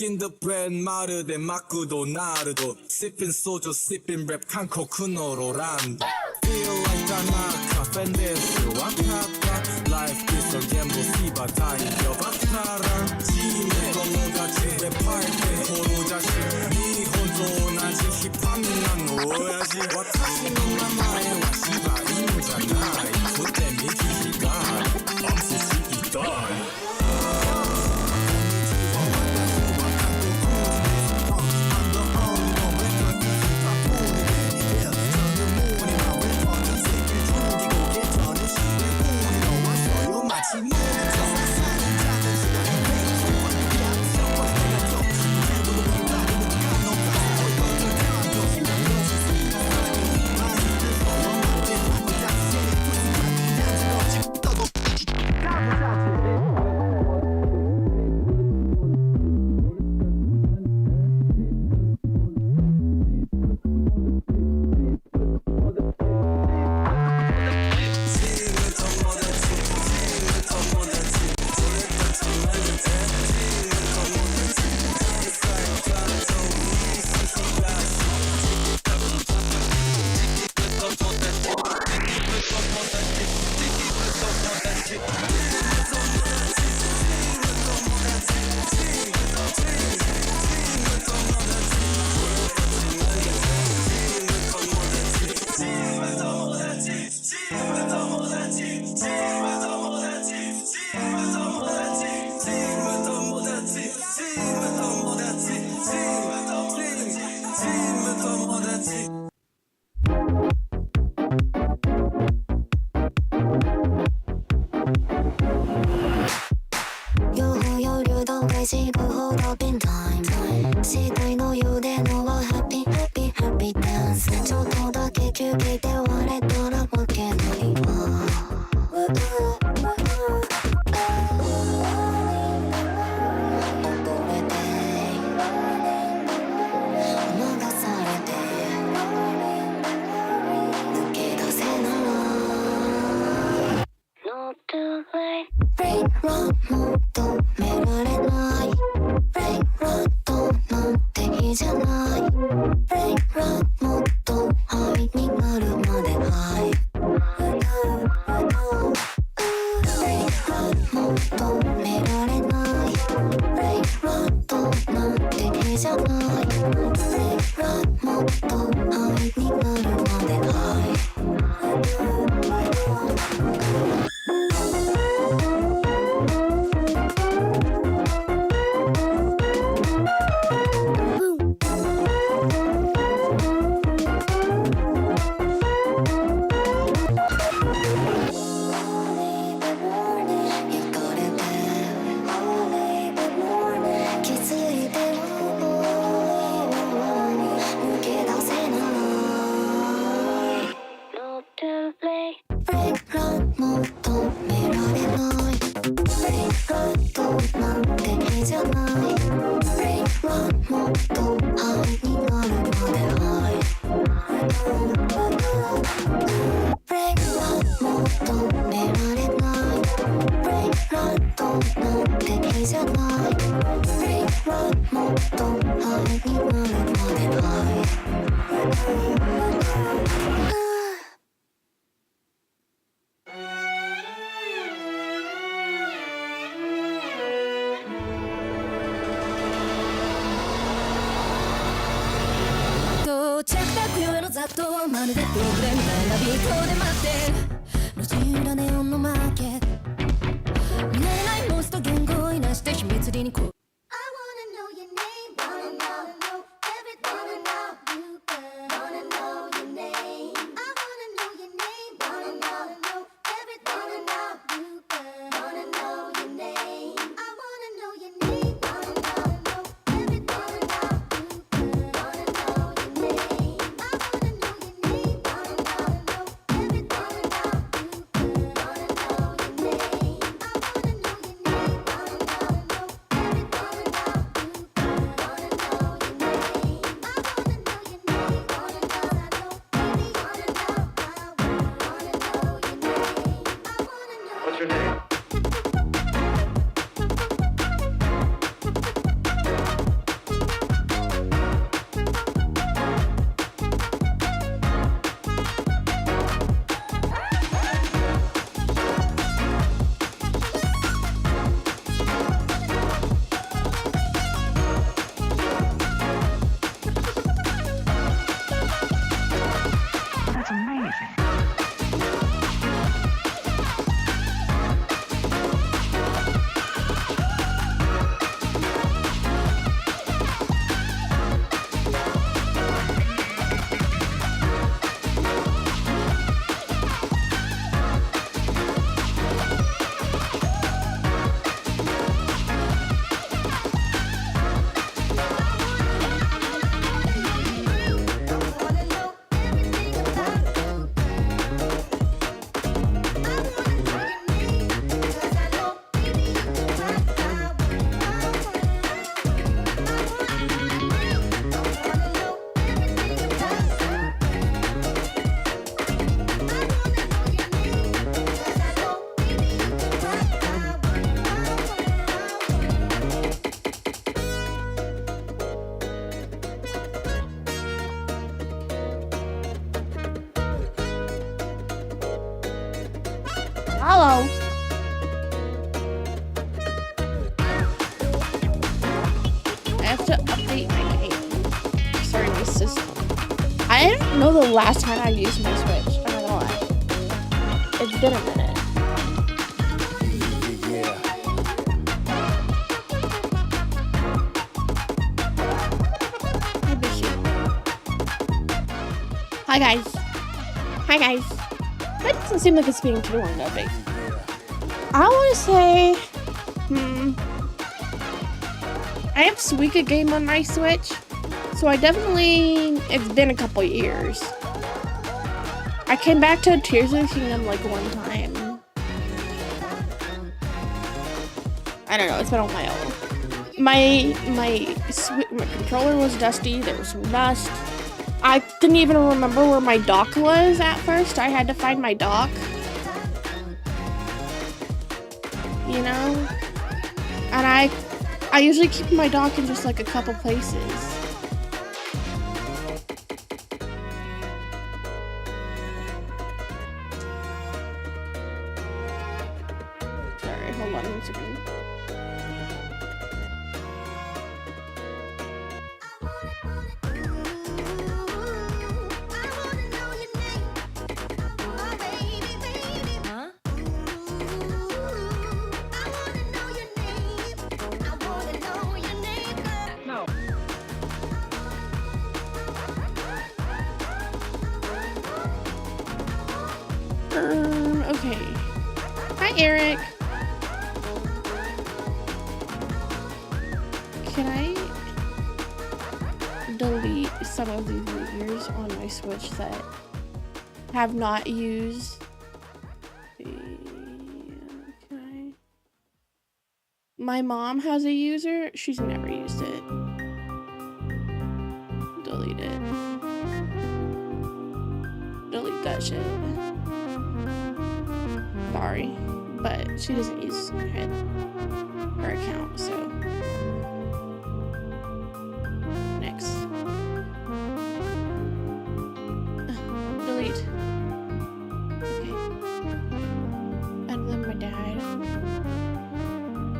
In the bread まるでマクドナルド Sipping soju sipping rap 韓国のロランド Feel like I'm a カフェですわかった Life is a gamble シバ太陽バッタランチーム友達でパーティー転がし日本と同じヒップハンなの親父私の名前は柴犬じゃないそれで右左I'm so sick die Hello. I have to update my game. Sorry, my system. I don't know the last time I used my Switch. I'm not gonna lie. It's been a minute. I miss you. Hi guys. Hi guys. That doesn't seem like it's being too long, though, babe. I want to say, I have Suika game on my Switch, so it's been a couple years. I came back to Tears of the Kingdom like one time. I don't know, it's been a while. My controller was dusty, there was some dust. I didn't even remember where my dock was at first. I had to find my dock. You know? And I usually keep my dock in just like a couple places. Sorry, hold on 1 second. Okay. Hi, Eric. Can I delete some of these figures on my Switch that have not used? Okay. My mom has a user. She's never used it. Delete it. Delete that shit. Sorry, but she doesn't use her account, so next. Delete. Okay. And then my dad.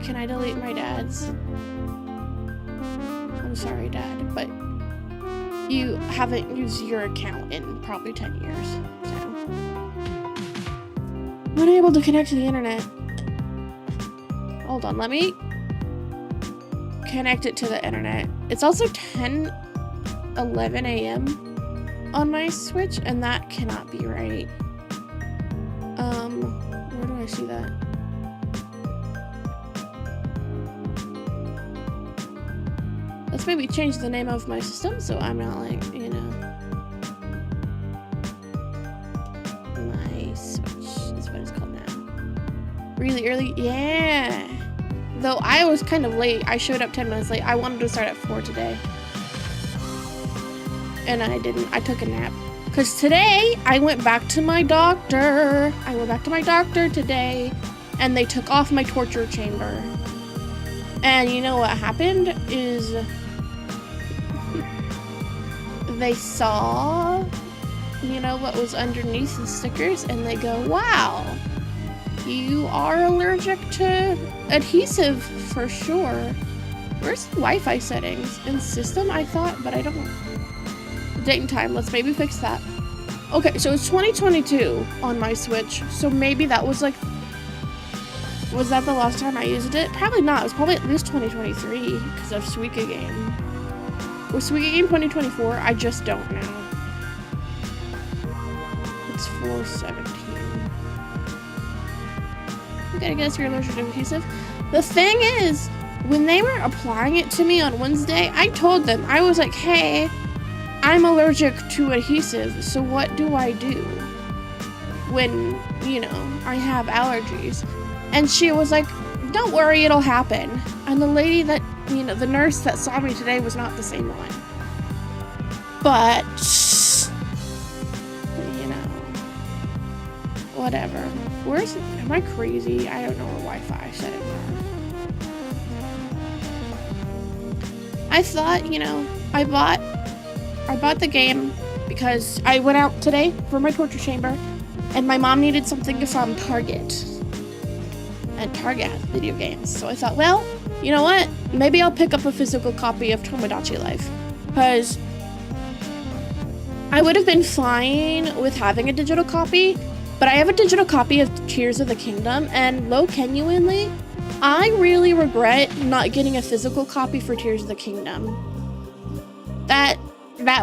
Can I delete my dad's? I'm sorry, Dad, but you haven't used your account in probably 10 years, so. Unable to connect to the internet. Hold on, let me connect it to the internet. It's also 10:11 a.m. on my Switch, and that cannot be right. Where do I see that? Let's maybe change the name of my system so I'm not like, you know. My Switch is what it's called now. Really early? Yeah. Though I was kind of late. I showed up 10 minutes late. I wanted to start at 4 today. And I didn't. I took a nap. Because today, I went back to my doctor. I went back to my doctor today. And they took off my torture chamber. And you know what happened is they saw, you know, what was underneath the stickers, and they go, wow, you are allergic to adhesive for sure. Where's the Wi-Fi settings? In system, I thought, but I don't. Date and time, let's maybe fix that. Okay, so it's 2022 on my Switch, so maybe that was like, was that the last time I used it? Probably not. It was probably at least 2023 because of Suika Game. Was Suika Game 2024? I just don't know. It's 417. You gotta guess you're allergic to adhesive. The thing is, when they were applying it to me on Wednesday, I told them, I was like, hey, I'm allergic to adhesive, so what do I do when, you know, I have allergies? And she was like, don't worry, it'll happen. And the lady that, you know, the nurse that saw me today was not the same one. But, you know, whatever. Where's, am I crazy? I don't know where Wi-Fi settings are. I thought, you know, I bought the game because I went out today for my torture chamber and my mom needed something from Target. And Target has video games. So I thought, well, you know what? Maybe I'll pick up a physical copy of Tomodachi Life. Because I would have been fine with having a digital copy, but I have a digital copy of Tears of the Kingdom, and genuinely, I really regret not getting a physical copy for Tears of the Kingdom. That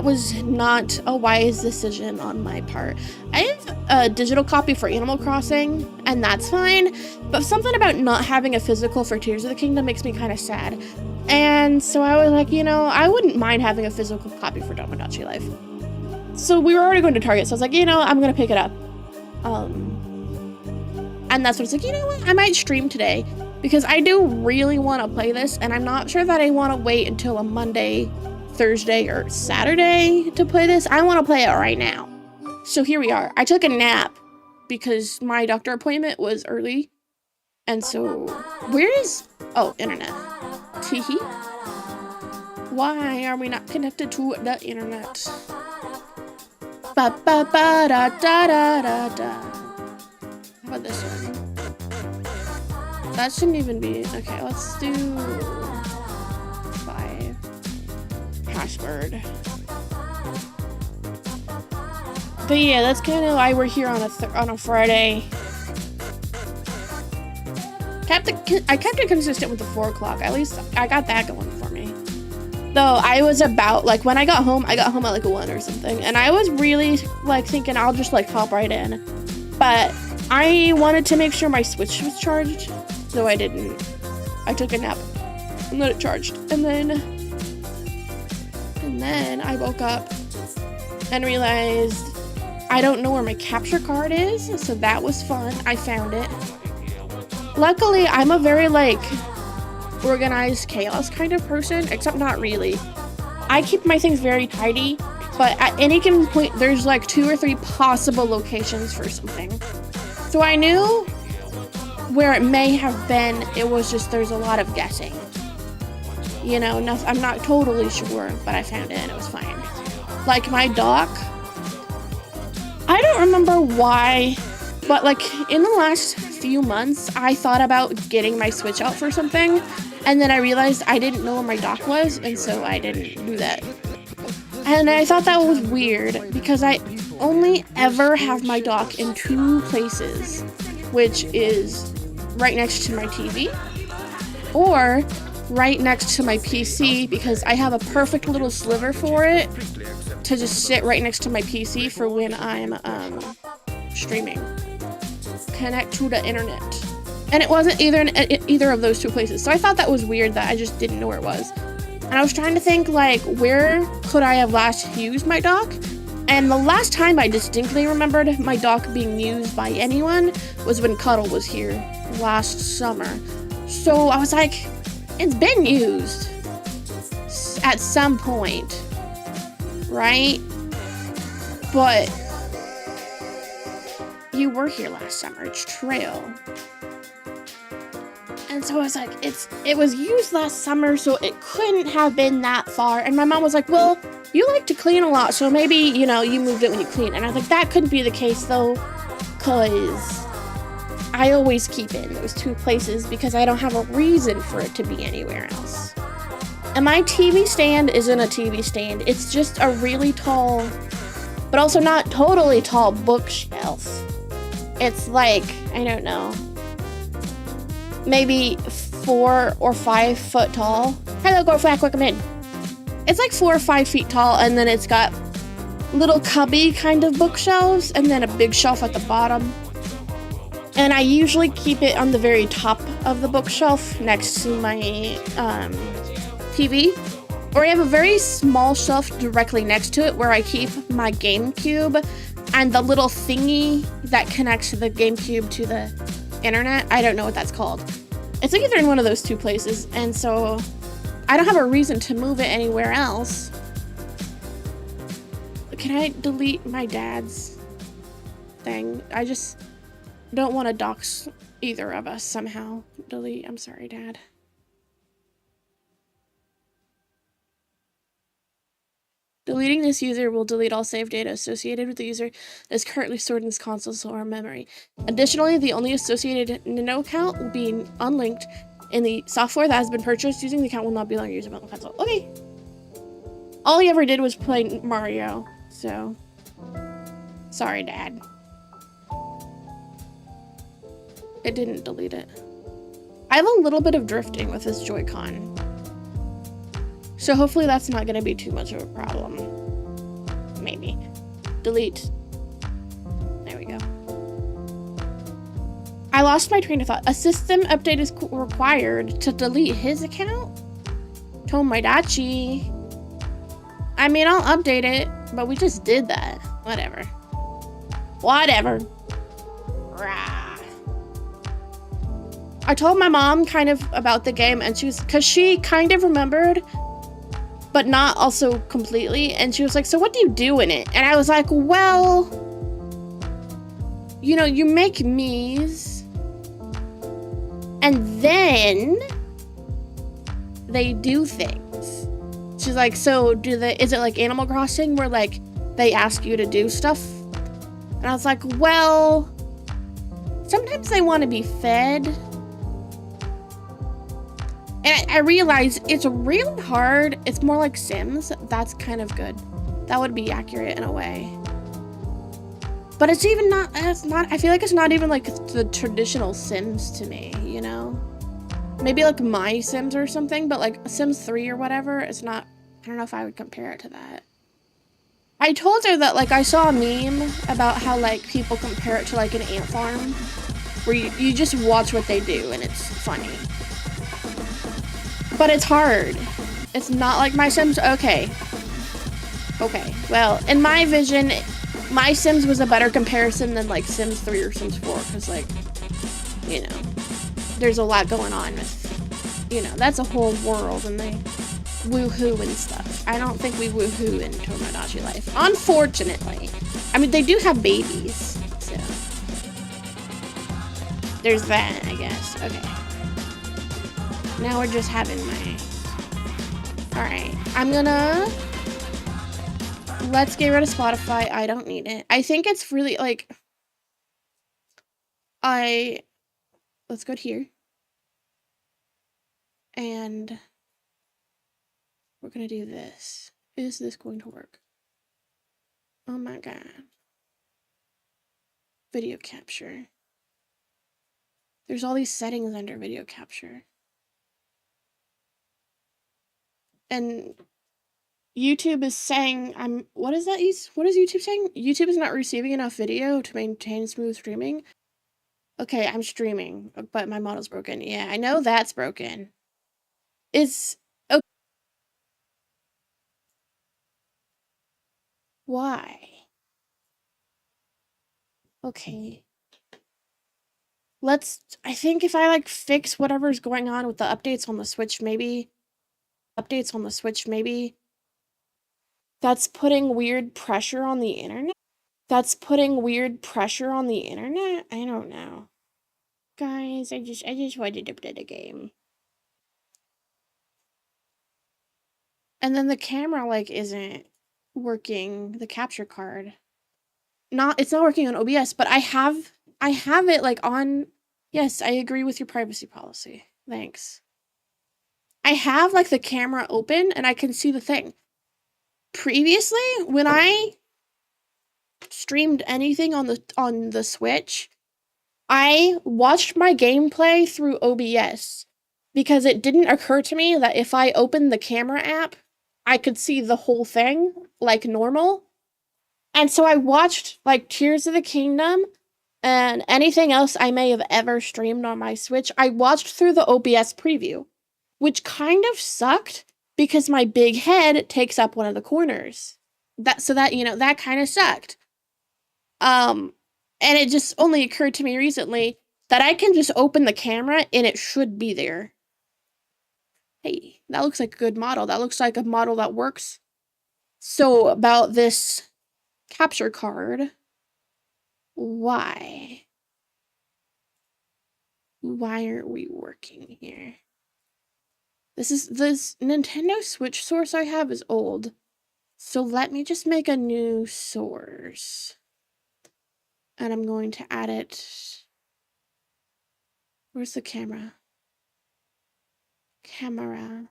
was not a wise decision on my part. I have a digital copy for Animal Crossing, and that's fine, but something about not having a physical for Tears of the Kingdom makes me kind of sad. And so I was like, you know, I wouldn't mind having a physical copy for Tomodachi Life. So we were already going to Target, so I was like, you know, I'm going to pick it up. And that's when it's like, you know what, I might stream today, because I do really want to play this, and I'm not sure that I want to wait until a Monday, Thursday, or Saturday to play this. I want to play it right now. So here we are. I took a nap because my doctor appointment was early. And so, where is, oh, internet. Teehee. Why are we not connected to the internet? Ba ba ba da da da da da. How about this one? That shouldn't even be, okay, let's do 5. Password. But yeah, that's kind of why we're here on a Friday. I kept it consistent with the 4 o'clock. At least I got that going for me. Though I was about, like, when I got home at like 1 or something. And I was really, like, thinking I'll just, like, hop right in. But I wanted to make sure my Switch was charged. So I didn't. I took a nap and let it charged. And then I woke up and realized I don't know where my capture card is, so that was fun. I found it. Luckily, I'm a very, like, organized chaos kind of person, except not really. I keep my things very tidy, but at any given point, there's like 2 or 3 possible locations for something. So I knew where it may have been, it was just there's a lot of guessing. You know, I'm not totally sure, but I found it and it was fine. Like my dock, I don't remember why, but like in the last few months, I thought about getting my Switch out for something, and then I realized I didn't know where my dock was, and so I didn't do that. And I thought that was weird, because I only ever have my dock in 2 places. which is right next to my TV, or right next to my PC, because I have a perfect little sliver for it to just sit right next to my PC for when I'm streaming. Connect to the internet. And it wasn't either of those two places, so I thought that was weird that I just didn't know where it was. And I was trying to think, like, where could I have last used my dock? And the last time I distinctly remembered my dock being used by anyone was when Cuddle was here last summer. So I was like, it's been used at some point, right? But you were here last summer, it's true. And so I was like, it was used last summer, so it couldn't have been that far. And my mom was like, well, you like to clean a lot, so maybe, you know, you moved it when you clean. And I was like, that couldn't be the case, though, because I always keep it in those two places because I don't have a reason for it to be anywhere else. And my TV stand isn't a TV stand. It's just a really tall, but also not totally tall bookshelf. It's like, I don't know, maybe 4 or 5 foot tall. Hello, go flat, quick, come in. It's like 4 or 5 feet tall, and then it's got little cubby kind of bookshelves, and then a big shelf at the bottom. And I usually keep it on the very top of the bookshelf next to my TV. Or I have a very small shelf directly next to it where I keep my GameCube and the little thingy that connects the GameCube to the internet. I don't know what that's called. It's like either in one of those two places, and so I don't have a reason to move it anywhere else. Can I delete my dad's thing? I just don't want to dox either of us somehow. Delete. I'm sorry, Dad. Deleting this user will delete all saved data associated with the user that is currently stored in this console or memory. Additionally, the only associated Nano account will be unlinked, and the software that has been purchased using the account will not be longer usable on the console. Okay. All he ever did was play Mario, so sorry, Dad. It didn't delete it. I have a little bit of drifting with this Joy-Con, so hopefully that's not going to be too much of a problem. Maybe. Delete. There we go. I lost my train of thought. A system update is required to delete his account? Tomodachi. I mean, I'll update it, but we just did that. Whatever. Whatever. Rah. I told my mom kind of about the game, and she was, because she kind of remembered, but not also completely. And she was like, so what do you do in it? And I was like, well, you know, you make me's, and then they do things. She's like, so is it like Animal Crossing where like they ask you to do stuff? And I was like, well, sometimes they want to be fed. And I realized it's really hard. It's more like Sims. That's kind of good. That would be accurate in a way. But it's not, I feel like it's not even like the traditional Sims to me, you know? Maybe like My Sims or something, but like Sims 3 or whatever, it's not, I don't know if I would compare it to that. I told her that like I saw a meme about how like people compare it to like an ant farm, where you just watch what they do and it's funny. But it's hard. It's not like My Sims. Okay. Well, in my vision, My Sims was a better comparison than like Sims 3 or Sims 4, because like, you know, there's a lot going on with, you know, that's a whole world, and they woohoo and stuff. I don't think we woohoo in Tomodachi Life, unfortunately. I mean, they do have babies, so there's that, I guess. Okay. Now we're just having my... Alright, I'm gonna... Let's get rid of Spotify. I don't need it. I think it's really, like... Let's go to here. And... we're gonna do this. Is this going to work? Oh my god. Video capture. There's all these settings under video capture. And YouTube is saying what is that? What is YouTube saying? YouTube is not receiving enough video to maintain smooth streaming. Okay, I'm streaming, but my model's broken. Yeah, I know that's broken. It's okay. Why? Okay. I think if I like fix whatever's going on with the updates on the Switch, maybe that's putting weird pressure on the internet. I don't know. Guys, I just wanted to play the game. And then the camera like isn't working, the capture card. It's not working on OBS, but I have it like on. Yes, I agree with your privacy policy. Thanks. I have like the camera open and I can see the thing. Previously, when I streamed anything on the Switch, I watched my gameplay through OBS because it didn't occur to me that if I opened the camera app, I could see the whole thing like normal. And so I watched like Tears of the Kingdom and anything else I may have ever streamed on my Switch. I watched through the OBS preview, which kind of sucked because my big head takes up one of the corners. That kind of sucked. And it just only occurred to me recently that I can just open the camera and it should be there. Hey, that looks like a good model. That looks like a model that works. So about this capture card, why? Why aren't we working here? This Nintendo Switch source I have is old. So let me just make a new source. And I'm going to add it. Where's the camera? Camera.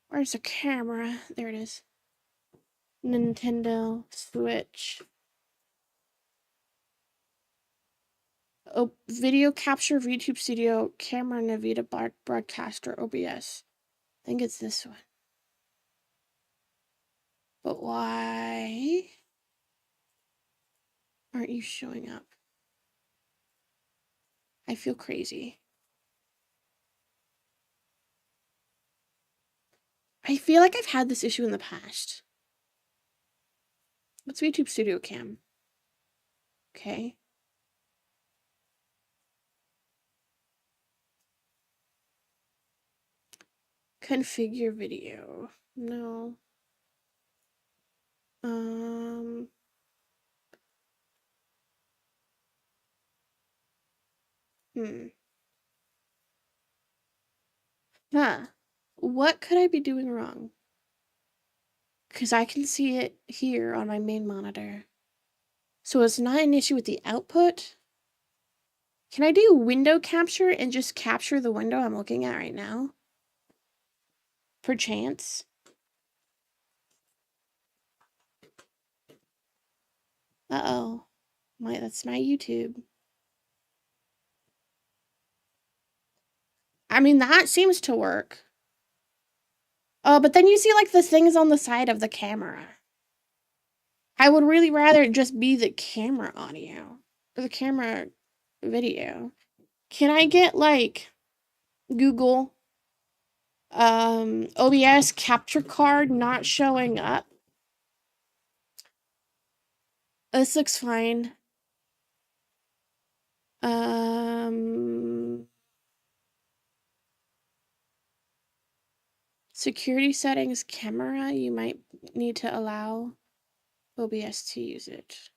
Where's the camera? There it is. Nintendo Switch. Oh, video capture, YouTube Studio, camera, Nvidia broadcaster, OBS. I think it's this one. But why aren't you showing up? I feel crazy. I feel like I've had this issue in the past. What's YouTube Studio Cam? Okay. Configure video. No. Huh. What could I be doing wrong? Because I can see it here on my main monitor. So it's not an issue with the output? Can I do window capture and just capture the window I'm looking at right now? Perchance. Uh-oh. That's my YouTube. I mean, that seems to work. Oh, but then you see, like, the things on the side of the camera. I would really rather it just be the camera audio. Or the camera video. Can I get, like, Google OBS capture card not showing up? This looks fine. Security settings, camera, you might need to allow OBS to use it.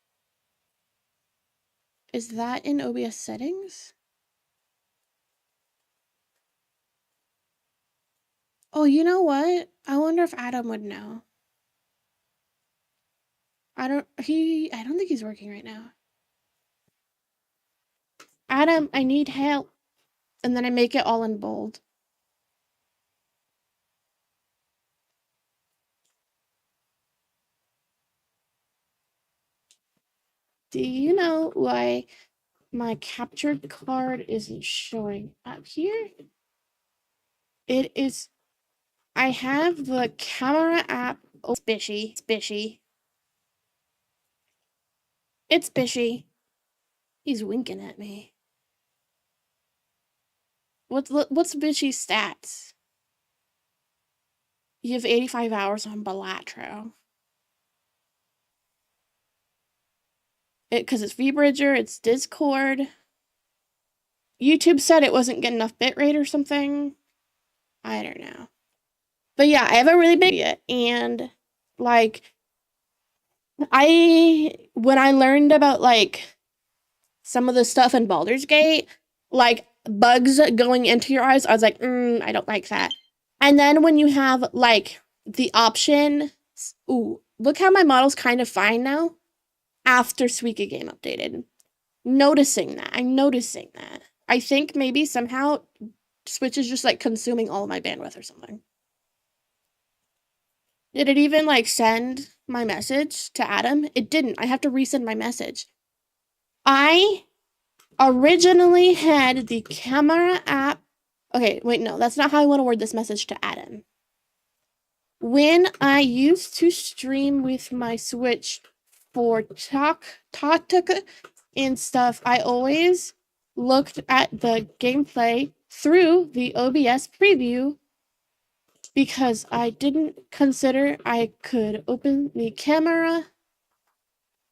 Is that in OBS settings? Oh, you know what? I wonder if Adam would know. I don't think he's working right now. Adam, I need help. And then I make it all in bold. Do you know why my captured card isn't showing up here? It is. I have the camera app. Oh, Bishy. It's Bishy. He's winking at me. What's Bishy's stats? You have 85 hours on Balatro. Because it's VBridger, it's Discord. YouTube said it wasn't getting enough bitrate or something. I don't know. But yeah, I haven't really been yet. And like, when I learned about like some of the stuff in Baldur's Gate, like bugs going into your eyes, I was like, I don't like that. And then when you have like the option, ooh, look how my model's kind of fine now after Suika game updated. I'm noticing that. I think maybe somehow Switch is just like consuming all of my bandwidth or something. Did it even like send my message to Adam? It didn't. I have to resend my message. I originally had the camera app. Okay, wait, no, that's not how I want to word this message to Adam. When I used to stream with my Switch for talk and stuff, I always looked at the gameplay through the OBS preview because I didn't consider I could open the camera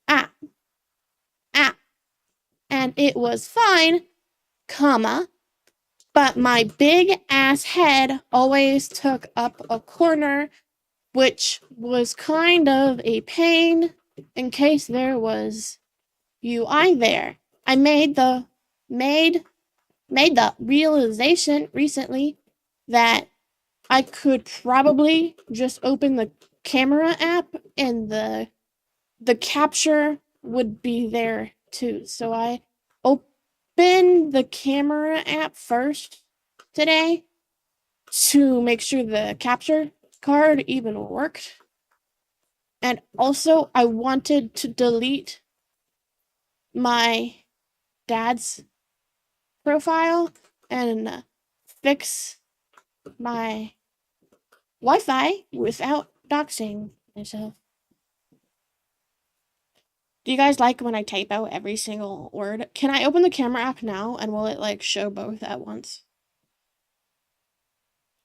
app, and it was fine, but my big ass head always took up a corner, which was kind of a pain in case there was UI there. I made the realization recently that I could probably just open the camera app and the capture would be there too. So I opened the camera app first today to make sure the capture card even worked. And also I wanted to delete my dad's profile and fix my Wi-Fi without doxing myself. Do you guys like when I type out every single word? Can I open the camera app now and will it like show both at once?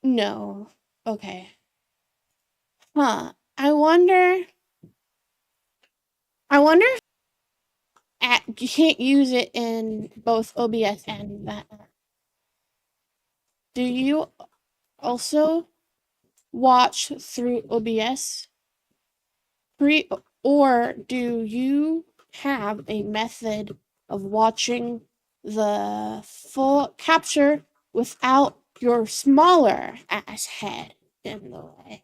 No. Okay. Huh. I wonder you can't use it in both OBS and that. Do you also watch through OBS? Or do you have a method of watching the full capture without your smaller ass head in the way?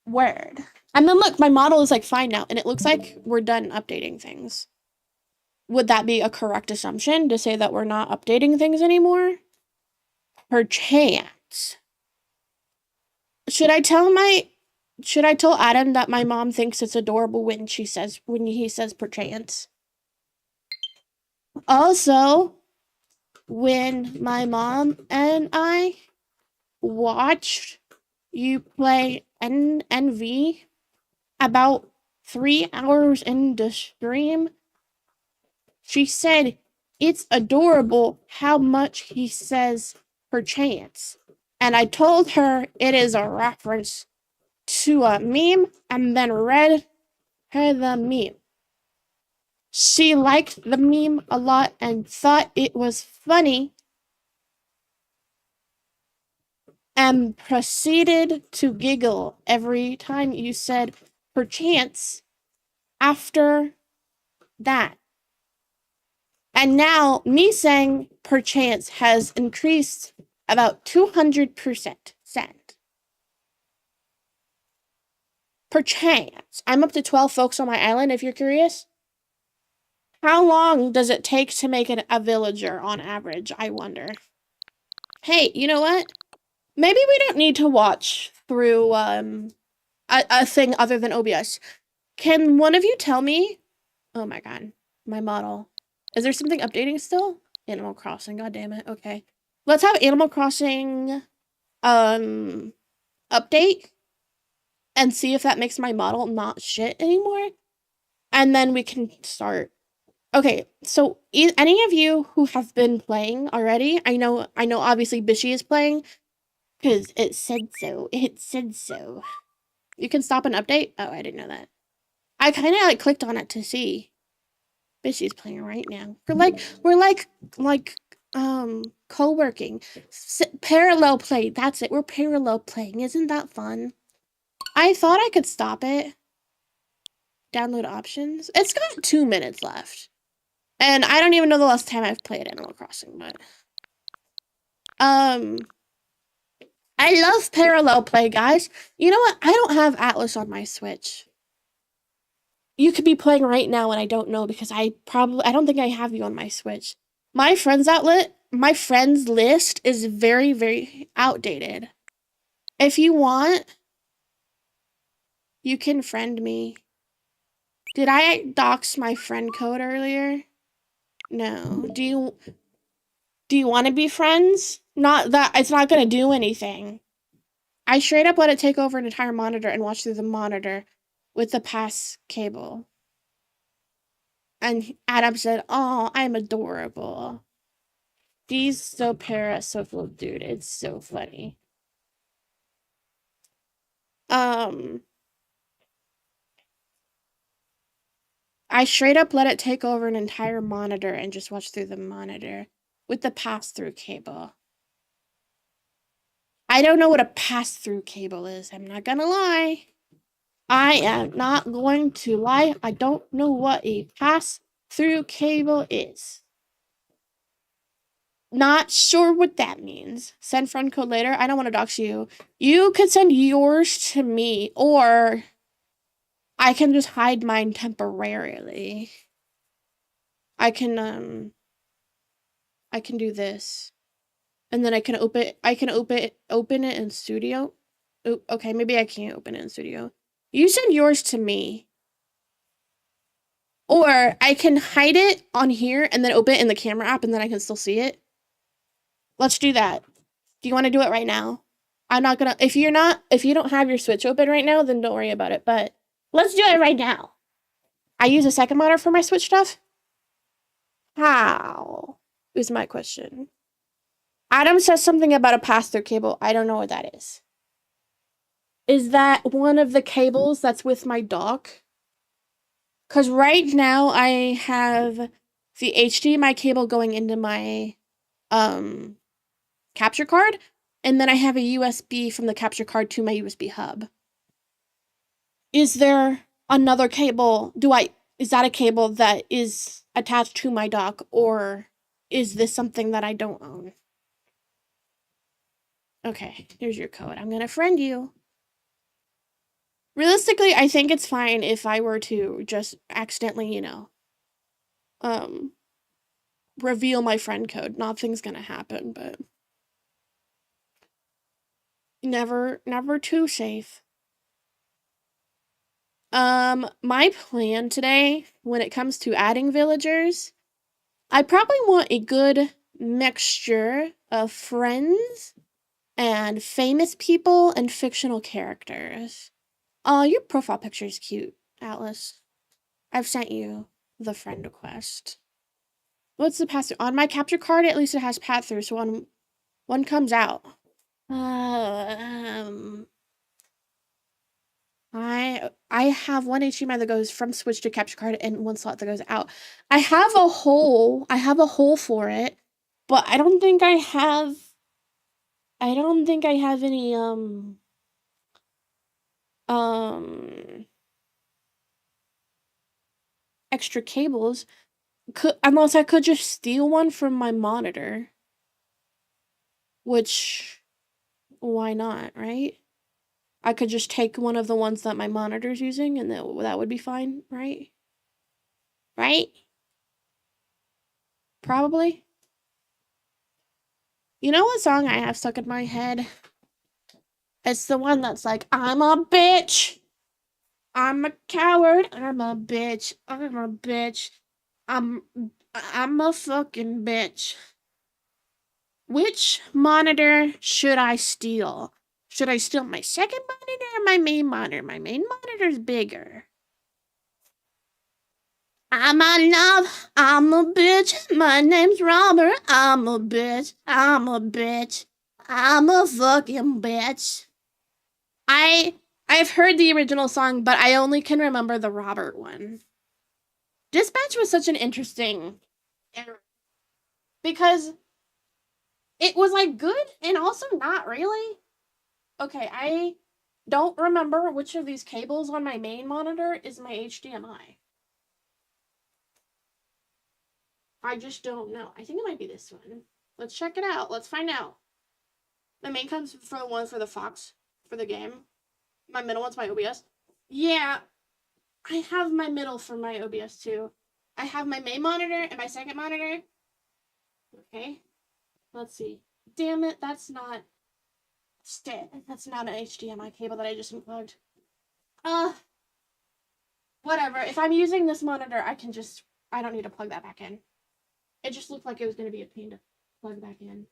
Word. And then look, my model is like fine now, and it looks like we're done updating things. Would that be a correct assumption to say that we're not updating things anymore? Perchance. Should I tell Adam that my mom thinks it's adorable when he says perchance? Also, when my mom and I watched you play NV about 3 hours into stream, she said it's adorable how much he says perchance. And I told her it is a reference to a meme and then read her the meme. She liked the meme a lot and thought it was funny and proceeded to giggle every time you said perchance after that. And now me saying perchance has increased about 200%. Perchance. I'm up to 12 folks on my island, if you're curious. How long does it take to make a villager on average, I wonder? Hey, you know what? Maybe we don't need to watch through a thing other than OBS. Can one of you tell me? Oh my god, my model. Is there something updating still? Animal Crossing, god damn it. Okay. Let's have Animal Crossing update and see if that makes my model not shit anymore. And then we can start. Okay, so any of you who have been playing already, I know obviously Bishy is playing because it said so. It said so. You can stop and update? Oh, I didn't know that. I kind of like clicked on it to see. Bishy's playing right now. We're like co-working. Parallel play. That's it. We're parallel playing. Isn't that fun? I thought I could stop it. Download options. It's got 2 minutes left. And I don't even know the last time I've played Animal Crossing, but I love parallel play, guys. You know what? I don't have Atlas on my Switch. You could be playing right now and I don't know because I don't think I have you on my Switch. My friends list is very, very outdated. If you want, you can friend me. Did I dox my friend code earlier? No. Do you want to be friends? Not that it's not going to do anything. I straight up let it take over an entire monitor and watch through the monitor with the pass cable. And Adam said, "Oh, I'm adorable." He's so parasocial, dude. It's so funny. I straight up let it take over an entire monitor and just watch through the monitor with the pass-through cable. I don't know what a pass-through cable is. I'm not gonna lie. I am not going to lie. I don't know what a pass-through cable is. Not sure what that means. Send friend code later. I don't want to dox you. You can send yours to me, or I can just hide mine temporarily. I can do this. And then I can open it in Studio. Okay, maybe I can't open it in Studio. You send yours to me. Or I can hide it on here and then open it in the camera app and then I can still see it. Let's do that. Do you want to do it right now? I'm not gonna, if you don't have your Switch open right now, then don't worry about it. But let's do it right now. I use a second monitor for my Switch stuff? How? Is my question. Adam says something about a pass-through cable. I don't know what that is. Is that one of the cables that's with my dock? Because right now I have the HDMI cable going into my capture card, and then I have a USB from the capture card to my USB hub. Is there another cable? Is that a cable that is attached to my dock, or is this something that I don't own? Okay, here's your code. I'm gonna friend you. Realistically, I think it's fine if I were to just accidentally, reveal my friend code. Nothing's gonna happen, but never too safe. My plan today, when it comes to adding villagers, I probably want a good mixture of friends and famous people and fictional characters. Your profile picture is cute, Atlas. I've sent you the friend request. What's the pass-through? On my capture card, at least it has pass-through, so when one comes out. I have one HDMI that goes from Switch to capture card and one slot that goes out. I have a hole for it, but I don't think I have any extra cables. Unless I could just steal one from my monitor. Which, why not, right? I could just take one of the ones that my monitor's using and that would be fine, right? Right? Probably. You know what song I have stuck in my head? It's the one that's like, I'm a bitch, I'm a coward. I'm a bitch. I'm a bitch. I'm a fucking bitch. Which monitor should I steal? Should I steal my second monitor or my main monitor? My main monitor's bigger. I'm in love. I'm a bitch. My name's Robert. I'm a bitch. I'm a bitch. I'm a fucking bitch. I've heard the original song, but I only can remember the Robert one. Dispatch was such an interesting era because it was like good and also not really. Okay, I don't remember which of these cables on my main monitor is my HDMI. I just don't know. I think it might be this one. Let's check it out. Let's find out. My main comes for the one for the Fox for the game. My middle one's my OBS. Yeah, I have my middle for my OBS too. I have my main monitor and my second monitor. Okay, let's see. Damn it, that's not. That's not an HDMI cable that I just unplugged. Whatever. If I'm using this monitor, I don't need to plug that back in. It just looked like it was going to be a pain to plug back in.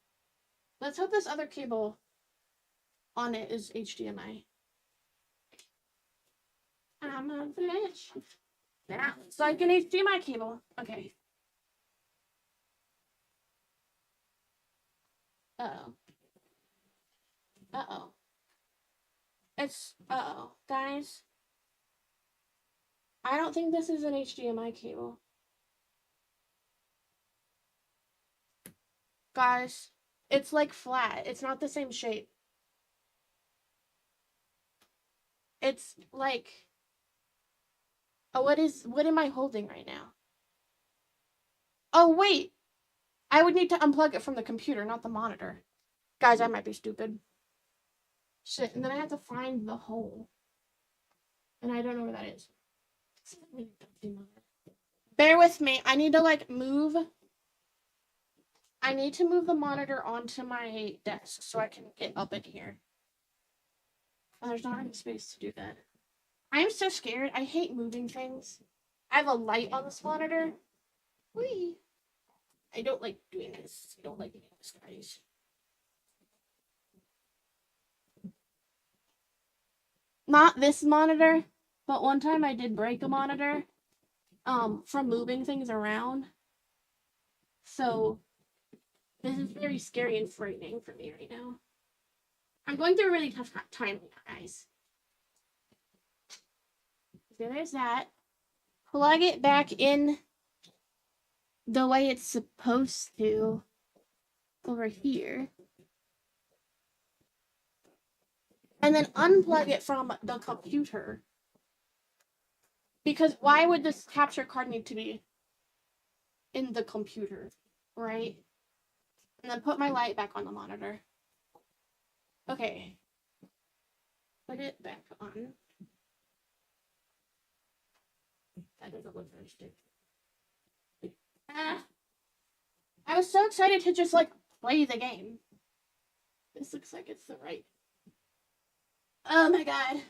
Let's hope this other cable on it is HDMI. I'm a bitch. Yeah, it's like an HDMI cable. Okay. Uh-oh. Uh-oh. Uh-oh. Guys, I don't think this is an HDMI cable. Guys, it's like flat. It's not the same shape. It's like... Oh, what am I holding right now? Oh, wait. I would need to unplug it from the computer, not the monitor. Guys, I might be stupid. Shit, and then I have to find the hole. And I don't know where that is. Bear with me. I need to move the monitor onto my desk so I can get up in here. And there's not any space to do that. I'm so scared. I hate moving things. I have a light on this monitor. Whee! I don't like doing this. I don't like doing this, guys. Not this monitor, but one time I did break a monitor from moving things around. So this is very scary and frightening for me right now. I'm going through a really tough time, guys. So there's that. Plug it back in the way it's supposed to over here. And then unplug it from the computer. Because why would this capture card need to be in the computer, right? And then put my light back on the monitor. Okay. Put it back on. That doesn't look very stiff. I was so excited to just play the game. This looks like it's the right. Oh my god.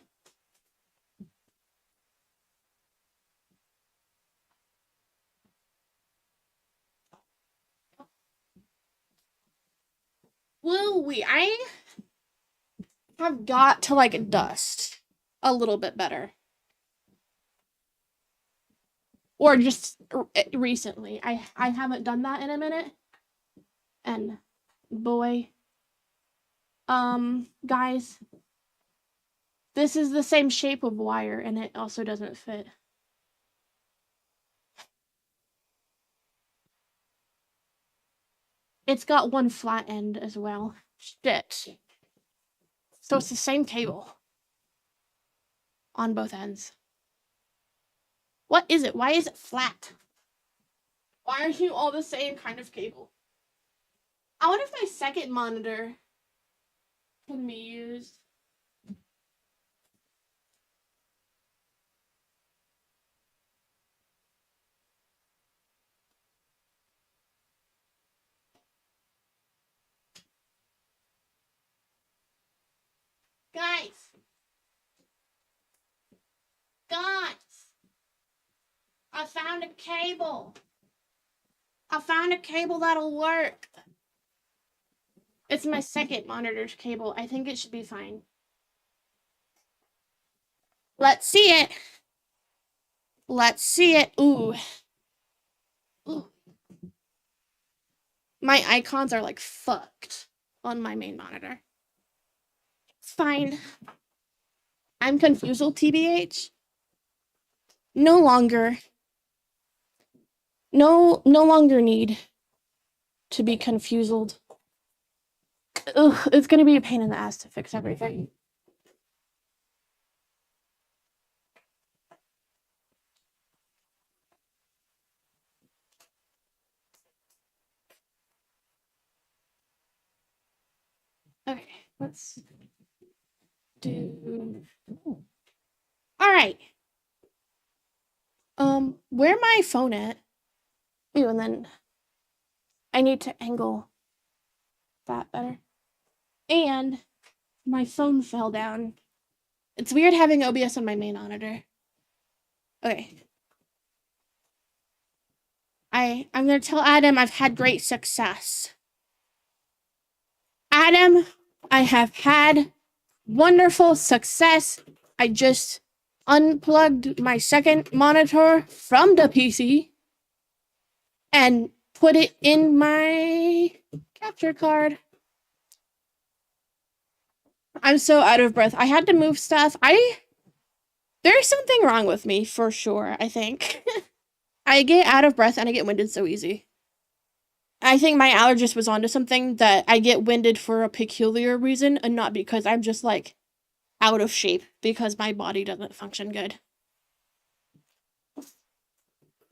Woo-wee. I have got to dust a little bit better. Or just recently. I haven't done that in a minute. And boy. Guys. This is the same shape of wire and it also doesn't fit. It's got one flat end as well. Shit. So it's the same cable. On both ends. What is it? Why is it flat? Why aren't you all the same kind of cable? I wonder if my second monitor can be used. Guys. I found a cable. I found a cable that'll work. It's my second monitor's cable. I think it should be fine. Let's see it. Let's see it. Ooh. Ooh. My icons are like fucked on my main monitor. It's fine. I'm confused, TBH. No longer need to be confused. Ugh, it's gonna be a pain in the ass to fix everything. Okay, let's do. All right. Where my phone at? Ew, and then I need to angle that better. And my phone fell down. It's weird having OBS on my main monitor. Okay. I'm gonna tell Adam I've had great success. Adam, I have had wonderful success. I just unplugged my second monitor from the PC and put it in my capture card. I'm so out of breath. I had to move stuff. There's something wrong with me for sure, I think. I get out of breath and I get winded so easy. I think my allergist was onto something, that I get winded for a peculiar reason and not because I'm just like out of shape because my body doesn't function good.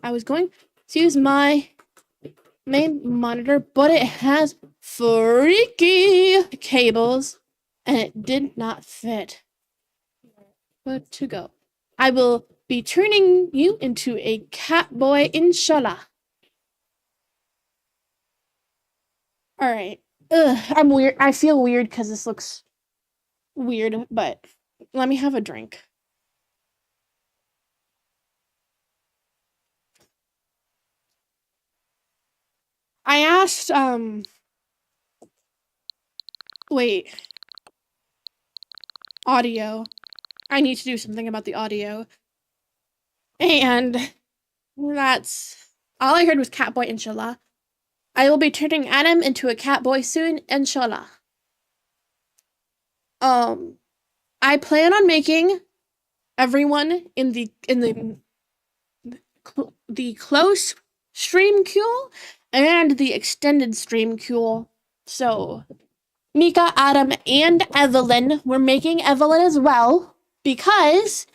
I was going to use my main monitor, but it has freaky cables and it did not fit. Good to go. I will be turning you into a cat boy, inshallah. All right. Ugh, I'm weird. I feel weird because this looks weird, but let me have a drink. I asked, wait. Audio. I need to do something about the audio. And that's all I heard was Catboy, inshallah. I will be turning Adam into a catboy soon, inshallah. I plan on making everyone in the close stream queue and the extended stream queue. So Mika, Adam, and Evelyn. We're making Evelyn as well because,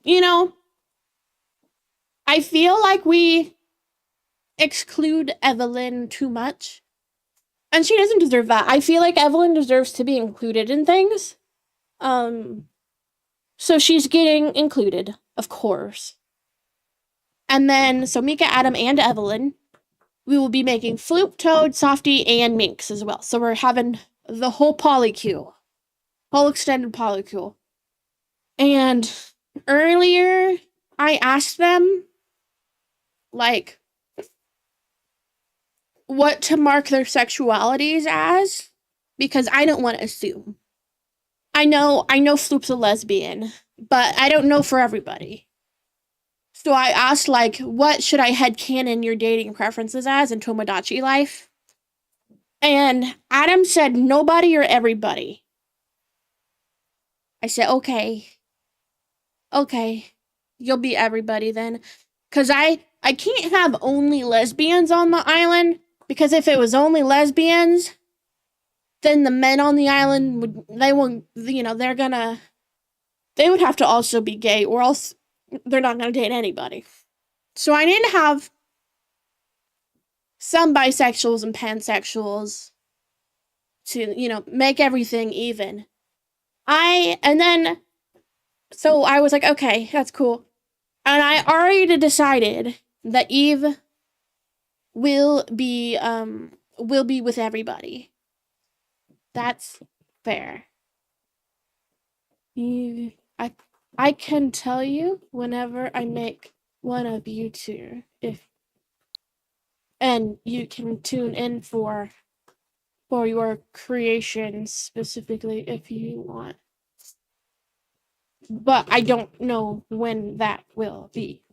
you know, I feel like we exclude Evelyn too much. And she doesn't deserve that. I feel like Evelyn deserves to be included in things. So she's getting included, of course. And then, so Mika, Adam, and Evelyn, we will be making Floop, Toad, Softy, and Minx as well. So we're having the whole polycule. Whole extended polycule. And earlier, I asked them, like, what to mark their sexualities as, because I don't want to assume. I know Floop's a lesbian, but I don't know for everybody. So I asked, like, what should I headcanon your dating preferences as in Tomodachi Life? And Adam said nobody or everybody. I said, okay, you'll be everybody then. Because I can't have only lesbians on the island, because if it was only lesbians, then the men on the island they would have to also be gay, or else they're not going to date anybody. So I need to have some bisexuals and pansexuals to, make everything even. So I was like, okay, that's cool. And I already decided that Eve will be with everybody. That's fair. Eve, I can tell you whenever I make one of you two, and you can tune in for your creations specifically if you want. But I don't know when that will be.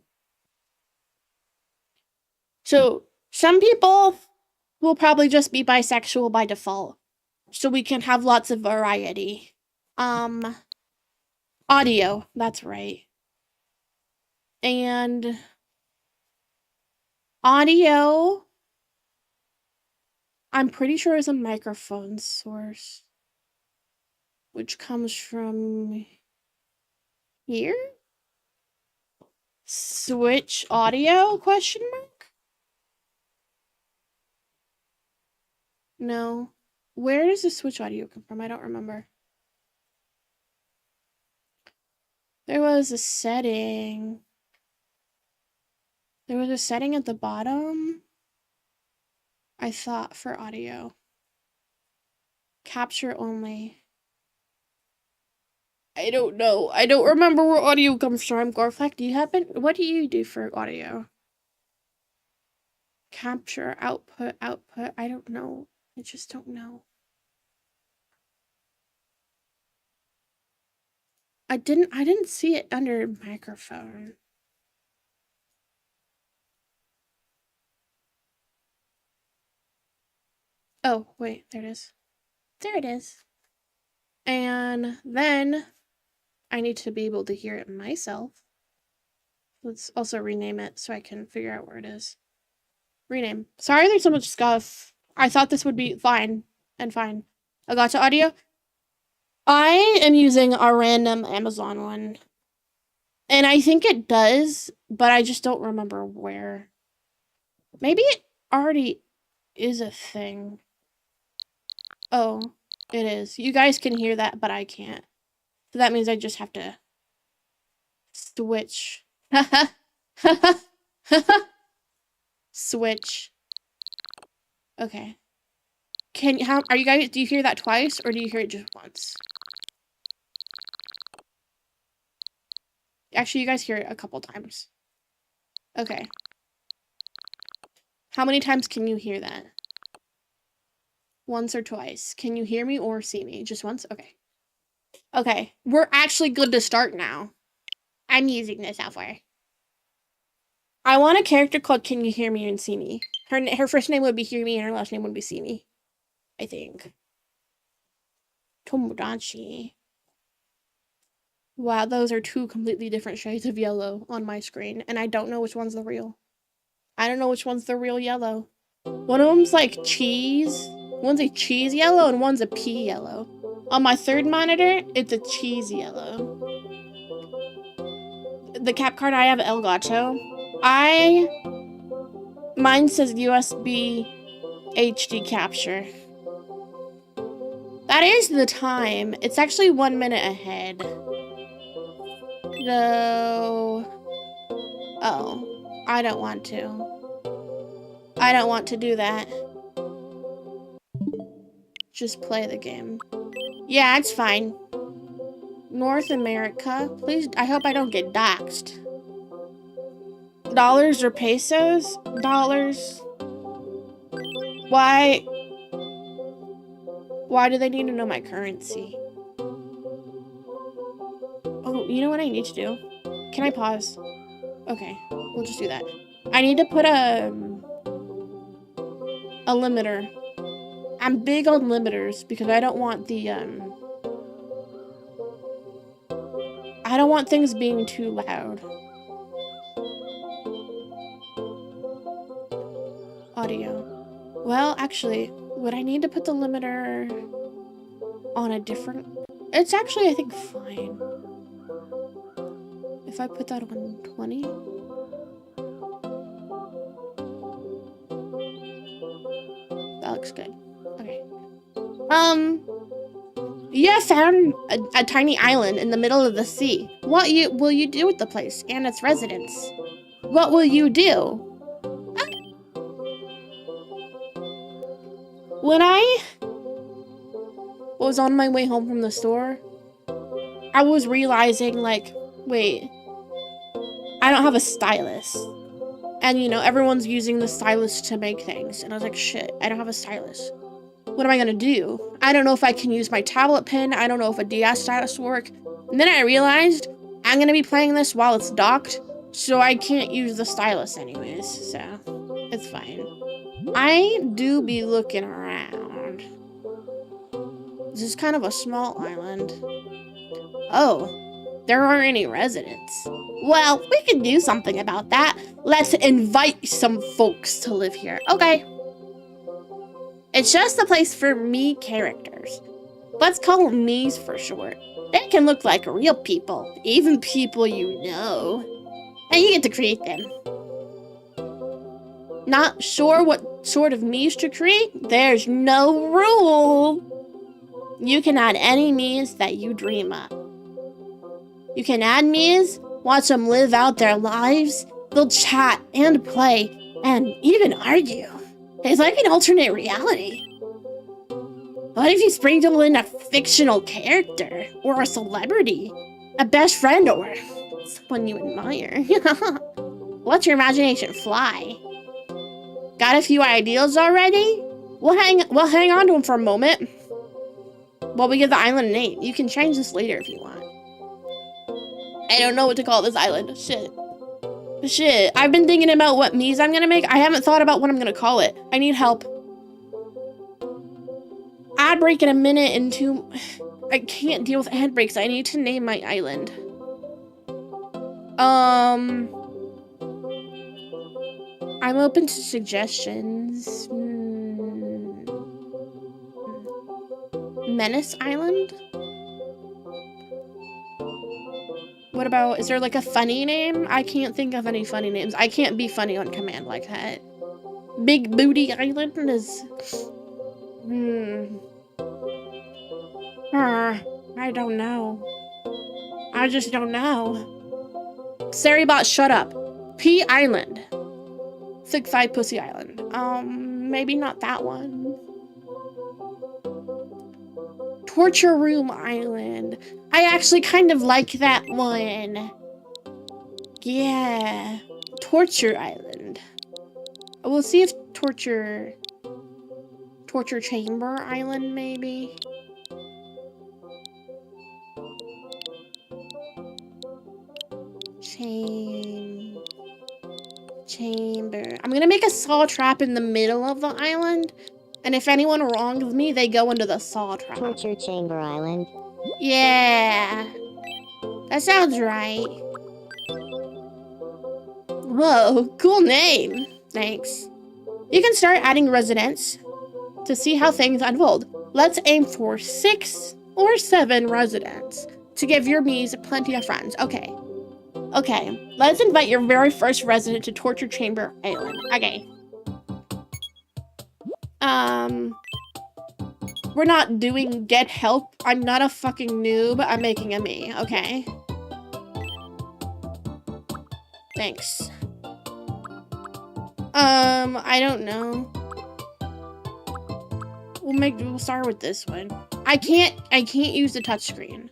So some people will probably just be bisexual by default. So we can have lots of variety. Audio, that's right. And audio, I'm pretty sure is a microphone source, which comes from here? Switch audio, question mark? No. Where does the switch audio come from? I don't remember. There was a setting. There was a setting at the bottom, I thought, for audio. Capture only. I don't know. I don't remember where audio comes from. Gorfleck, do you happen? What do you do for audio? Capture, output. I don't know. I just don't know. I didn't see it under microphone. Oh, wait, there it is. There it is. And then I need to be able to hear it myself. Let's also rename it so I can figure out where it is. Rename. Sorry there's so much scuff. I thought this would be fine and fine. Elgato Audio. I am using a random Amazon one. And I think it does, but I just don't remember where. Maybe it already is a thing. Oh, it is. You guys can hear that, but I can't. So that means I just have to switch. Switch. Okay. Are you guys, do you hear that twice or do you hear it just once? Actually, you guys hear it a couple times. Okay. How many times can you hear that? Once or twice. Can you hear me or see me? Just once? Okay. Okay. We're actually good to start now. I'm using this software. I want a character called Can You Hear Me and See Me. Her first name would be Hear Me and her last name would be See Me. I think. Tomodachi. Wow, those are two completely different shades of yellow on my screen, and I don't know which one's the real. I don't know which one's the real yellow. One of them's like cheese. One's a cheese yellow and one's a pea yellow. On my third monitor, it's a cheese yellow. The cap card I have Elgato. Mine says USB HD capture. That is the time. It's actually 1 minute ahead. No. Oh, I don't want to. I don't want to do that. Just play the game. Yeah, it's fine. North America. Please, I hope I don't get doxxed. Dollars or pesos? Dollars. Why do they need to know my currency? Oh, you know what I need to do? Can I pause? Okay, we'll just do that. I need to put a limiter. I'm big on limiters because I don't want the I don't want things being too loud. Audio. Well, actually, would I need to put the limiter on a different... It's actually, I think, fine. If I put that on 20? That looks good. Okay. You found a tiny island in the middle of the sea. What will you do with the place and its residents? What will you do? When I was on my way home from the store, I was realizing, like, wait, I don't have a stylus. And, you know, everyone's using the stylus to make things. And I was like, shit, I don't have a stylus. What am I gonna do? I don't know if I can use my tablet pen. I don't know if a DS stylus will work. And then I realized I'm gonna be playing this while it's docked, so I can't use the stylus anyways, so it's fine. I do be looking around. This is kind of a small island. Oh, there aren't any residents. Well, we can do something about that. Let's invite some folks to live here. Okay. It's just a place for me characters. Let's call them me's for short. They can look like real people, even people you know. And you get to create them. Not sure what sort of me's to create? There's no rule. You can add any me's that you dream up. You can add me's, watch them live out their lives. They'll chat and play and even argue. It's like an alternate reality. What if you sprinkle in a fictional character or a celebrity, a best friend, or someone you admire? Let your imagination fly. Got a few ideas already? We'll hang on to them for a moment while we give the island a name. You can change this later if you want. I don't know what to call this island. Shit. I've been thinking about what me's I'm gonna make. I haven't thought about what I'm gonna call it. I need help. Ad break in a minute and 2. I can't deal with ad breaks. I need to name my island. I'm open to suggestions. Menace Island? What about, is there like a funny name? I can't think of any funny names. I can't be funny on command like that. Big Booty Island is... I don't know. I just don't know. Saribot, shut up. P Island. Thick Thigh Pussy Island. Maybe not that one. Torture Room Island. I actually kind of like that one. Yeah. Torture Island. We'll see if Torture Chamber Island, maybe. Chamber. I'm gonna make a saw trap in the middle of the island. And if anyone wrongs me, they go into the saw trap. Torture Chamber Island. Yeah. That sounds right. Whoa, cool name. Thanks. You can start adding residents to see how things unfold. Let's aim for 6 or 7 residents to give your me's plenty of friends. Okay. Okay, let's invite your very first resident to Torture Chamber Island. Okay. We're not doing get help. I'm not a fucking noob. I'm making a me, okay? Thanks. I don't know. We'll start with this one. I can't use the touchscreen.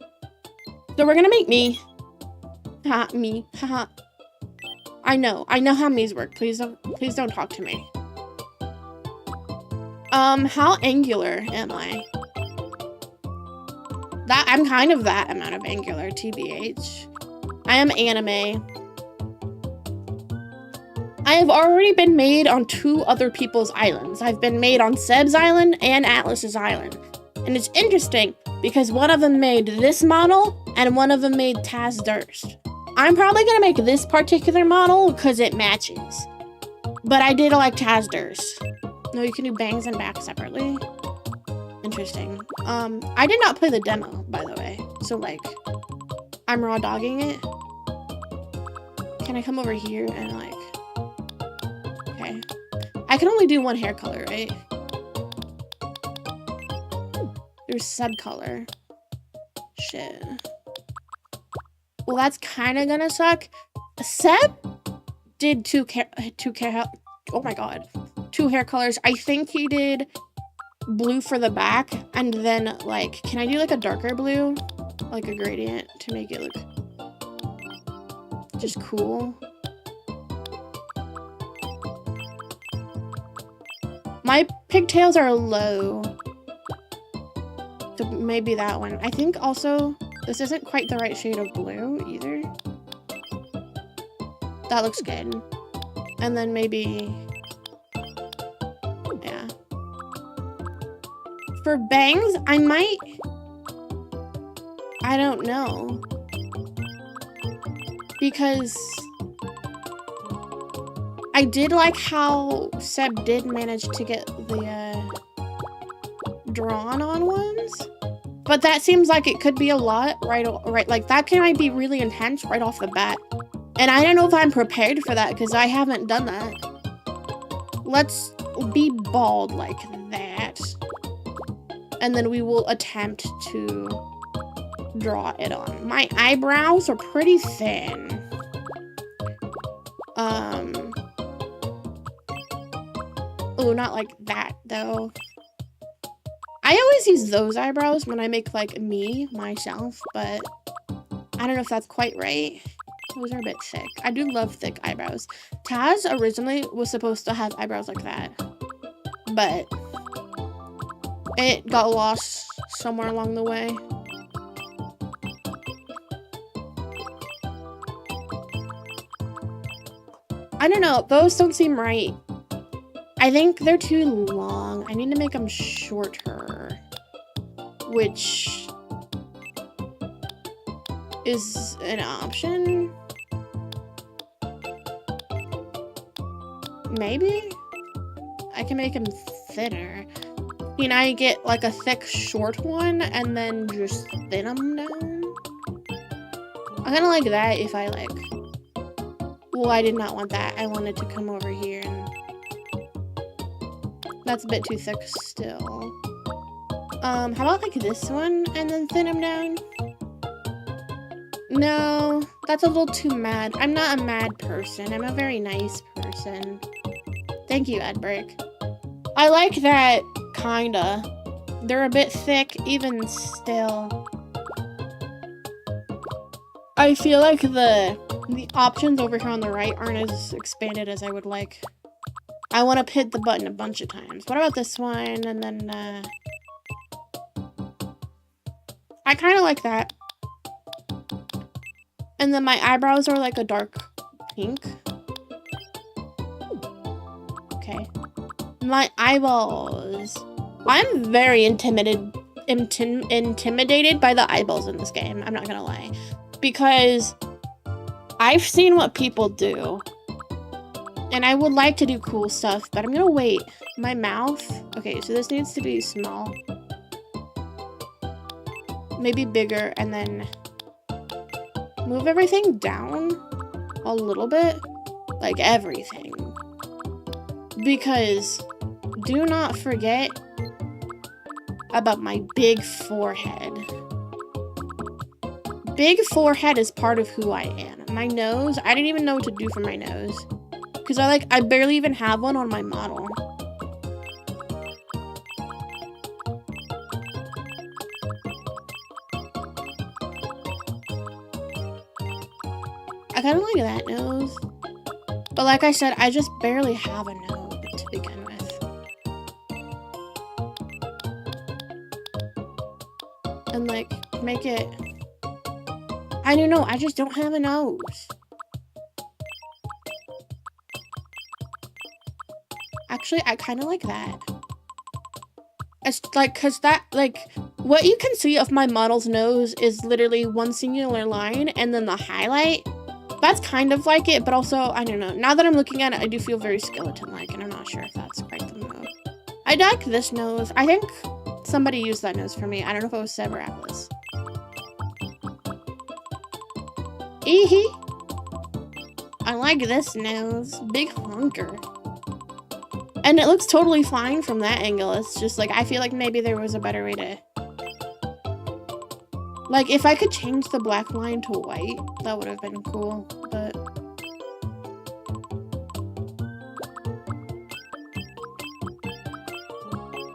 So we're gonna make me. Ha, me. Haha. I know how me's work. Please don't talk to me. How angular am I? I'm kind of that amount of angular, TBH. I am anime. I have already been made on 2 other people's islands. I've been made on Seb's island and Atlas's island. And it's interesting because one of them made this model and one of them made Taz Durst. I'm probably gonna make this particular model because it matches. But I did like Taz Durst. No, you can do bangs and backs separately. Interesting. I did not play the demo, by the way. So, like, I'm raw dogging it. Can I come over here and, like... Okay. I can only do one hair color, right? There's subcolor. Shit. Well, that's kind of gonna suck. Seb did 2 hair colors. I think he did blue for the back, and then, like, can I do, like, a darker blue? Like a gradient to make it look... just cool. My pigtails are low. So maybe that one. I think also this isn't quite the right shade of blue either. That looks good. And then maybe, yeah. For bangs, I don't know. Because I did like how Seb did manage to get the drawn on ones. But that seems like it could be a lot, right? Like that might be really intense right off the bat. And I don't know if I'm prepared for that because I haven't done that. Let's be bald like that. And then we will attempt to draw it on. My eyebrows are pretty thin. Oh, not like that though. I always use those eyebrows when I make like myself, but I don't know if that's quite right. Those are a bit thick. I do love thick eyebrows. Taz originally was supposed to have eyebrows like that, but it got lost somewhere along the way. I don't know, those don't seem right. I think they're too long. I need to make them shorter, which is an option. Maybe I can make them thinner. You know, I get like a thick short one and then just thin them down. I kind of like that if I like, well, I did not want that. I wanted to come over here and that's a bit too thick still. How about like this one and then thin them down? No, that's a little too mad. I'm not a mad person. I'm a very nice person. Thank you, Edbrick. I like that, kinda. They're a bit thick, even still. I feel like the options over here on the right aren't as expanded as I would like. I want to hit the button a bunch of times. What about this one? And then, I kind of like that. And then my eyebrows are like a dark pink. Okay. My eyeballs. I'm very intimidated by the eyeballs in this game. I'm not gonna lie. Because I've seen what people do. And I would like to do cool stuff, but I'm gonna wait. My mouth. Okay, so this needs to be small. Maybe bigger, and then move everything down a little bit. Like everything. Because do not forget about my big forehead. Big forehead is part of who I am. My nose, I didn't even know what to do for my nose. Because I barely even have one on my model. I kind of like that nose. But like I said, I just barely have a nose to begin with. And like, make it... I don't know, I just don't have a nose. Actually, I kind of like that. It's like, cause that, like, what you can see of my model's nose is literally one singular line and then the highlight. That's kind of like it, but also, I don't know. Now that I'm looking at it, I do feel very skeleton-like, and I'm not sure if that's quite the move. I like this nose. I think somebody used that nose for me. I don't know if it was Seb or Atlas. Eehee. I like this nose. Big honker. And it looks totally fine from that angle. It's just like, I feel like maybe there was a better way to... Like, if I could change the black line to white, that would have been cool, but...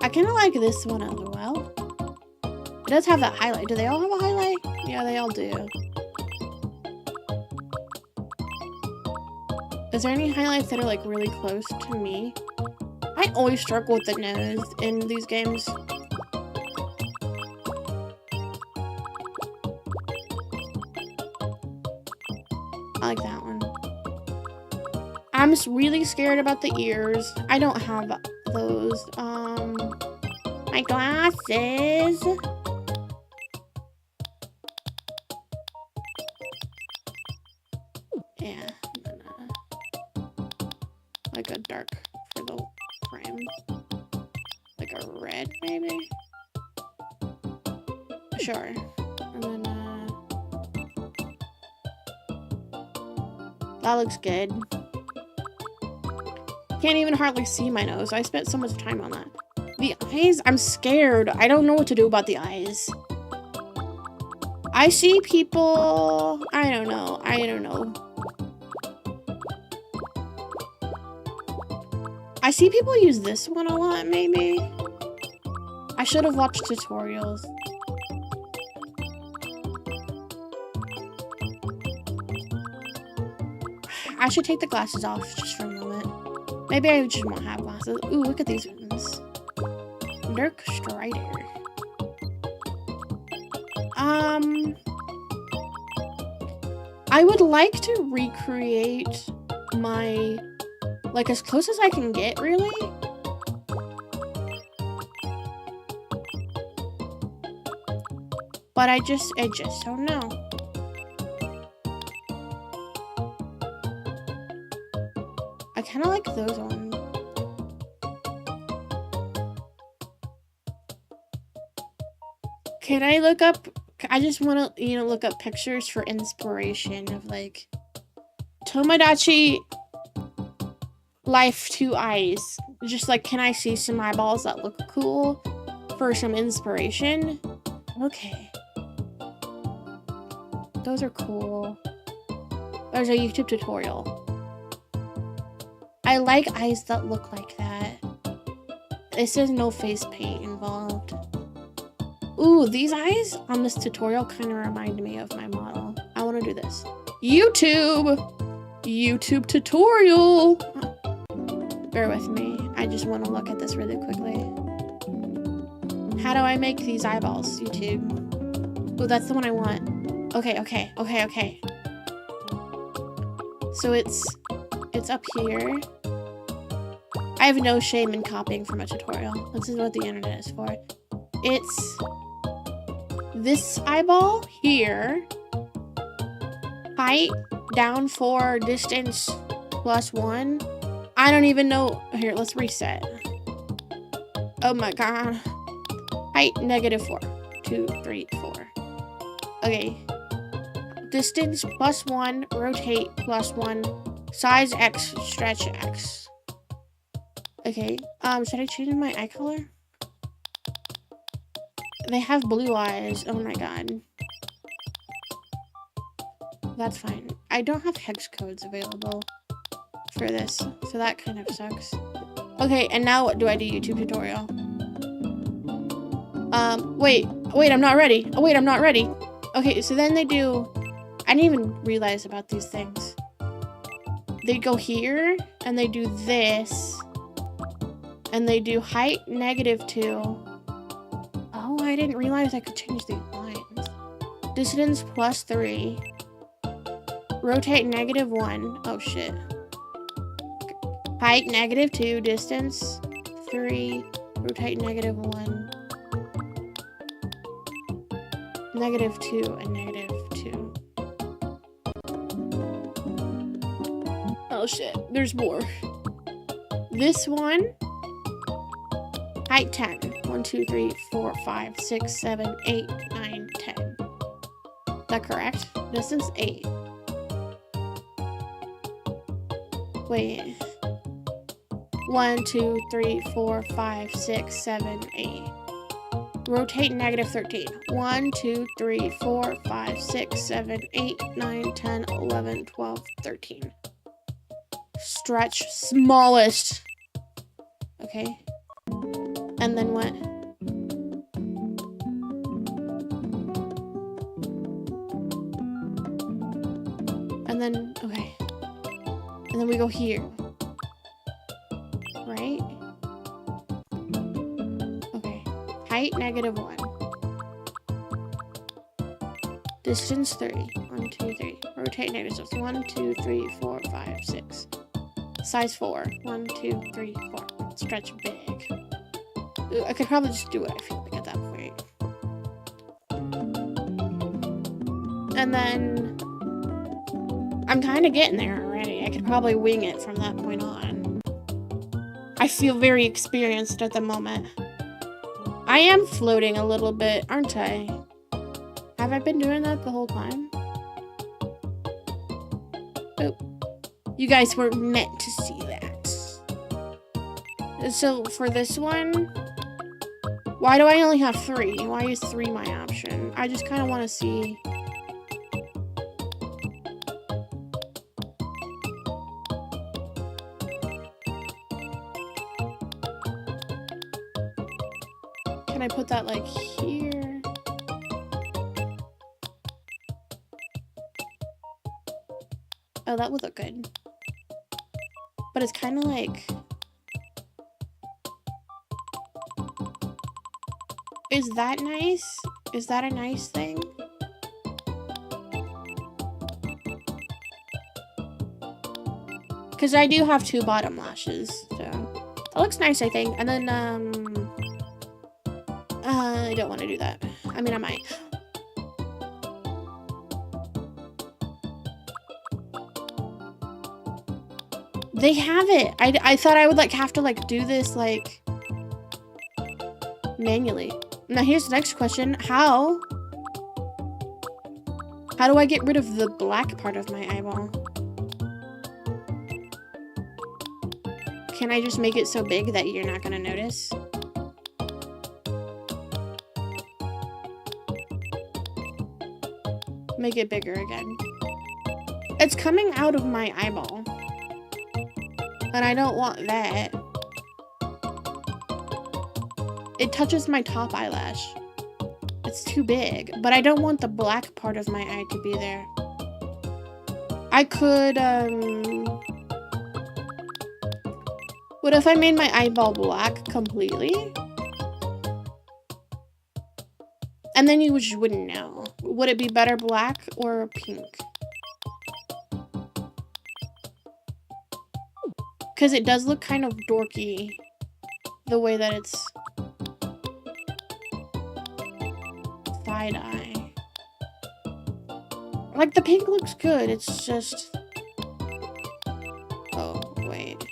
I kind of like this one as well. It does have that highlight. Do they all have a highlight? Yeah, they all do. Is there any highlights that are like really close to me? I always struggle with the nose in these games. I like that one. I'm just really scared about the ears. I don't have those. My glasses. Yeah. Like a dark for the frame. Like a red, maybe? Sure. And then, that looks good. Can't even hardly see my nose. I spent so much time on that. The eyes, I'm scared. I don't know what to do about the eyes. I see people, I don't know. I see people use this one a lot, maybe. I should have watched tutorials. I should take the glasses off just for a moment. Maybe I just won't have glasses. Ooh, look at these ones. Dirk Strider. I would like to recreate my, like, as close as I can get, really. But I just don't know. I kind of like those ones. Can I look up, I just want to, you know, look up pictures for inspiration of, like, Tomodachi Life 2 eyes. Just like, can I see some eyeballs that look cool for some inspiration? Okay. Those are cool. There's a YouTube tutorial. I like eyes that look like that. It says no face paint involved. Ooh, these eyes on this tutorial kind of remind me of my model. I want to do this. YouTube tutorial. Bear with me. I just want to look at this really quickly. How do I make these eyeballs, YouTube? Oh, that's the one I want. Okay. So it's up here. I have no shame in copying from a tutorial. This is what the internet is for. It's this eyeball here. Height down 4, distance +1. I don't even know. Here, let's reset. Oh my god. Height -4. 2, 3, 4. Okay. Distance +1, rotate +1, size X, stretch X. Okay. Should I change my eye color? They have blue eyes. Oh my god. That's fine. I don't have hex codes available for this, so that kind of sucks. Okay, and now what do I do? YouTube tutorial. Wait, I'm not ready. Oh, wait, I'm not ready. Okay, so then they do... I didn't even realize about these things. They go here, and they do this. And they do height -2. Oh, I didn't realize I could change these lines. Distance +3. Rotate -1. Oh, shit. Height -2. Distance 3. Rotate -1. -2 and -2. Oh shit, there's more. This one, height 10. 1, 2, 3, 4, 5, 6, 7, 8, 9, 10. Is that correct? Distance 8. Wait. 1, 2, 3, 4, 5, 6, 7, 8. Rotate -13. 1, 2, 3, 4, 5, 6, 7, 8, 9, 10, 11, 12, 13. Stretch smallest. Okay. And then what? And then, okay. And then we go here. Right? Okay. Height, -1. Distance, 3. 1, 2, 3. Rotate negatives. 1, 2, 3, 4, 5, 6. Size 4. 1, 2, 3, 4. Stretch big. Ooh, I could probably just do what I feel like at that point. And then I'm kind of getting there already. I could probably wing it from that point on. I feel very experienced at the moment. I am floating a little bit, aren't I? Have I been doing that the whole time? Oh, you guys were meant to see that. So for this one, why do I only have 3? Why is 3 my option? I just kind of want to see. Can I put that like here? Oh, that would look good. But it's kind of like... Is that nice? Is that a nice thing? Because I do have 2 bottom lashes, so... That looks nice, I think. And then, I don't want to do that. I mean, I might. They have it. I thought I would like have to like do this like manually. Now here's the next question. How do I get rid of the black part of my eyeball? Can I just make it so big that you're not gonna notice? Make it bigger again. It's coming out of my eyeball. And I don't want that. It touches my top eyelash. It's too big. But I don't want the black part of my eye to be there. I could, what if I made my eyeball black completely? And then you just wouldn't know. Would it be better black or pink? Because it does look kind of dorky, the way that it's side-eye. Like, the pink looks good, it's just... Oh, wait.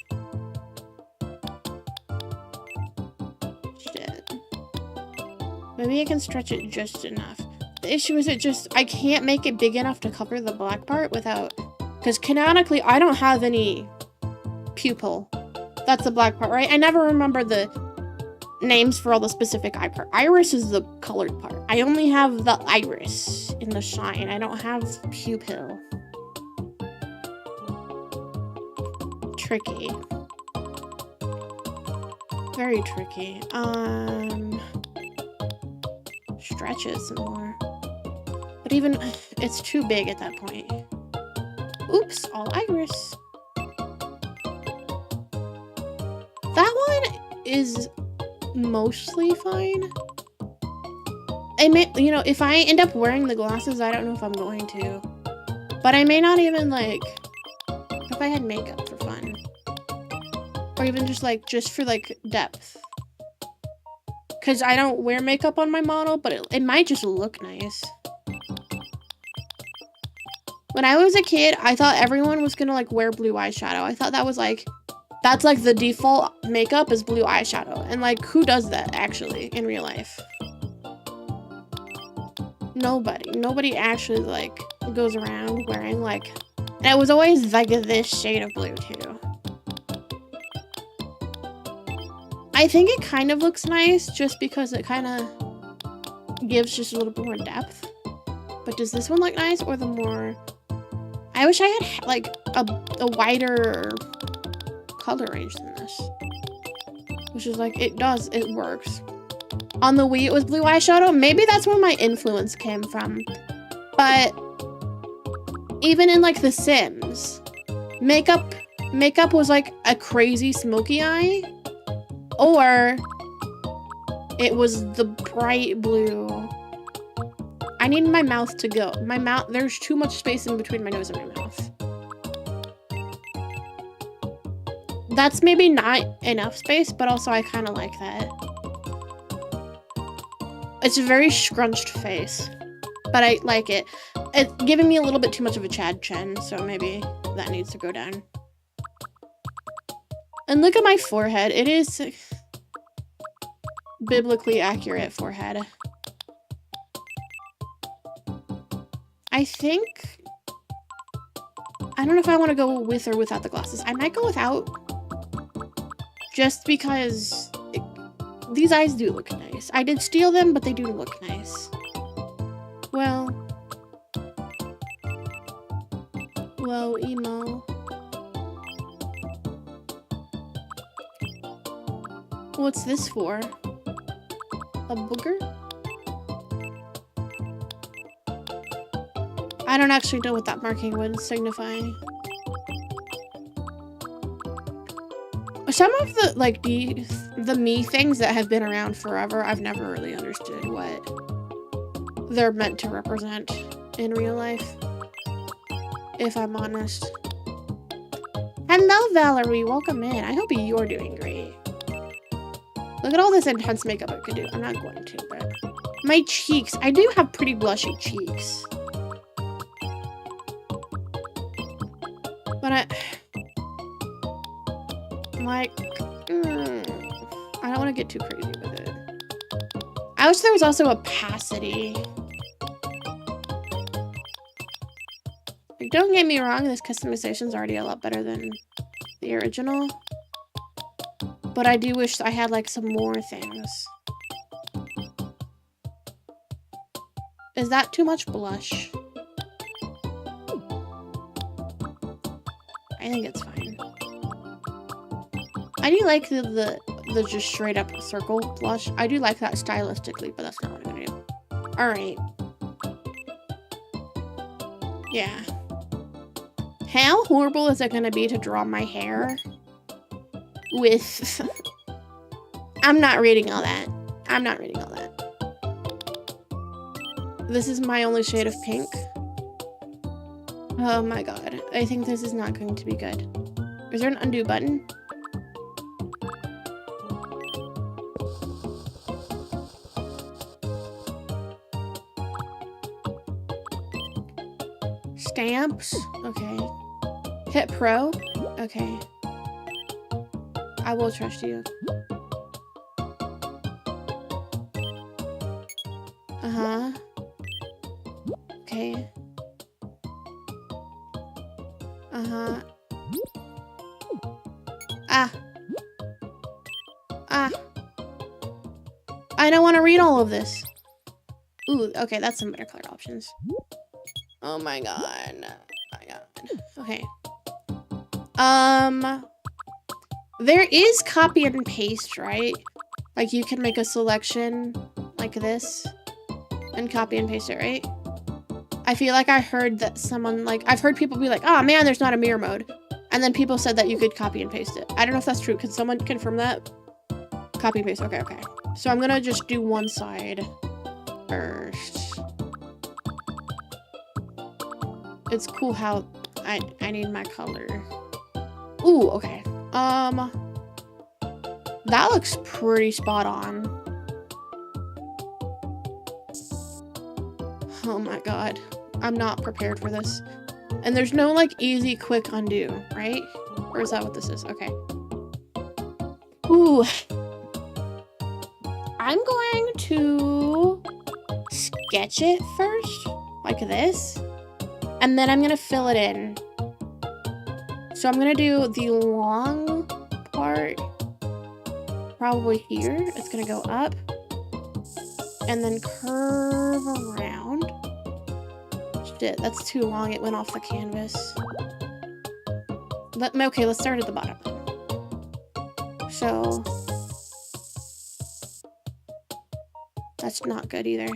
Shit. Maybe I can stretch it just enough. The issue is I can't make it big enough to cover the black part without... Because canonically, I don't have any... pupil. That's the black part, right? I never remember the names for all the specific eye part. Iris is the colored part. I only have the iris in the shine. I don't have pupil. Tricky. Very tricky. Stretch it some more. But even, it's too big at that point. Oops, all iris. That one is mostly fine. I may, you know, if I end up wearing the glasses, I don't know if I'm going to. But I may not even, like, if I had makeup for fun. Or even just, like, just for, like, depth. Because I don't wear makeup on my model, but it might just look nice. When I was a kid, I thought everyone was gonna, like, wear blue eyeshadow. I thought that was, like... That's like the default makeup is blue eyeshadow. And like, who does that actually in real life? Nobody. Nobody actually like goes around wearing like, and it was always like this shade of blue too. I think it kind of looks nice just because it kind of gives just a little bit more depth. But does this one look nice or the more, I wish I had like a wider color range than this, which is like, it works. On the Wii it was blue eyeshadow. Maybe that's where my influence came from. But even in like The Sims, makeup makeup was like a crazy smoky eye, or it was the bright blue. I need my mouth to go. My mouth, there's too much space in between my nose and my mouth. That's maybe not enough space, but also I kind of like that. It's a very scrunched face, but I like it. It's giving me a little bit too much of a Chad chin, so maybe that needs to go down. And look at my forehead. It is biblically accurate forehead. I think, I don't know if I want to go with or without the glasses. I might go without, just because these eyes do look nice. I did steal them, but they do look nice. Well, emo. What's this for? A booger? I don't actually know what that marking would signify. Some of the, like, the me things that have been around forever, I've never really understood what they're meant to represent in real life, if I'm honest. Hello, Valerie. Welcome in. I hope you're doing great. Look at all this intense makeup I could do. I'm not going to, but my cheeks. I do have pretty blushy cheeks. But I don't want to get too crazy with it. I wish there was also opacity. Like, don't get me wrong, this customization is already a lot better than the original. But I do wish I had, like, some more things. Is that too much blush? I think it's fine. I do like the just straight up circle blush. I do like that stylistically, but that's not what I'm gonna do. Alright. Yeah. How horrible is it gonna be to draw my hair with... I'm not reading all that. I'm not reading all that. This is my only shade of pink. Oh my god. I think this is not going to be good. Is there an undo button? Stamps? Okay. Hit pro? Okay. I will trust you. Uh-huh. Okay. Uh-huh. Ah. Ah. I don't want to read all of this. Ooh, okay, that's some better color options. Oh my god. Oh my god. Okay. There is copy and paste, right? Like, you can make a selection like this and copy and paste it, right? I feel like I heard that someone, like, I've heard people be like, oh man, there's not a mirror mode. And then people said that you could copy and paste it. I don't know if that's true. Can someone confirm that? Copy and paste. Okay, okay. So I'm gonna just do one side first. It's cool how I need my color. Ooh, okay. That looks pretty spot on. Oh my god. I'm not prepared for this. And there's no, like, easy, quick undo, right? Or is that what this is? Okay. Ooh. I'm going to sketch it first, like this. And then I'm gonna fill it in. So I'm gonna do the long part probably here. It's gonna go up and then curve around. Shit, that's too long. It went off the canvas. Okay, let's start at the bottom. So that's not good either.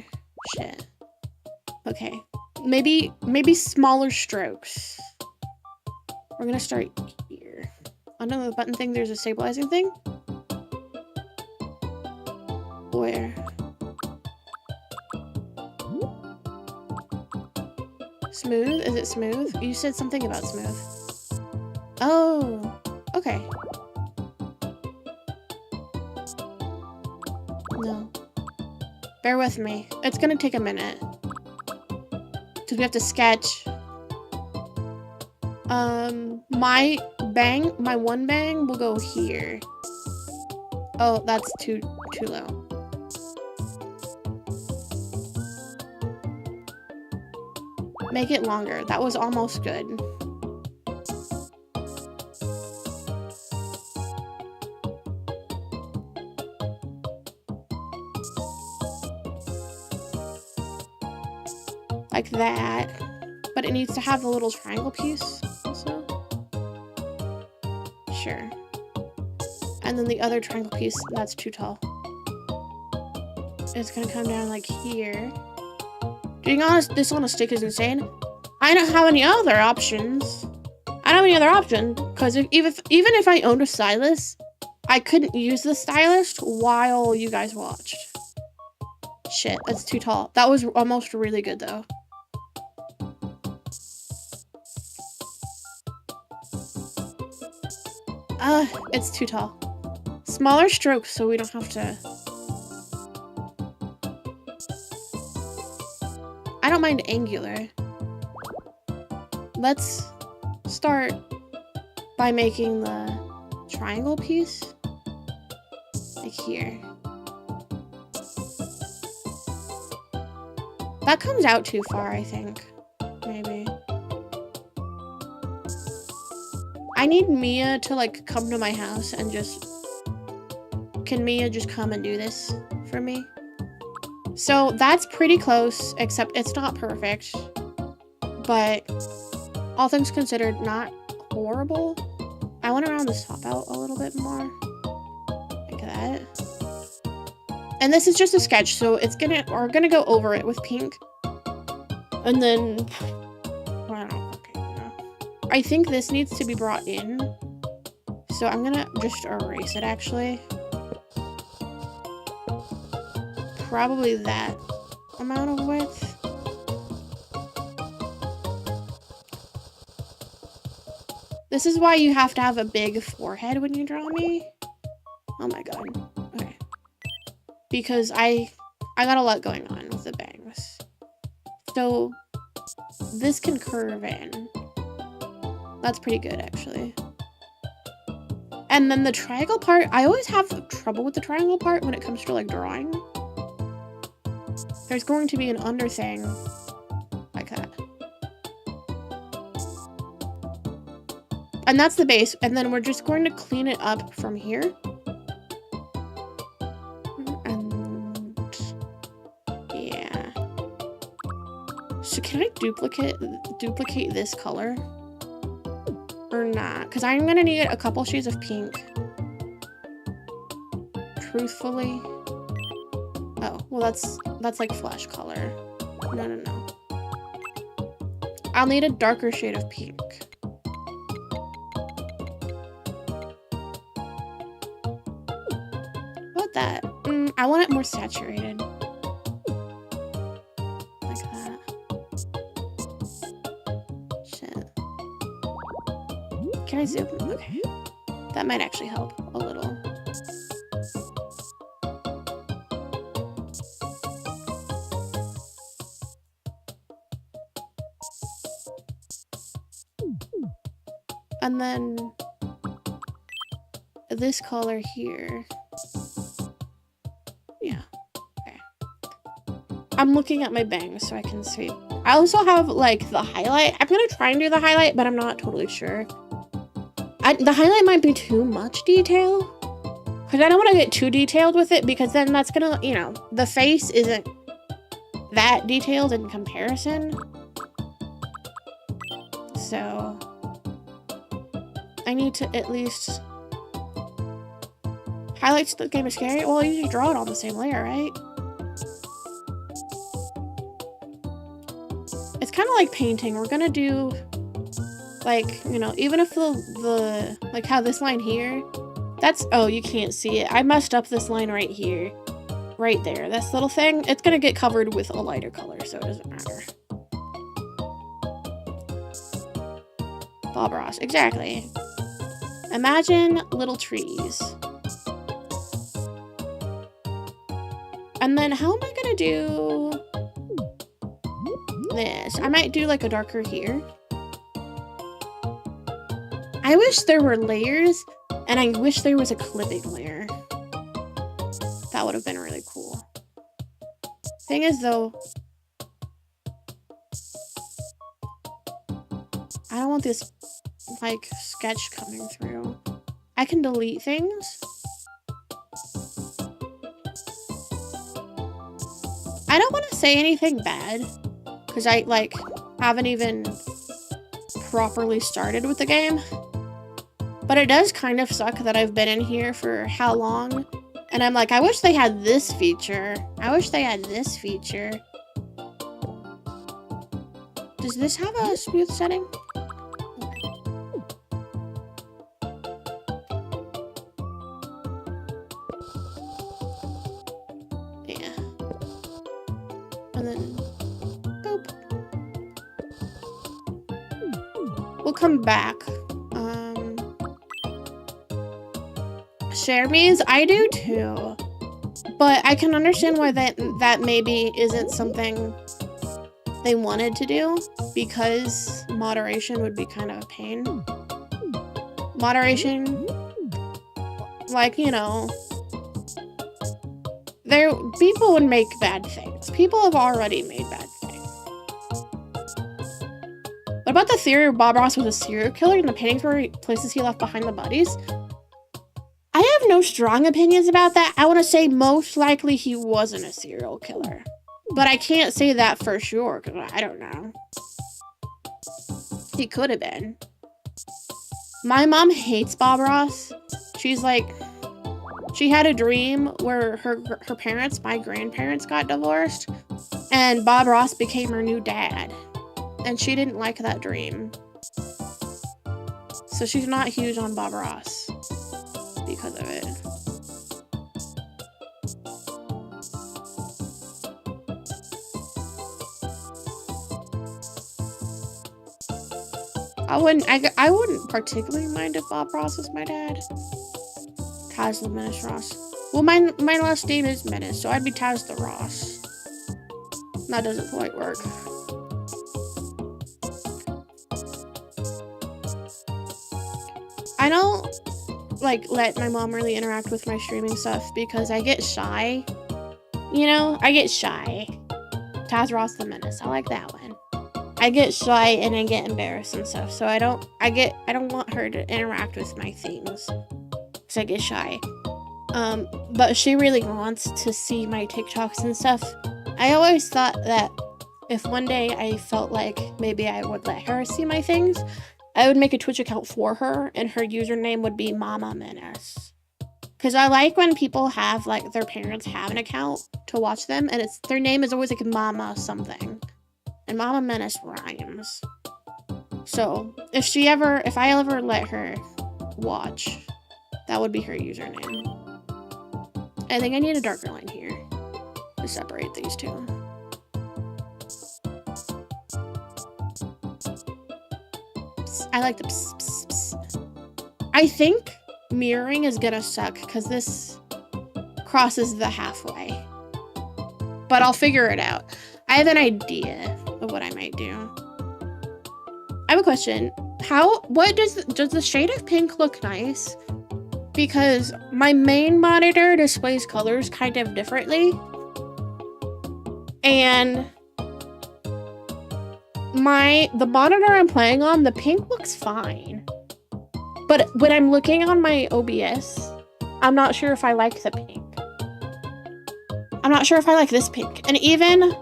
Shit. Okay. Maybe smaller strokes. We're gonna start here. Under the button thing, there's a stabilizing thing? Where? Smooth? Is it smooth? You said something about smooth. Oh, okay. No. Bear with me. It's gonna take a minute. Because we have to sketch. My one bang will go here. Oh, that's too low. Make it longer. That was almost good. Like that. But it needs to have the little triangle piece also. Sure. And then the other triangle piece, that's too tall. It's gonna come down like here. Being honest, this on a stick is insane. I don't have any other options. I don't have any other option, because even if I owned a stylus, I couldn't use the stylus while you guys watched. Shit, that's too tall. That was almost really good though. It's too tall. Smaller strokes so we don't have to... I don't mind angular. Let's start by making the triangle piece like here. That comes out too far, I think. Maybe. I need Mia to like come to my house and just... Can Mia just come and do this for me? So that's pretty close, except it's not perfect. But all things considered, not horrible. I want to round this top out a little bit more. Like that. And this is just a sketch, so we're gonna go over it with pink. And then... I don't fucking know. I think this needs to be brought in. So I'm gonna just erase it, actually. Probably that amount of width. This is why you have to have a big forehead when you draw me. Oh my god. Okay. Because I got a lot going on with the bangs. So this can curve in. That's pretty good, actually. And then the triangle part, I always have trouble with the triangle part when it comes to like drawing. There's going to be an under thing like that. And that's the base. And then we're just going to clean it up from here. And yeah. So can I duplicate this color? Or not? Because I'm gonna need a couple shades of pink. Truthfully. Oh, well that's like flesh color. No. I'll need a darker shade of pink. About that. I want it more saturated. Like that. Shit. Can I zoom? Okay. That might actually help a little. And then this color here. Yeah. Okay. I'm looking at my bangs so I can see. I also have like the highlight. I'm gonna try and do the highlight, but I'm not totally sure. The highlight might be too much detail. Because I don't want to get too detailed with it, because then that's gonna, you know, the face isn't that detailed in comparison. So I need to at least... Highlights the game is scary? Well, you usually draw it on the same layer, right? It's kind of like painting. We're gonna do like, you know, even if the like how this line here, that's, oh, you can't see it. I messed up this line right here. Right there. This little thing, it's gonna get covered with a lighter color, so it doesn't matter. Bob Ross, exactly. Imagine little trees. And then how am I gonna do this? I might do like a darker here. I wish there were layers, and I wish there was a clipping layer. That would have been really cool. Thing is though, I don't want this like sketch coming through. I can delete things. I don't want to say anything bad because I like haven't even properly started with the game. But it does kind of suck that I've been in here for how long, and I'm like, I wish they had this feature. I wish they had this feature. Does this have a smooth setting? Yeah. And then, boop. We'll come back. Share me's, I do too. But I can understand why that maybe isn't something they wanted to do, because moderation would be kind of a pain. Moderation, like, you know, people would make bad things. People have already made bad things. What about the theory of Bob Ross was a serial killer and the paintings were places he left behind the bodies? I have no strong opinions about that. I want to say most likely he wasn't a serial killer. But I can't say that for sure, because I don't know. He could have been. My mom hates Bob Ross. She's like, she had a dream where her parents, my grandparents, got divorced, and Bob Ross became her new dad. And she didn't like that dream. So she's not huge on Bob Ross because of it. I wouldn't particularly mind if Bob Ross was my dad. Taz the Menace Ross. Well, my last name is Menace, so I'd be Taz the Ross. That doesn't quite work. I don't like let my mom really interact with my streaming stuff because I get shy. You know, I get shy. Taz Ross the Menace. I like that one. I get shy and I get embarrassed and stuff. So I don't want her to interact with my things. Cause I get shy. But she really wants to see my TikToks and stuff. I always thought that if one day I felt like maybe I would let her see my things, I would make a Twitch account for her, and her username would be Mama Menace. Because I like when people have, like, their parents have an account to watch them, and their name is always, like, Mama something. And Mama Menace rhymes. So, if I ever let her watch, that would be her username. I think I need a darker line here to separate these two. I like the pss, pss, pss. I think mirroring is gonna suck because this crosses the halfway. But I'll figure it out. I have an idea of what I might do. I have a question. Does the shade of pink look nice? Because my main monitor displays colors kind of differently. And the monitor I'm playing on, the pink looks fine. But when I'm looking on my OBS, I'm not sure if I like the pink. I'm not sure if I like this pink. And even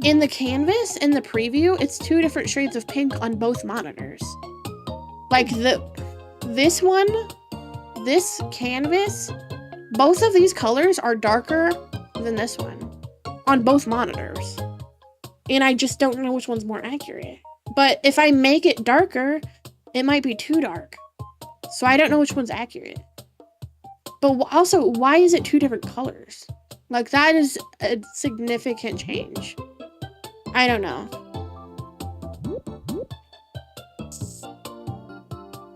in the canvas, in the preview, it's two different shades of pink on both monitors. Like this one, this canvas, both of these colors are darker than this one on both monitors. And I just don't know which one's more accurate. But if I make it darker, it might be too dark. So I don't know which one's accurate. But also, why is it two different colors? Like, that is a significant change. I don't know.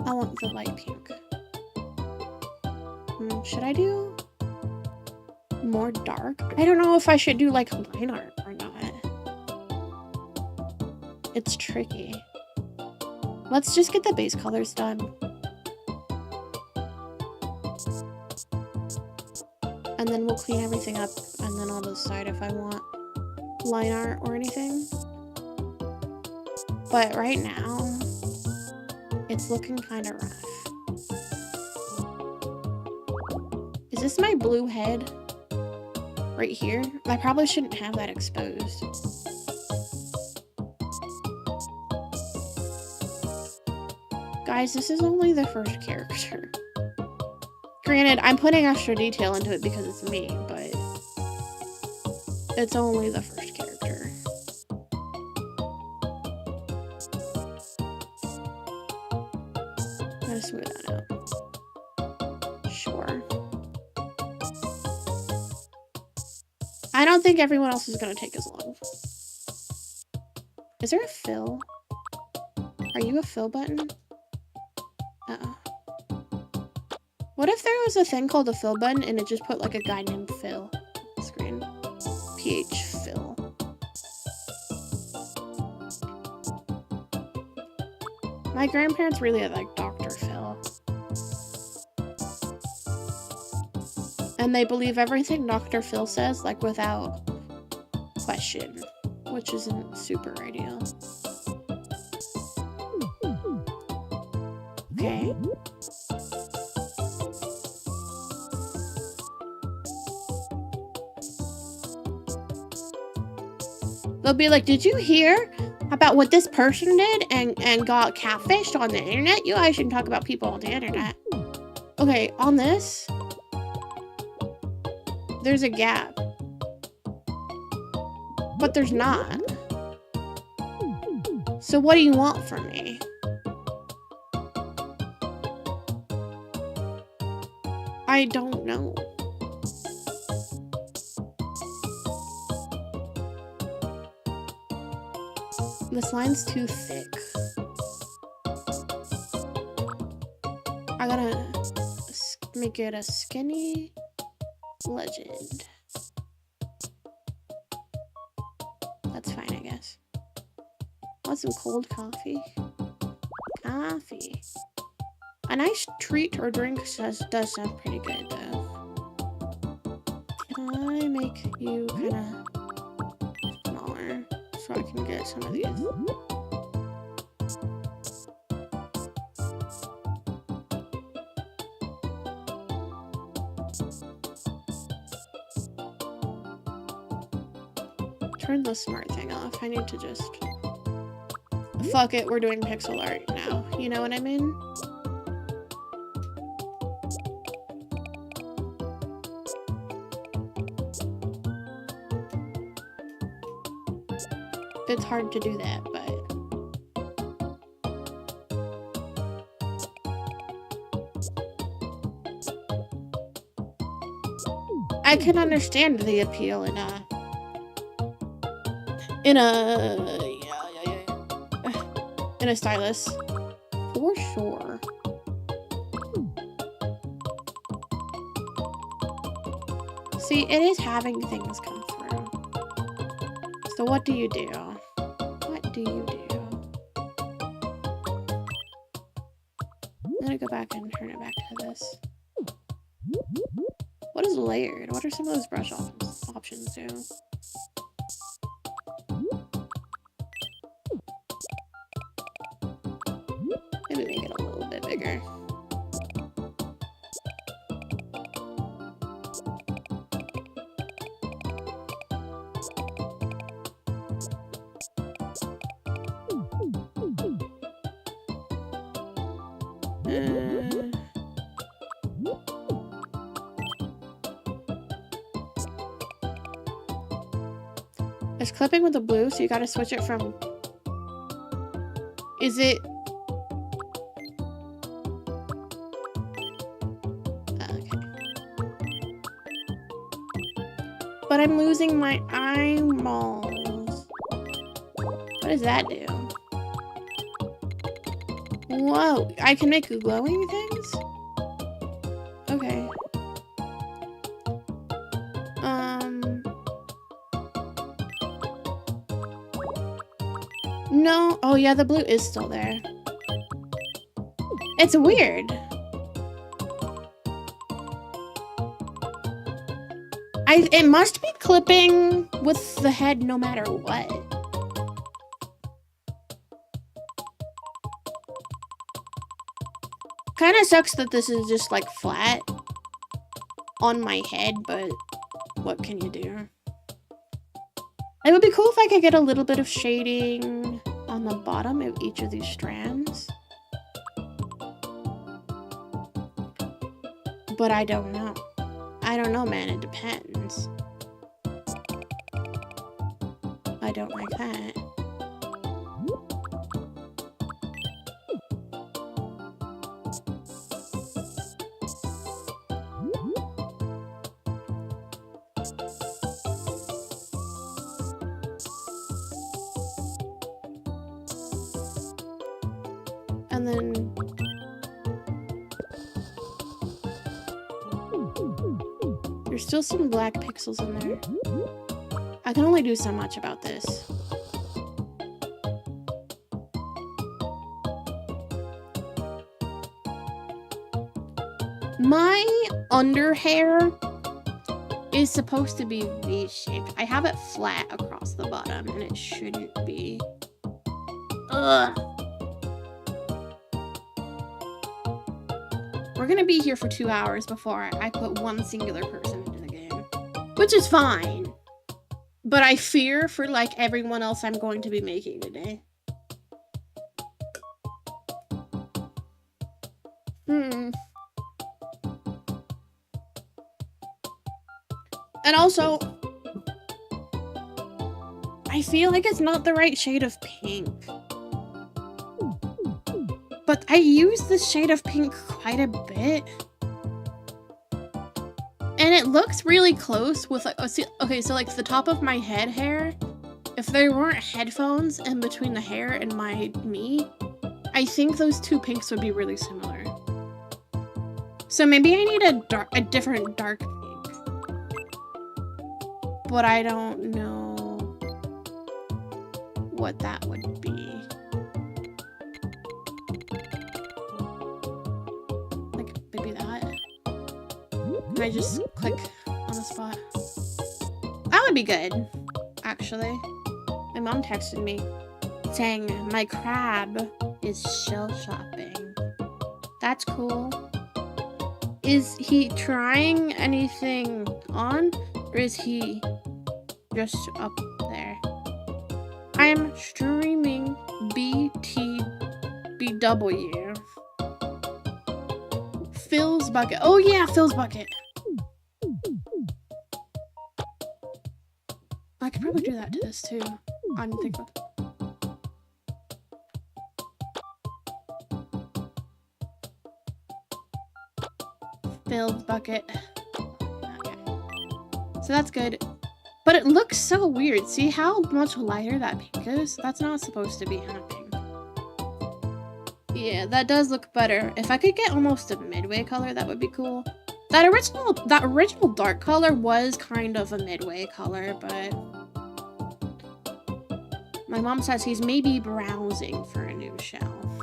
I want the light pink. Should I do more dark? I don't know if I should do like line art or not. It's tricky. Let's just get the base colors done. And then we'll clean everything up, and then I'll decide if I want line art or anything. But right now, it's looking kind of rough. Is this my blue head? Right here? I probably shouldn't have that exposed. Guys, this is only the first character. Granted, I'm putting extra detail into it because it's me, but it's only the first character. I'm gonna smooth that out. Sure. I don't think everyone else is gonna take as long. Is there a fill? Are you a fill button? Uh-oh. What if there was a thing called a fill button and it just put like a guy named Phil on the screen? PH Phil. My grandparents really like Dr. Phil. And they believe everything Dr. Phil says, like, without question, which isn't super ideal. Okay. They'll be like, did you hear about what this person did and got catfished on the internet? You guys shouldn't talk about people on the internet. Okay, on this, there's a gap. But there's not. So what do you want from me? I don't know. This line's too thick. I gotta make it a skinny legend. That's fine, I guess. Want some cold coffee? Coffee. A nice treat or drink does sound pretty good, though. Can I make you kind of smaller so I can get some of these? Turn the smart thing off. I need to just... Fuck it, we're doing pixel art now. You know what I mean? It's hard to do that, but... I can understand the appeal in a stylus, for sure. See, it is having things come through. So what do you do? What do you do? I'm gonna go back and turn it back to this. What is layered? What are some of those brush options do? Maybe make it a little bit bigger. It's clipping with the blue, so you gotta switch it from Is it? Okay. But I'm losing my eyeballs. What does that do? Whoa, I can make glowing things? Okay. No. Oh yeah, the blue is still there. It's weird. It must be clipping with the head no matter what. Kind of sucks that this is just like flat on my head, but what can you do? It would be cool if I could get a little bit of shading on the bottom of each of these strands. But I don't know. I don't know, man. It depends. I don't like that. And then there's still some black pixels in there. I can only do so much about this. My under hair is supposed to be V-shaped. I have it flat across the bottom and it shouldn't be. Ugh. We're gonna be here for 2 hours before I put one singular person into the game, which is fine. But I fear for like everyone else I'm going to be making today. And also, I feel like it's not the right shade of pink. But I use this shade of pink quite a bit. And it looks really close with like, okay, so like the top of my head hair, if there weren't headphones in between the hair and me, I think those two pinks would be really similar. So maybe I need a different dark pink. But I don't know what that would be. Like maybe that. Can I just click on the spot? That would be good, actually. My mom texted me saying my crab is shell shopping. That's cool. Is he trying anything on, or is he just up there? I'm streaming BTBW. Phil's bucket. Oh yeah, Phil's bucket. I could probably do that to this too. I didn't think about it. Phil's bucket. Okay. So that's good. But it looks so weird. See how much lighter that pink is? That's not supposed to be in a pink. Yeah, that does look better. If I could get almost a midway color, that would be cool. That original dark color was kind of a midway color, but my mom says he's maybe browsing for a new shell.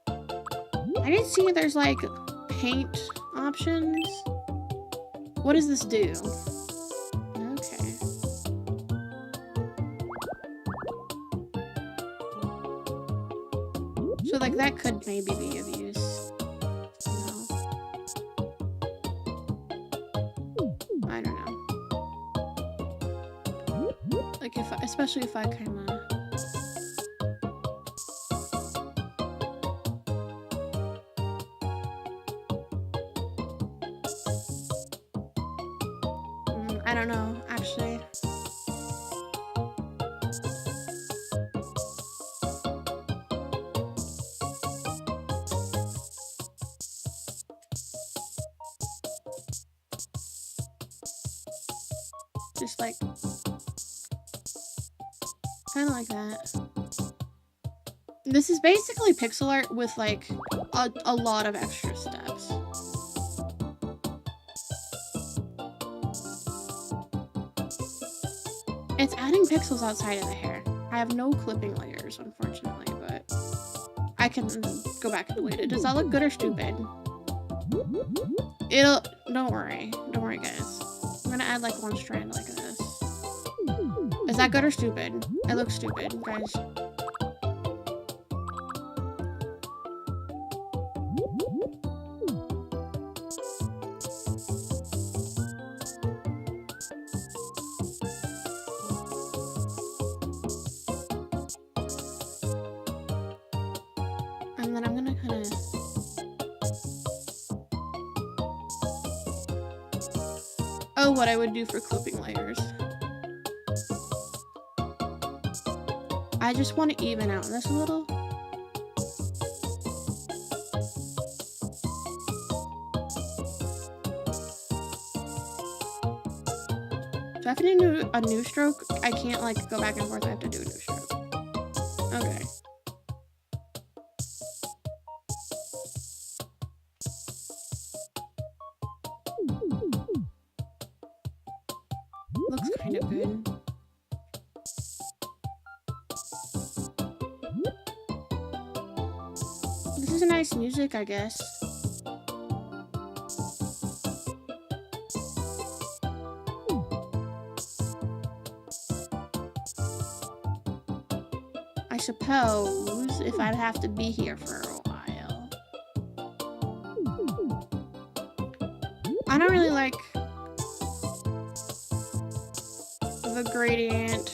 I didn't see there's like paint options. What does this do? Okay. So like that could maybe be of use. No. I don't know. Like especially if I kind of. I don't know, actually. Just like, kind of like that. This is basically pixel art with like a lot of extra steps. It's adding pixels outside of the hair. I have no clipping layers, unfortunately, but I can go back and delete it. Does that look good or stupid? Don't worry, guys. I'm gonna add like one strand like this. Is that good or stupid? It looks stupid, guys. And then I'm gonna kind of... Oh, what I would do for clipping layers. I just want to even out this a little. Do I have to do a new stroke? I can't like go back and forth. I have to do a new stroke. Okay. Looks kind of good. This is nice music, I guess. I suppose if I'd have to be here for a while. I don't really like the gradient.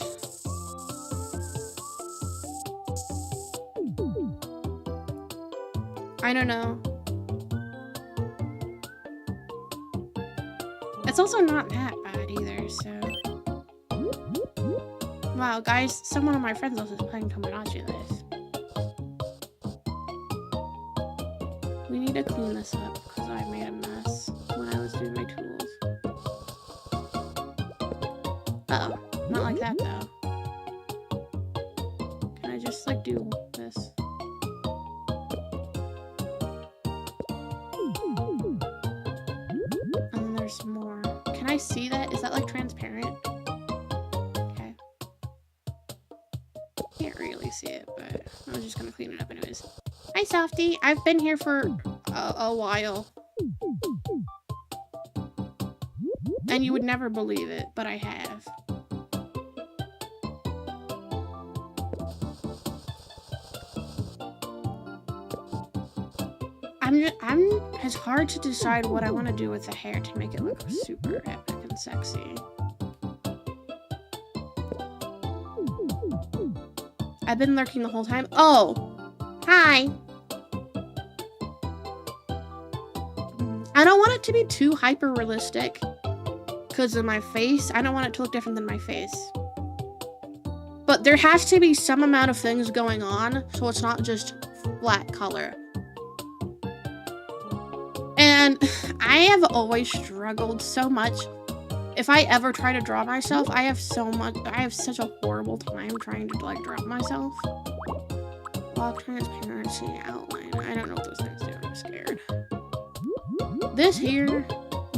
I don't know. It's also not that bad either, so... Wow, guys, someone of my friends also is playing Tomodachi Life. We need to clean this up because I made a mess when I was doing my tools. Uh-oh, not like that though. Can I just like do this? And then there's more. Can I see that? Is that like transparent? Can't really see it, but I was just gonna clean it up anyways. Hi, Softy. I've been here for a while. And you would never believe it, but I have. It's hard to decide what I want to do with the hair to make it look super epic and sexy. I've been lurking the whole time. Oh, hi. I don't want it to be too hyper realistic because of my face. I don't want it to look different than my face. But there has to be some amount of things going on so it's not just flat color. And I have always struggled so much. If I ever try to draw myself, I have such a horrible time trying to like draw myself. Block transparency outline. I don't know what those things do. I'm scared. This hair,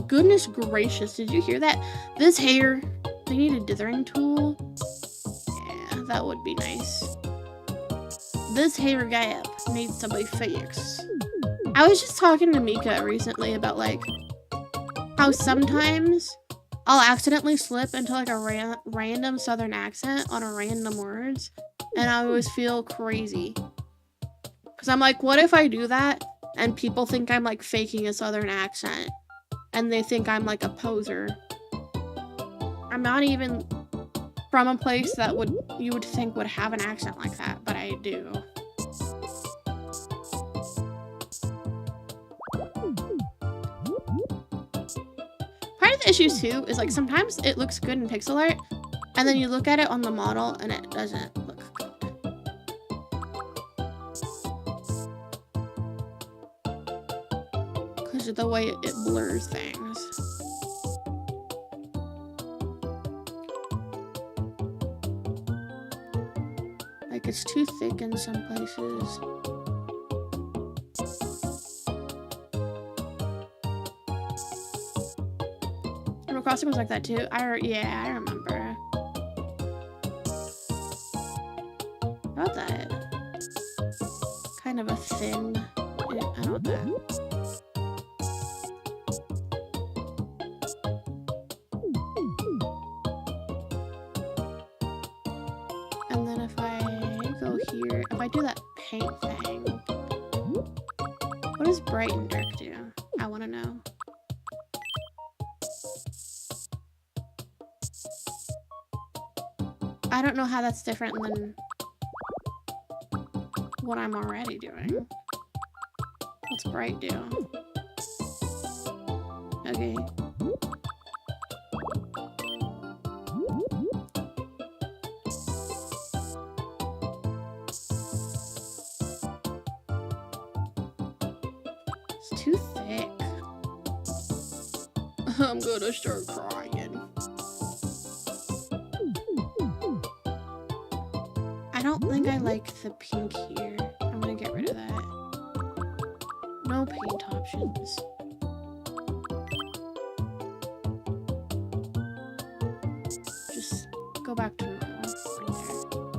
goodness gracious, did you hear that? This hair, they need a dithering tool. Yeah, that would be nice. This hair gap needs to be fixed. I was just talking to Mika recently about like how sometimes I'll accidentally slip into like a random southern accent on a random words, and I always feel crazy. Cause I'm like, what if I do that and people think I'm like faking a southern accent and they think I'm like a poser? I'm not even from a place that you would think would have an accent like that, but I do. Issues too is like sometimes it looks good in pixel art and then you look at it on the model and it doesn't look good because of the way it blurs things. It's too thick in some places. Animal Crossing was like that too. Yeah, I remember. How about that? Kind of a thin. I don't know that. And then if I go here, if I do that paint thing, what does bright and dark do? I want to know. I don't know how that's different than what I'm already doing. What's bright do? Okay. It's too thick. I'm gonna start crying. I don't think I like the pink here. I'm gonna get rid of that. No paint options. Just go back to normal right there.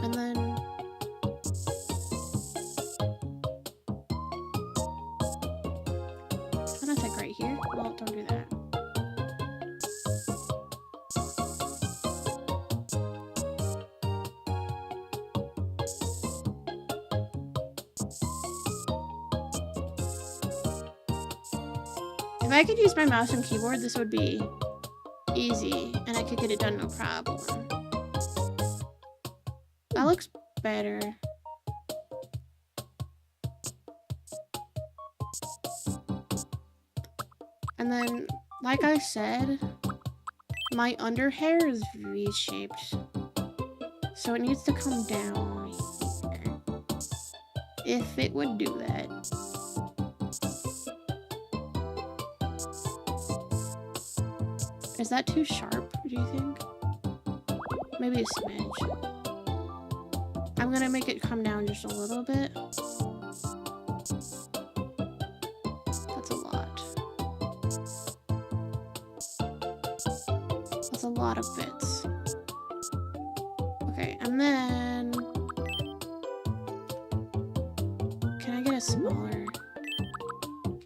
And then I'm gonna take right here. Well, don't do that. If I could use my mouse and keyboard, this would be easy, and I could get it done no problem. That looks better. And then, like I said, my under hair is V-shaped, so it needs to come down here. If it would do that. Is that too sharp, do you think? Maybe a smidge. I'm gonna make it come down just a little bit. That's a lot. That's a lot of bits. Okay, and then... Can I get a smaller...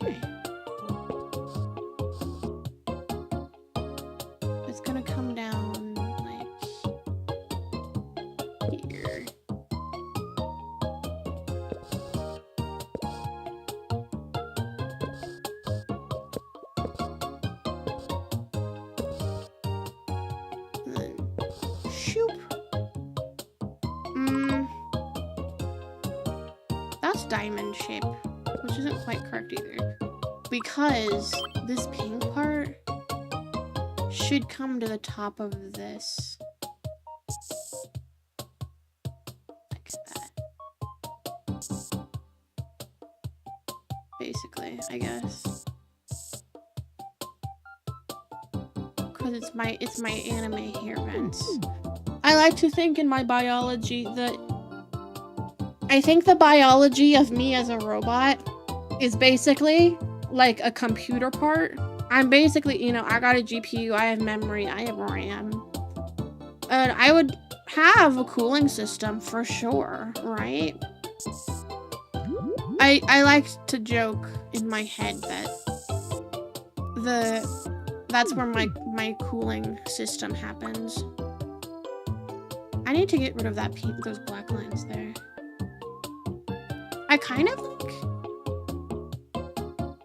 Okay. It's gonna come down, like... here. And then... shoop! That's diamond shape, which isn't quite correct either. Because this pink part should come to the top of this. Like that. Basically, I guess. Because it's my anime hair vents. I like to think in my biology that I think the biology of me as a robot is basically like a computer part. I'm basically, you know, I got a GPU, I have memory, I have RAM. And I would have a cooling system for sure, right? I like to joke in my head that that's where my cooling system happens. I need to get rid of that those black lines there. I kind of like...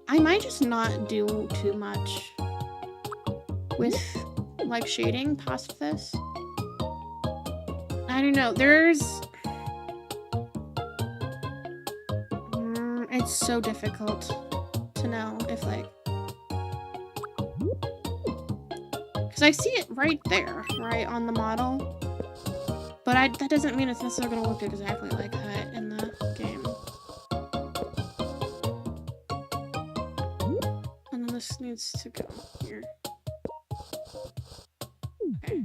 I might just not do too much with, like, shading past this. I don't know, there's... it's so difficult to know if, like... Because I see it right there, right, on the model. But that doesn't mean it's necessarily going to look exactly like that in the game. And then this needs to go here. Okay.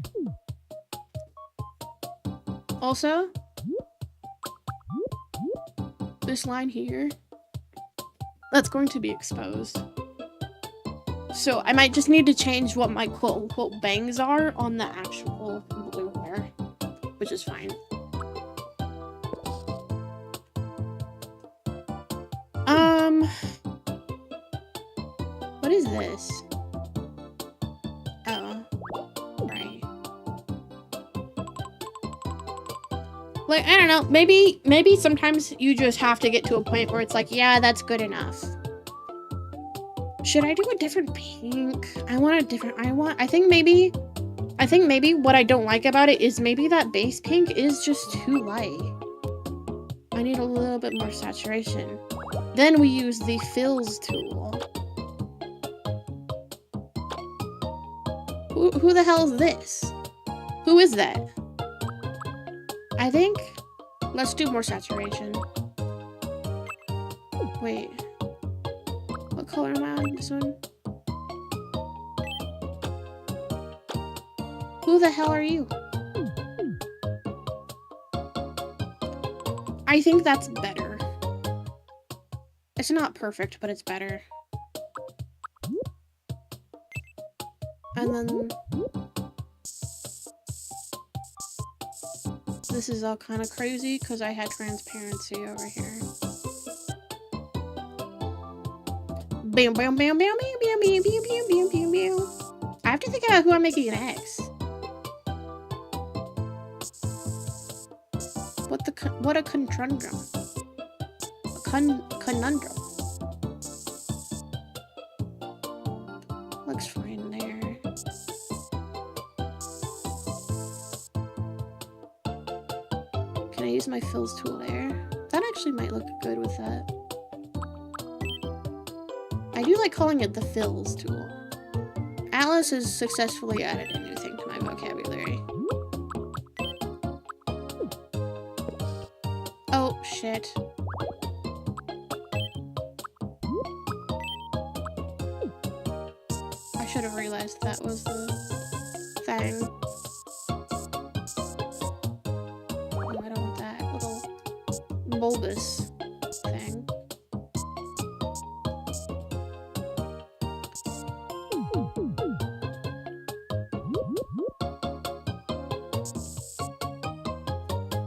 Also, this line here, that's going to be exposed. So I might just need to change what my quote-unquote bangs are on the actual blue hair, which is fine. What is this? Oh, right. Like, I don't know, maybe sometimes you just have to get to a point where it's like, yeah, that's good enough. Should I do a different pink? I think maybe what I don't like about it is maybe that base pink is just too light. I need a little bit more saturation. Then we use the fills tool. Who the hell is this? Who is that? I think, let's do more saturation. Wait. What color am I on this one? Who the hell are you? I think that's better. It's not perfect, but it's better. And then this is all kind of crazy because I had transparency over here. Bam, bam, bam, bam, bam, bam, bam, bam, bam, bam, bam, bam. I have to think about who I'm making next. What a conundrum. Conundrum. Looks fine there. Can I use my fills tool there? That actually might look good with that. I do like calling it the fills tool. Alice has successfully added a new thing to my vocabulary. Oh, shit. I should have realized that was the thing. Oh, I don't want that little bulbous thing.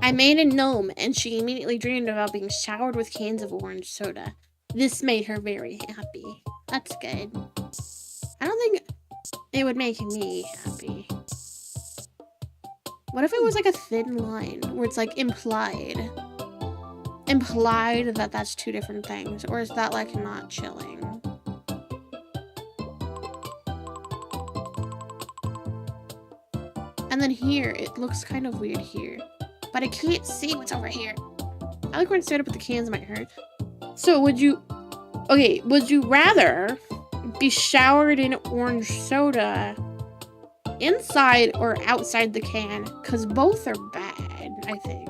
I made a gnome, and she immediately dreamed about being showered with cans of orange soda. This made her very happy. That's good. I don't think it would make me happy. What if it was like a thin line, where it's like implied that that's two different things? Or is that like not chilling? And then here, it looks kind of weird here. But I can't see what's over here. I like when straight up with the cans might hurt. So would you rather be showered in orange soda inside or outside the can? Because both are bad, I think.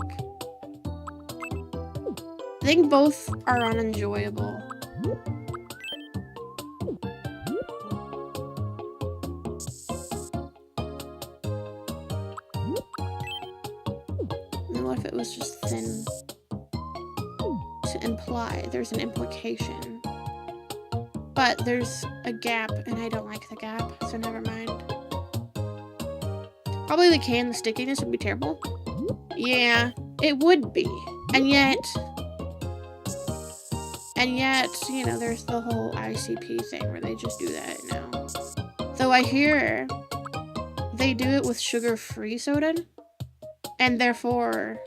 I think both are unenjoyable. What if it was just thin to imply there's an implication, but there's a gap and I don't like the gap, so never mind. Probably the can, the stickiness would be terrible. Yeah, it would be. And yet, you know, there's the whole ICP thing where they just do that now. Though I hear they do it with sugar-free soda. And therefore,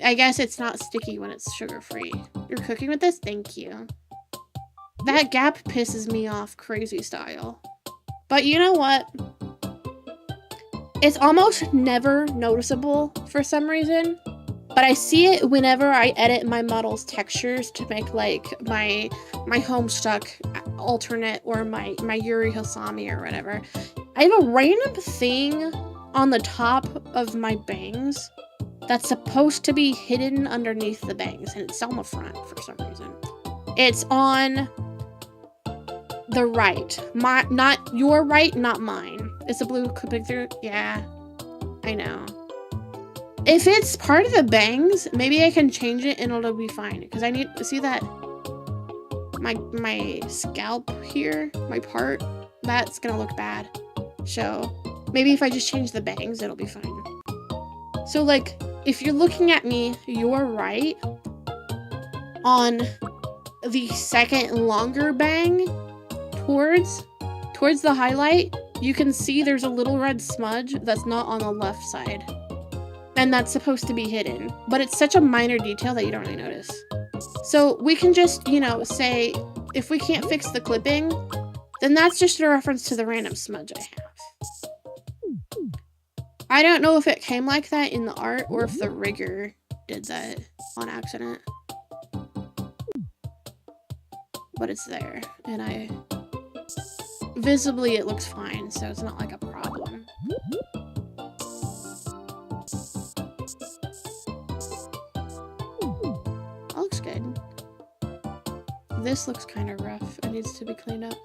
I guess it's not sticky when it's sugar-free. You're cooking with this? Thank you. That gap pisses me off crazy style. But you know what? It's almost never noticeable for some reason. But I see it whenever I edit my model's textures to make like my Homestuck alternate or my Yuri Hosami or whatever. I have a random thing on the top of my bangs that's supposed to be hidden underneath the bangs, and it's on the front for some reason. It's on the right. Not your right, not mine. Is the blue coming through? Yeah, I know. If it's part of the bangs, maybe I can change it and it'll be fine. Because I need to see that my scalp here, my part, that's gonna look bad. So maybe if I just change the bangs, it'll be fine. So like, if you're looking at me, you're right. On the second longer bang towards the highlight, you can see there's a little red smudge that's not on the left side. And that's supposed to be hidden, but it's such a minor detail that you don't really notice. So we can just, you know, say, if we can't fix the clipping, then that's just a reference to the random smudge I have. I don't know if it came like that in the art or if the rigger did that on accident. But it's there, and visibly it looks fine, so it's not like a problem. Looks good. This looks kind of rough. It needs to be cleaned up.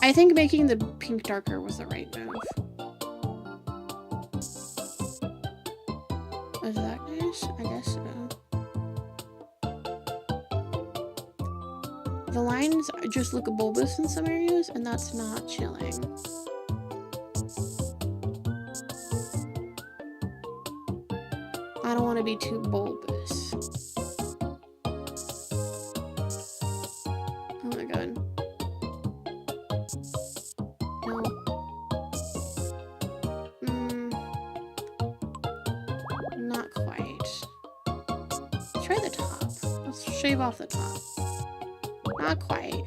I think making the pink darker was the right move. Was that nice? I guess so. The lines just look bulbous in some areas, and that's not chilling. I don't want to be too bulbous. Oh my god. No. Not quite. Try the top. Let's shave off the top. Not quite.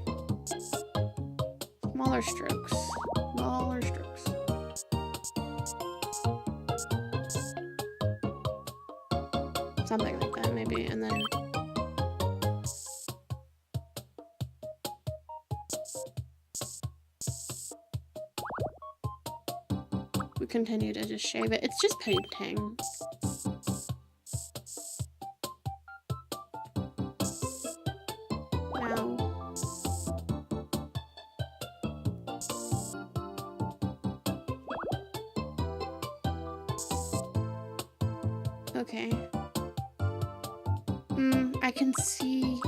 Smaller strokes. Smaller strokes. Something like that, maybe, and then... we continue to just shave it. It's just painting. Okay. I can see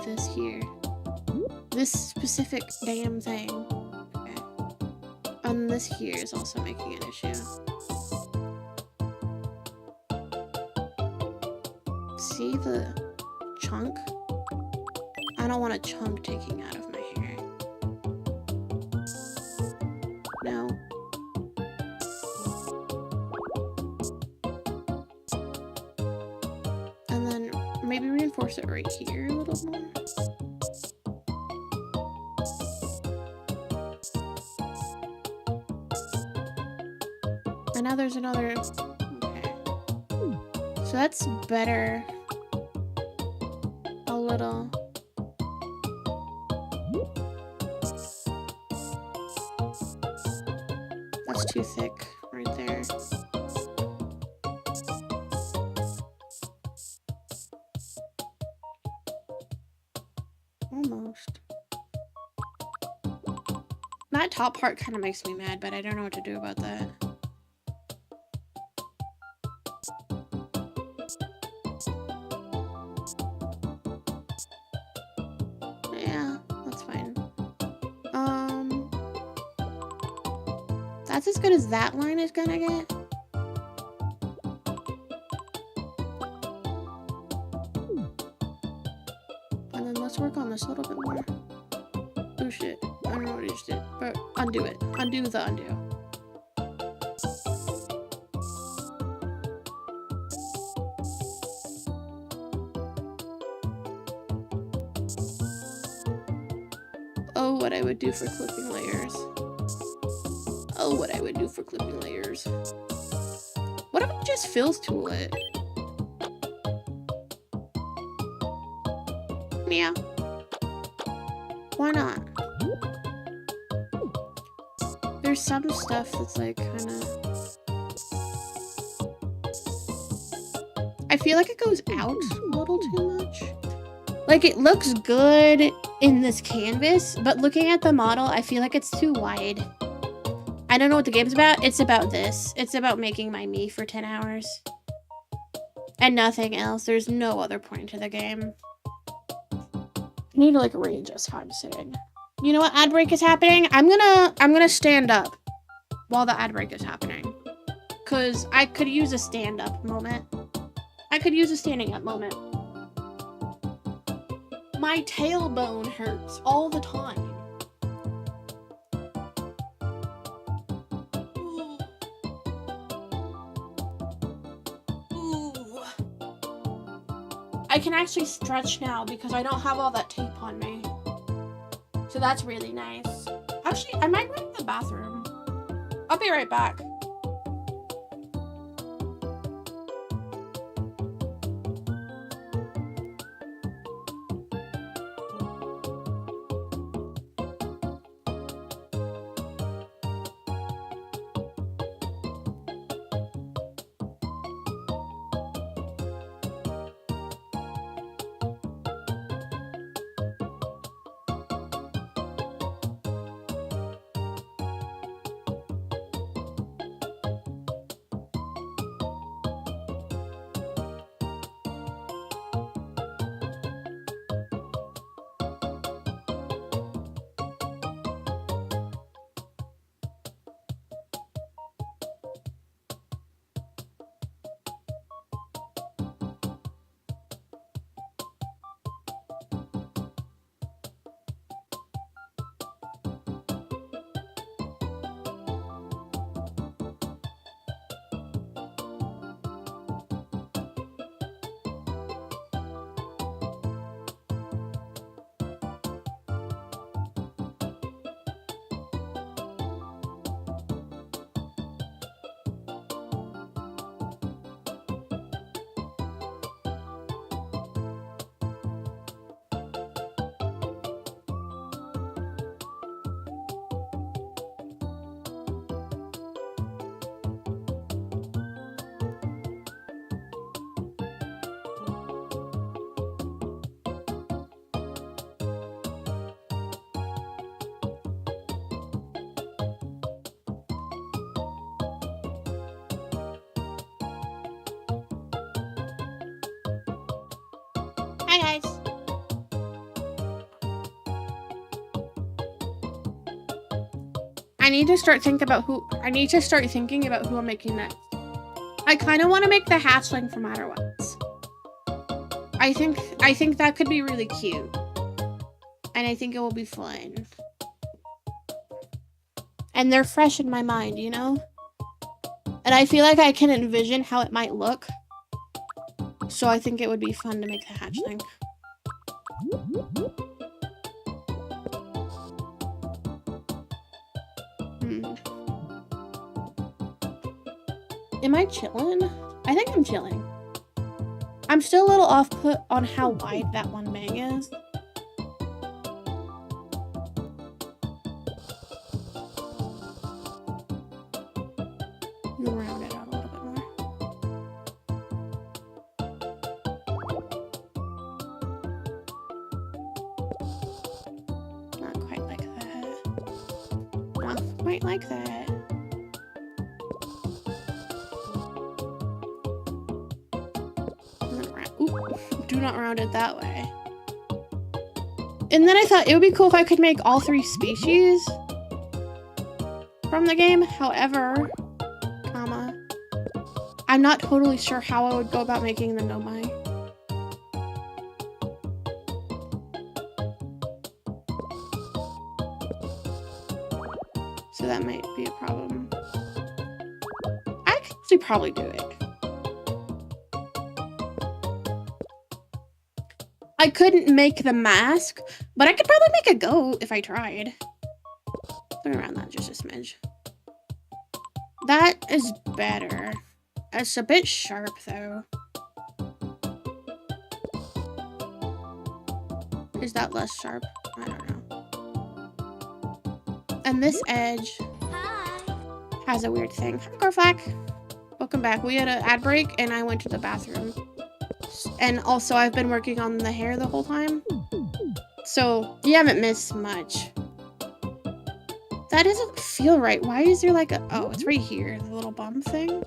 this here. This specific damn thing. Okay. And this here is also making an issue. See the chunk? I don't want a chunk taking out of my hair. No. Maybe reinforce it right here a little more. And now there's another. Okay. So that's better. A little. That's too thick right there. Almost. That top part kind of makes me mad, but I don't know what to do about that. Yeah, that's fine. That's as good as that line is gonna get. Let's work on this a little bit more. Oh shit. I don't know what I just did. But undo it. Undo the undo. Oh, what I would do for clipping layers. Oh, what I would do for clipping layers. What if I just fills tool it? Yeah. Why not? There's some stuff that's like kind of... I feel like it goes out a little too much. Like, it looks good in this canvas, but looking at the model, I feel like it's too wide. I don't know what the game's about. It's about this. It's about making my me for 10 hours. And nothing else. There's no other point to the game. I need to like readjust how I'm sitting. You know what ad break is happening? I'm gonna stand up while the ad break is happening. Cause I could use a stand-up moment. I could use a standing up moment. My tailbone hurts all the time. Ooh. I can actually stretch now because I don't have all that tape on me. So that's really nice. Actually, I might go to the bathroom. I'll be right back. Hi guys. I need to start thinking about who I'm making next. I kind of want to make the hatchling from Outer Wilds. I think that could be really cute. And I think it will be fun. And they're fresh in my mind, you know? And I feel like I can envision how it might look. So I think it would be fun to make the hatchling. Am I chilling? I think I'm chilling. I'm still a little off put on how wide that one bang is. Round it out a little bit more. Not quite like that. Not quite like that. Do not round it that way. And then I thought it would be cool if I could make all 3 species from the game. However, I'm not totally sure how I would go about making the nomai. So that might be a problem. I could actually probably do it. I couldn't make the mask, but I could probably make a goat if I tried. Let me round that just a smidge. That is better. It's a bit sharp though. Is that less sharp? I don't know. And this edge has a weird thing. Hi, Garflack. Welcome back. We had an ad break and I went to the bathroom. And also I've been working on the hair the whole time. So you haven't missed much. That doesn't feel right. Why is there like a... Oh, it's right here. The little bump thing.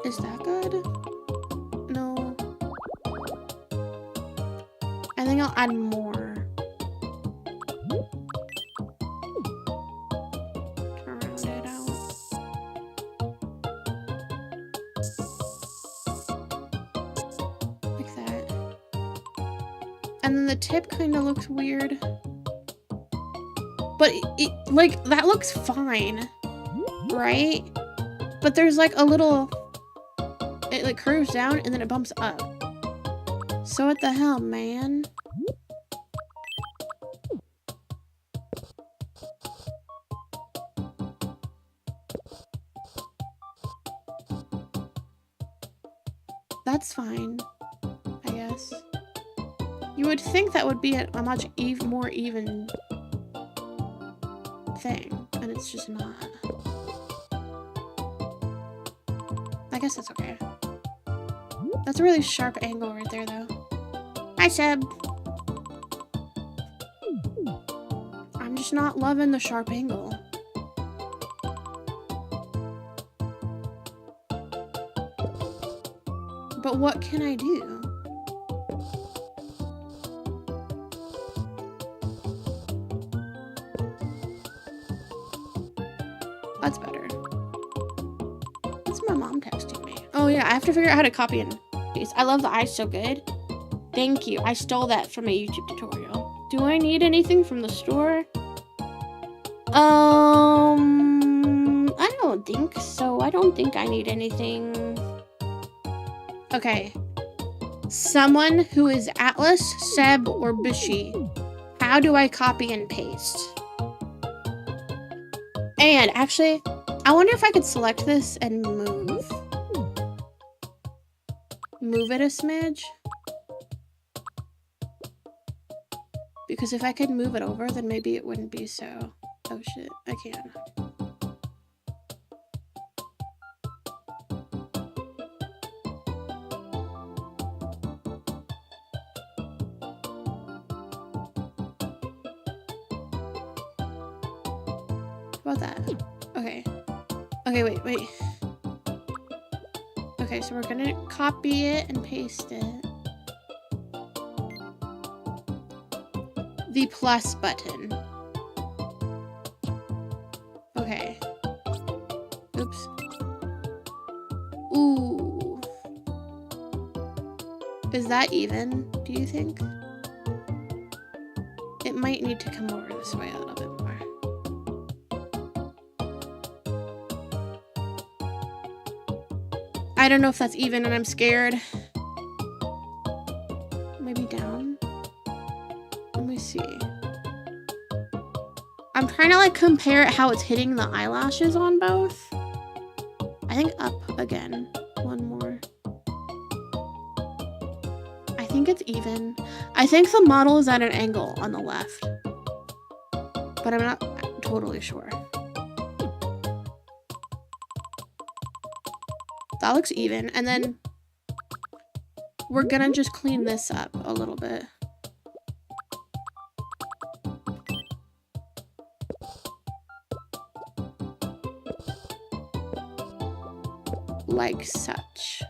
Is that good? No. I think I'll add more. To round it out. Like that. And then the tip kind of looks weird. But it like, that looks fine. Right? But there's like a little... It like curves down and then it bumps up. So what the hell, man? That's fine, I guess. You would think that would be a much more even thing, and it's just not. I guess that's okay. That's a really sharp angle right there, though. Hi, Seb. I'm just not loving the sharp angle. But what can I do? That's better. That's my mom texting me. Oh yeah, I have to figure out how to copy and paste. I love the eyes so good. Thank you. I stole that from a YouTube tutorial. Do I need anything from the store? I don't think so. I don't think I need anything. Okay. Someone who is Atlas, Seb, or Bishi. How do I copy and paste? And actually, I wonder if I could select this and move. Move it a smidge. Because if I could move it over, then maybe it wouldn't be so... Oh shit, I can. How about that? Okay. Okay, wait. Okay, so we're gonna copy it and paste it. The plus button. Okay. Oops. Ooh. Is that even, do you think? It might need to come over this way a little bit more. I don't know if that's even and I'm scared. Maybe down? Let me see. I'm trying to like compare how it's hitting the eyelashes on both. I think up again. One more. I think it's even. I think the model is at an angle on the left. But I'm not totally sure. That looks even. And then we're gonna just clean this up a little bit. Like such.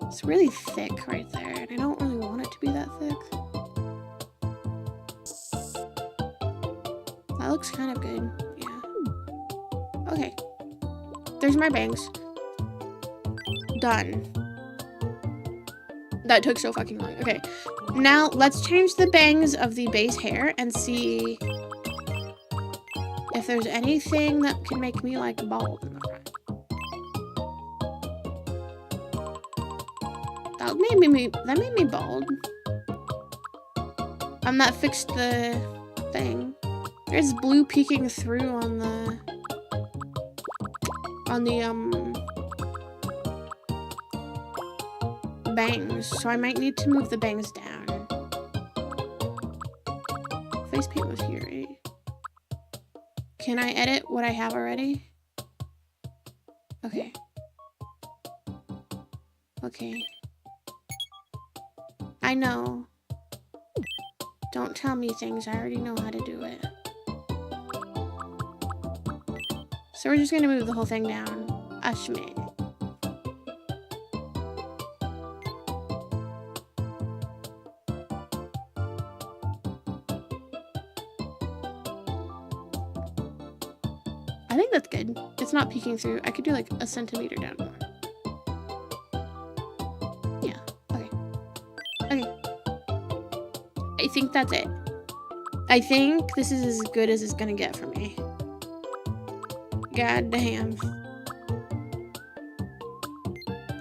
It's really thick right there, and I don't really want it to be that thick. That looks kind of good, yeah. Okay. There's my bangs. Done. That took so fucking long. Okay. Now, let's change the bangs of the base hair and see if there's anything that can make me, like, bald in the front. That made me bald. That fixed the thing. There's blue peeking through on the bangs, so I might need to move the bangs down. Face paint was here, right? Can I edit what I have already? Okay. Okay. I know. Don't tell me things. I already know how to do it. So we're just gonna move the whole thing down a schmit. I think that's good. It's not peeking through. I could do like a centimeter down more. Yeah, okay. Okay. I think that's it. I think this is as good as it's gonna get for me. God damn.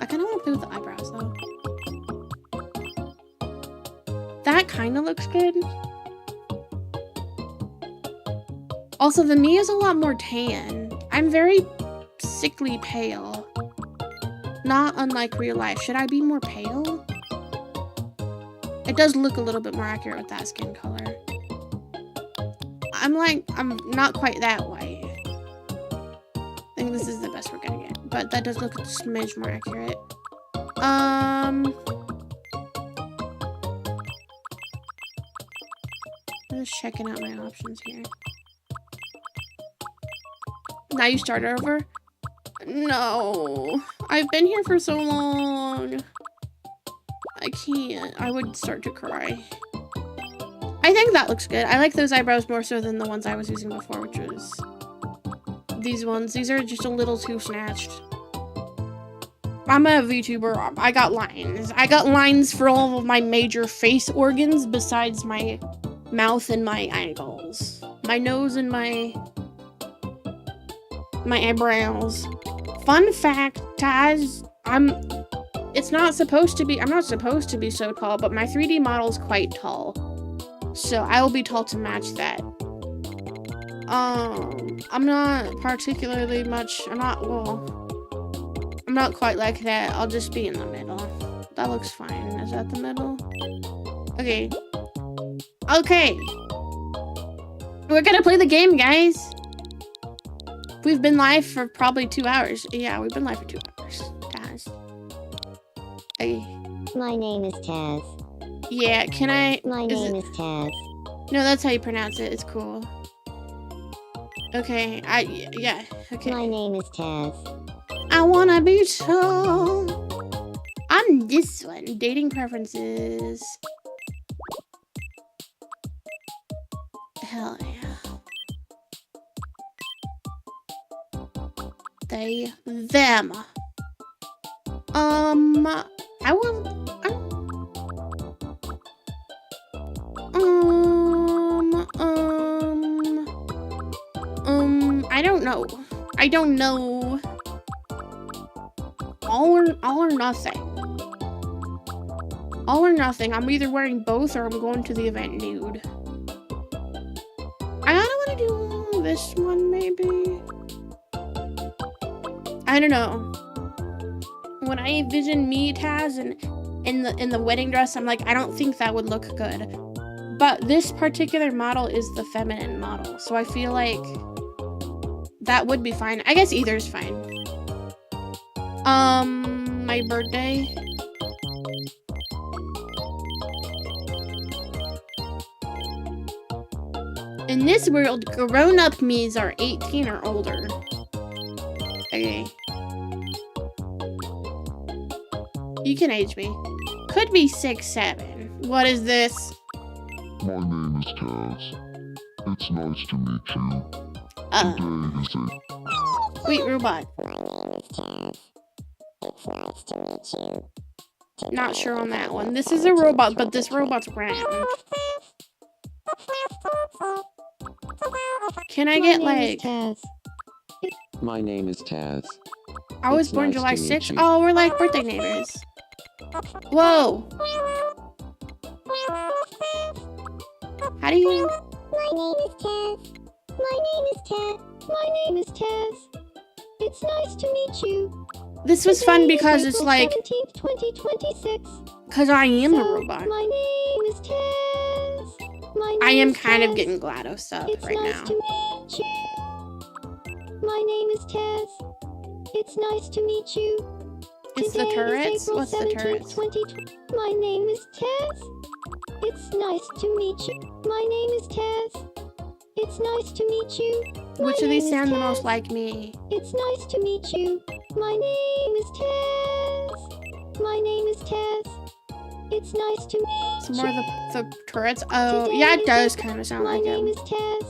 I kinda wanna play with the eyebrows though. That kinda looks good. Also, the me is a lot more tan. I'm very sickly pale. Not unlike real life. Should I be more pale? It does look a little bit more accurate with that skin color. I'm not quite that white. I think this is the best we're gonna get. But that does look a smidge more accurate. I'm just checking out my options here. Now you start over? No. I've been here for so long. I can't. I would start to cry. I think that looks good. I like those eyebrows more so than the ones I was using before, which was these ones. These are just a little too snatched. I'm a VTuber. I got lines. I got lines for all of my major face organs besides my mouth and my eyeballs. My nose and my eyebrows. Fun fact, Taz, I'm not supposed to be so tall, but my 3D model is quite tall. So I will be tall to match that. I'm not particularly much, I'm not quite like that. I'll just be in the middle. That looks fine. Is that the middle? Okay. Okay. We're gonna play the game, guys. We've been live for probably 2 hours. Yeah, we've been live for 2 hours. Taz. Okay. My name is Taz. Yeah, can I... My name is Taz. No, that's how you pronounce it. It's cool. Okay, yeah, okay. My name is Taz. I wanna be tall. On this one, dating preferences. Hell yeah. They, them. I will. I don't know. I don't know. All or nothing. All or nothing. I'm either wearing both or I'm going to the event nude. I kinda wanna do this one maybe. I don't know. When I envision me, Taz, and in the wedding dress, I'm like, I don't think that would look good. But this particular model is the feminine model, so I feel like that would be fine. I guess either is fine. My birthday. In this world, grown-up me's are 18 or older. Okay. You can age me. Could be 6, 7. What is this? My name is Taz. It's nice to meet you. Today is a... Wait, robot. My name is Taz. It's nice to meet you. Not sure on that one. This is a robot, but this robot's brown. Can I get like... My name is Taz. I was It's born nice July to meet 6th. you. Oh, we're like birthday neighbors. Whoa. How do you... My name is Taz. My name is Taz. My name is Taz. It's nice to meet you. This was fun because it's like... 17th, 2026. Because I am a So, robot. my name is Taz. My name I am is kind of Taz. getting GLaDOS up It's right nice now. to meet you. My name is Taz. It's nice to meet you. It's the Today is turrets? April What's the 17th, turrets? 2020. My name is Tess. It's nice to meet you. My name is Tess. It's nice to meet you. My Which of these name is sound the Tess. most like me? It's nice to meet you. My name is Tess. My name is Tess. It's nice to meet Some more of you. the turrets? Oh, Today yeah, it is does April- kind of sound My like name him. is Tess.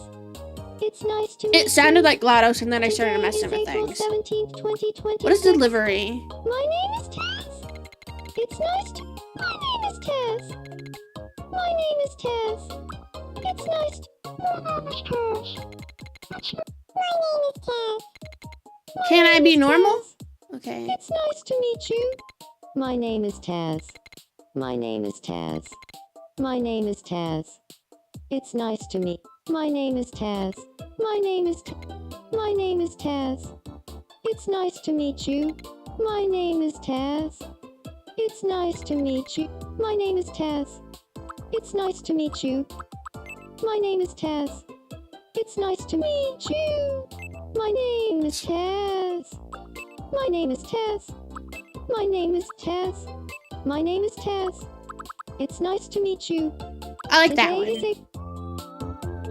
It's nice to meet you. It sounded like GLaDOS, and then I started Today messing is with April things. 17th, 2020. What is delivery? My name is Tess. It's nice to. My name is Tess. My name is Tess. It's nice to. My name is Tess. My name is Tess. My Can I name be is normal? Tess. Okay. It's nice to meet you. My name is Tess. My name is Tess. My name is Tess. It's nice to meet. My name is Tess. My name is. My name is Tess. It's nice to meet you. My name is Tess. It's nice to meet you. My name is Tess. It's nice to meet you. My name is Tess. It's nice to meet you. My name is Tess. My name is Tess. My name is Tess. My name is Tess. It's nice to meet you. I like that Today is one.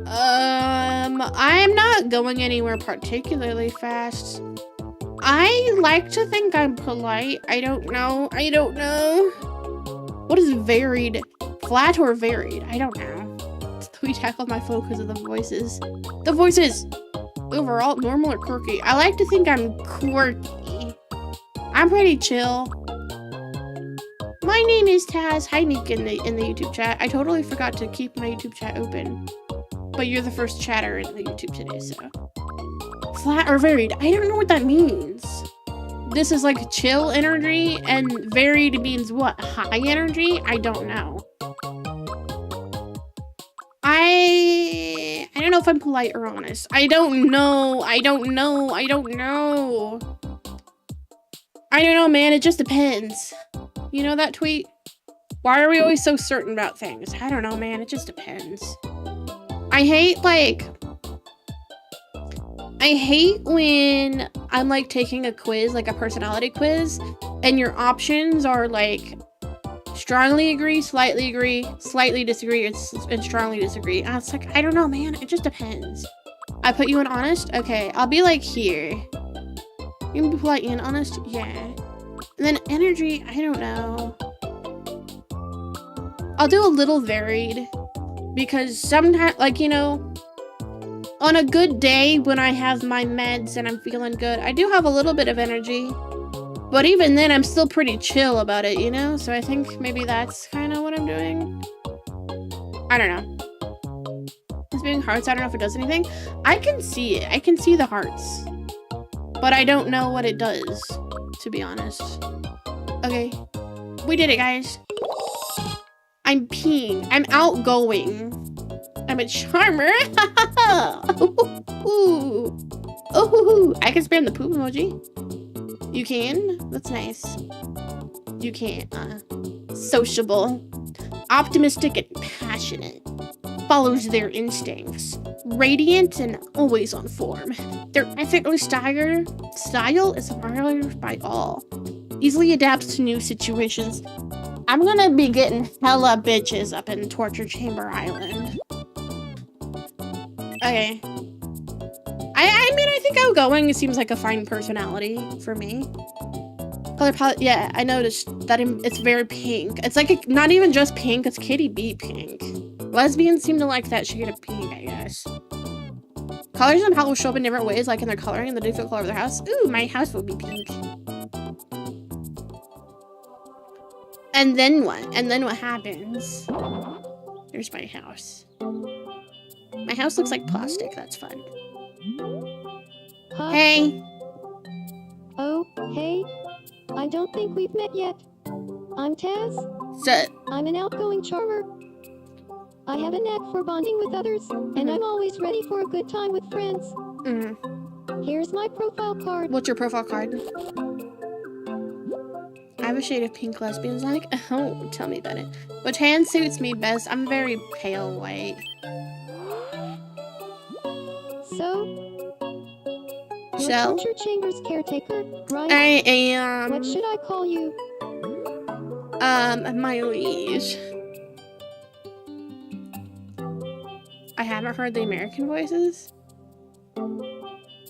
I'm not going anywhere particularly fast. I like to think I'm polite. I don't know. I don't know. What is varied? Flat or varied? I don't know. We tackled my phone because of the voices. The voices! Overall, normal or quirky? I like to think I'm quirky. I'm pretty chill. My name is Taz. Hi, Nick in the YouTube chat. I totally forgot to keep my YouTube chat open. But you're the first chatter in the YouTube today, so. Flat or varied? I don't know what that means. This is like chill energy, and varied means what? High energy? I don't know. I don't know if I'm polite or honest. I don't know. I don't know. I don't know. I don't know, man. It just depends. You know that tweet? Why are we always so certain about things? I don't know, man. It just depends. I hate when I'm like taking a quiz, like a personality quiz, and your options are like strongly agree, slightly disagree, and strongly disagree. And it's like, I don't know, man. It just depends. I put you in honest? Okay, I'll be like here. You can be polite and honest? Yeah. And then energy, I don't know. I'll do a little varied. Because sometimes, like, you know, on a good day when I have my meds and I'm feeling good, I do have a little bit of energy. But even then, I'm still pretty chill about it, you know? So I think maybe that's kind of what I'm doing. I don't know. It's being hearts, I don't know if it does anything. I can see it. I can see the hearts. But I don't know what it does, to be honest. Okay. We did it, guys. I'm peeing. I'm outgoing. I'm a charmer. Ooh. Oh, I can spam the poop emoji. You can? That's nice. You can't. Sociable. Optimistic and passionate. Follows their instincts. Radiant and always on form. Their ethically style is admired by all. Easily adapts to new situations. I'm gonna be getting hella bitches up in Torture Chamber Island. Okay. I mean, I think outgoing seems like a fine personality for me. Color palette, yeah, I noticed that it's very pink. It's like not even just pink, it's Kitty B pink. Lesbians seem to like that shade of pink, I guess. Colors and palette will show up in different ways, like in their coloring and the default color of their house. Ooh, my house will be pink. And then what? And then what happens? There's my house. My house looks like plastic. That's fun. Huh? Hey. Oh, hey. I don't think we've met yet. I'm Taz. So, I'm an outgoing charmer. I have a knack for bonding with others, and I'm always ready for a good time with friends. Here's my profile card. what's your profile card? I have a shade of pink lesbians like. Oh, tell me about it. What tan suits me best? I'm very pale white. So, So, Torture Chamber's caretaker, right? I am, What should I call you? my liege. I haven't heard the American voices.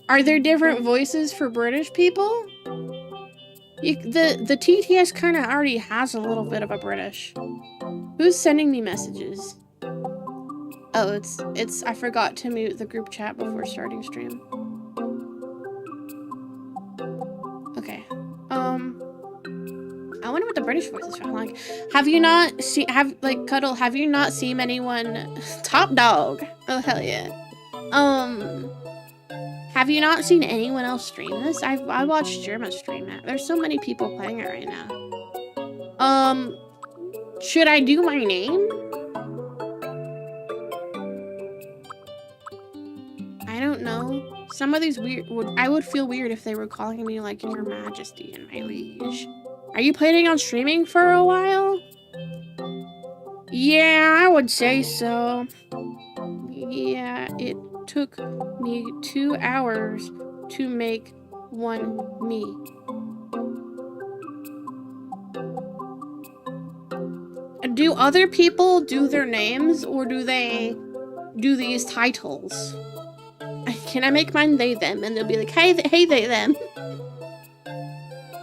Are there different voices for British people? The TTS kind of already has a little bit of a British. Who's sending me messages? Oh, it's I forgot to mute the group chat before starting stream. Okay. I wonder what the British voices sound like. Have you not seen, Cuddle, have you not seen anyone, Top Dog? Oh, hell yeah. Have you not seen anyone else stream this? I watched Germa stream it. There's so many people playing it right now. Should I do my name? I don't know. Some of these I would feel weird if they were calling me like Your Majesty and my liege. Are you planning on streaming for a while? Yeah, I would say so. Yeah, it took me 2 hours to make one me. Do other people do their names, or do they do these titles? Can I make mine they them, and they'll be like, hey they them.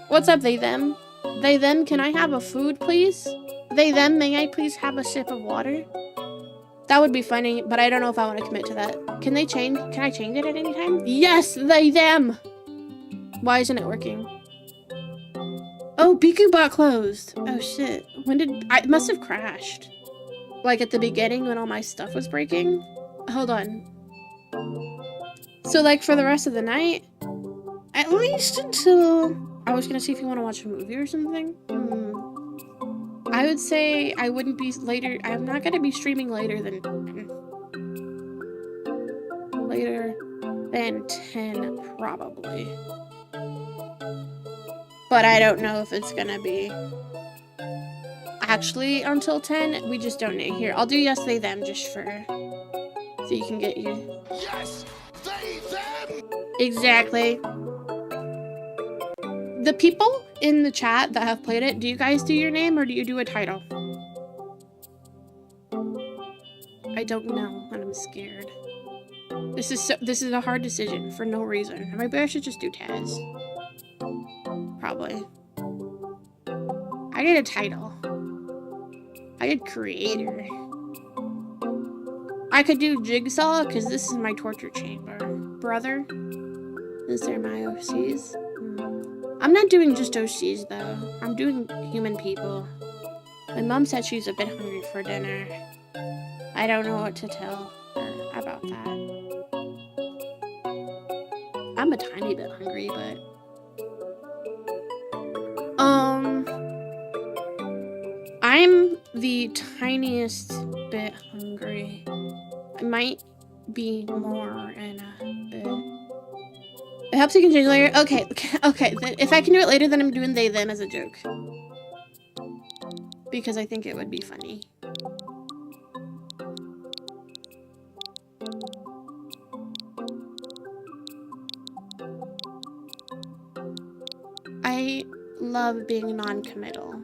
What's up they them? They them, can I have a food please? They them, may I please have a sip of water? That would be funny, but I don't know if I want to commit to that. Can I change it at any time? Yes, they them. Why isn't it working? Oh, BikuBot closed. Oh shit. When did it must have crashed. Like at the beginning when all my stuff was breaking? Hold on. So like for the rest of the night? At least until I was gonna see if you want to watch a movie or something. I would say I wouldn't be later. I'm not gonna be streaming later than 10 probably. But I don't know if it's gonna be actually until 10. We just don't know. Here, I'll do yes they them just for so you can get your Yes, they them. exactly. The people in the chat that have played it, do you guys do your name or do you do a title? I don't know, and I'm scared. This is a hard decision for no reason. Maybe I should just do Taz. Probably. I did a title. I did creator. I could do Jigsaw because this is my torture chamber. Brother. These are my OCs. I'm not doing just OCs though. I'm doing human people. My mom said she's a bit hungry for dinner. I don't know what to tell her about that. I'm a tiny bit hungry, but I'm the tiniest bit hungry. I might be more in a bit. It helps you can change later. Okay. If I can do it later, then I'm doing they them as a joke. Because I think it would be funny. I love being non-committal.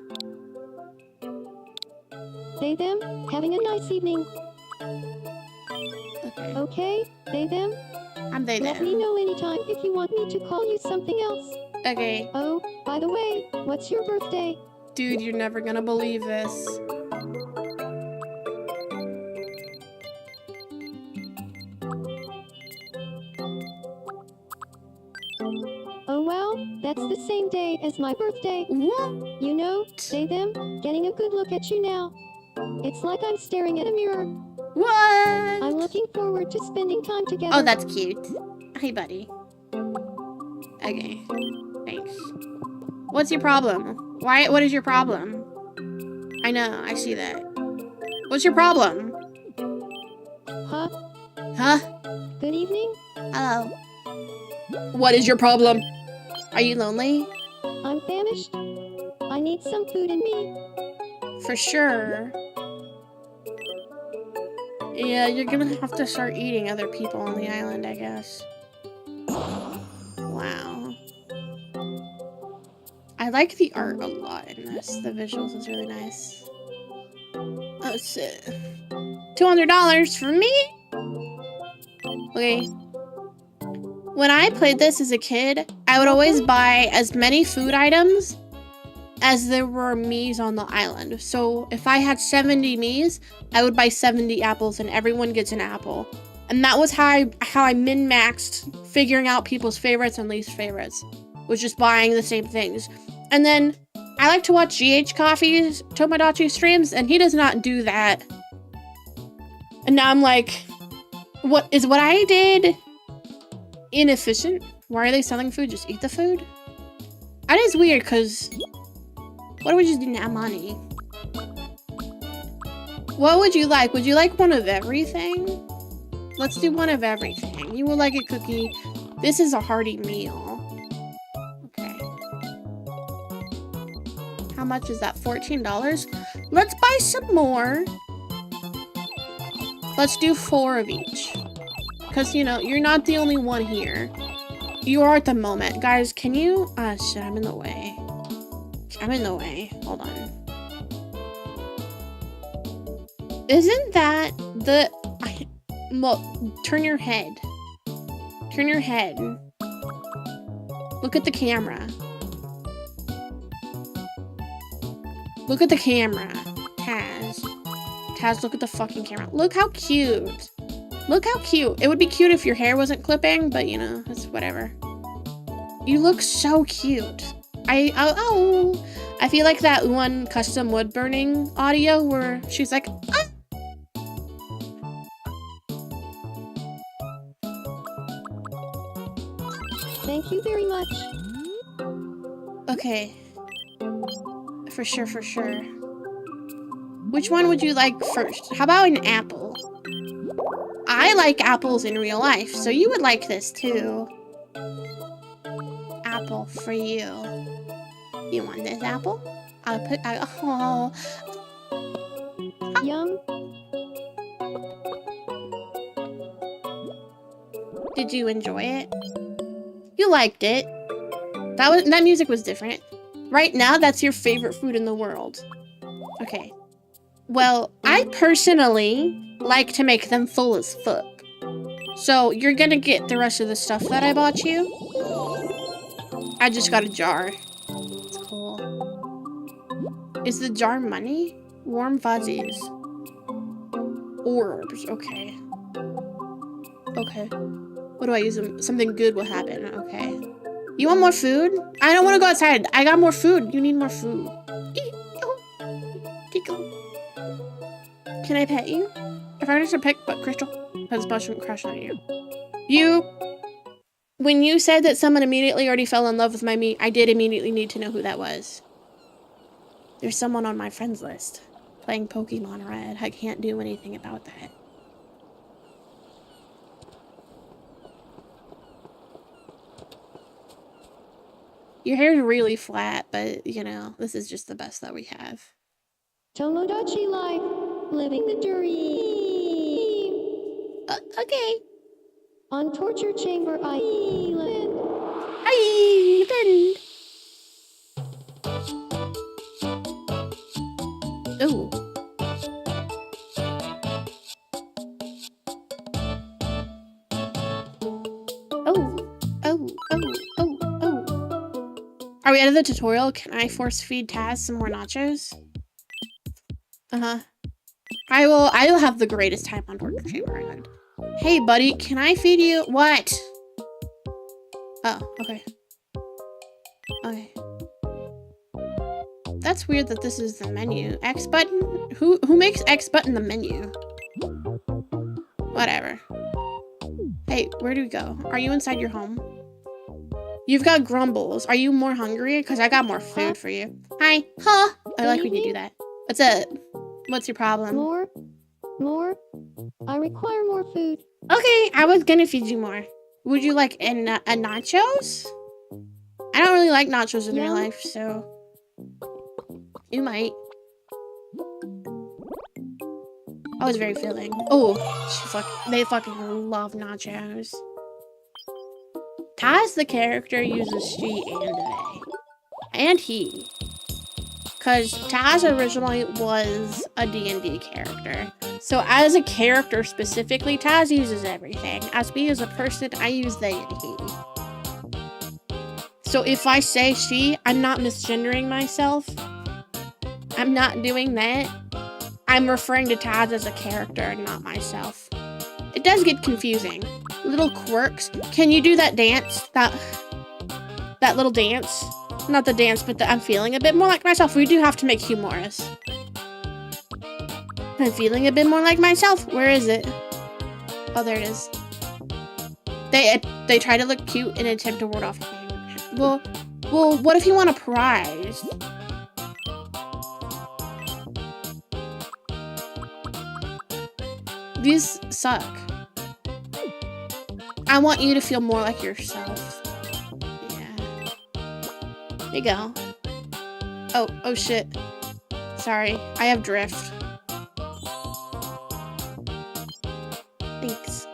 They them, having a nice evening. Okay. Okay, they them. I'm they Let them. me know anytime if you want me to call you something else. Okay. Oh, by the way, what's your birthday? Dude, you're never gonna believe this. Oh wow, that's the same day as my birthday. What? You know, they them, getting a good look at you now. It's like I'm staring at a mirror. What? I'm looking forward to spending time together. Oh, that's cute. Hey, buddy. Okay. Thanks. What's your problem? What is your problem? I know, I see that. What's your problem? Huh? Huh? Good evening? Hello. What is your problem? Are you lonely? I'm famished. I need some food in me. For sure. Yeah, you're gonna have to start eating other people on the island, I guess. Wow. I like the art a lot in this. The visuals is really nice. Let's see. $200 for me? Okay. When I played this as a kid, I would always buy as many food items as there were Miis on the island. So if I had 70 Miis, I would buy 70 apples and everyone gets an apple. And that was how I min-maxed figuring out people's favorites and least favorites. Was just buying the same things. And then I like to watch GH Coffee's Tomodachi streams, and he does not do that. And now I'm like, what I did inefficient? Why are they selling food? Just eat the food? That is weird, because what do we just do now? Money. What would you like? Would you like one of everything? Let's do one of everything. You will like a cookie. This is a hearty meal. Okay. How much is that? $14? Let's buy some more. Let's do 4 of each. Because, you know, you're not the only one here. You are at the moment. Guys, can you... shit, I'm in the way. I'm in the way. Hold on. Isn't that the... Look, turn your head. Turn your head. Look at the camera. Look at the camera. Taz. Taz, look at the fucking camera. Look how cute. Look how cute. It would be cute if your hair wasn't clipping, but you know, it's whatever. You look so cute. I feel like that one custom wood burning audio where she's like, ah! Thank you very much. Okay. For sure, for sure. Which one would you like first? How about an apple? I like apples in real life, so you would like this too. Apple for you. You want this apple? Oh. Yum. Did you enjoy it? You liked it. That music was different. Right now, that's your favorite food in the world. Okay. Well, I personally like to make them full as fuck. So, you're gonna get the rest of the stuff that I bought you. I just got a jar. It's cool. Is the jar money? Warm fuzzies. Orbs, okay. Okay. What do I use them? Something good will happen, okay. You want more food? I don't want to go outside. I got more food. You need more food. Can I pet you? If I was to pick but Crystal has a special crush on you. When you said that someone immediately already fell in love with my meat, I did immediately need to know who that was. There's someone on my friends list playing Pokemon Red. I can't do anything about that. Your hair's really flat, but, you know, this is just the best that we have. Tomodachi Life, living the dream. Okay. On Torture Chamber Island. Island. Ooh. Are we out of the tutorial? Can I force feed Taz some more nachos? Uh-huh. I will have the greatest time on Torture Chamber Island. Hey, buddy, can I feed you? What? Oh, okay. Okay. That's weird that this is the menu. X button? Who makes X button the menu? Whatever. Hey, where do we go? Are you inside your home? You've got grumbles. Are you more hungry? Because I got more food for you. Hi. Huh? I like when you do that. What's up? What's your problem? More? I require more food. Okay, I was gonna feed you more. Would you like a nachos? I don't really like nachos in real life, so... You might. I was very filling. Oh, they fucking love nachos. Taz, the character, uses she and they. And he. Because Taz originally was a D&D character. So as a character specifically, Taz uses everything. As me as a person, I use they and he. So if I say she, I'm not misgendering myself. I'm not doing that. I'm referring to Taz as a character and not myself. It does get confusing. Little quirks. Can you do that dance? That little dance? Not the dance, but I'm feeling a bit more like myself. We do have to make humorous. I'm feeling a bit more like myself. Where is it? Oh, there it is. They try to look cute and attempt to ward off. Well, what if you want a prize? These suck. I want you to feel more like yourself. There you go. Oh shit. Sorry, I have drift. Thanks.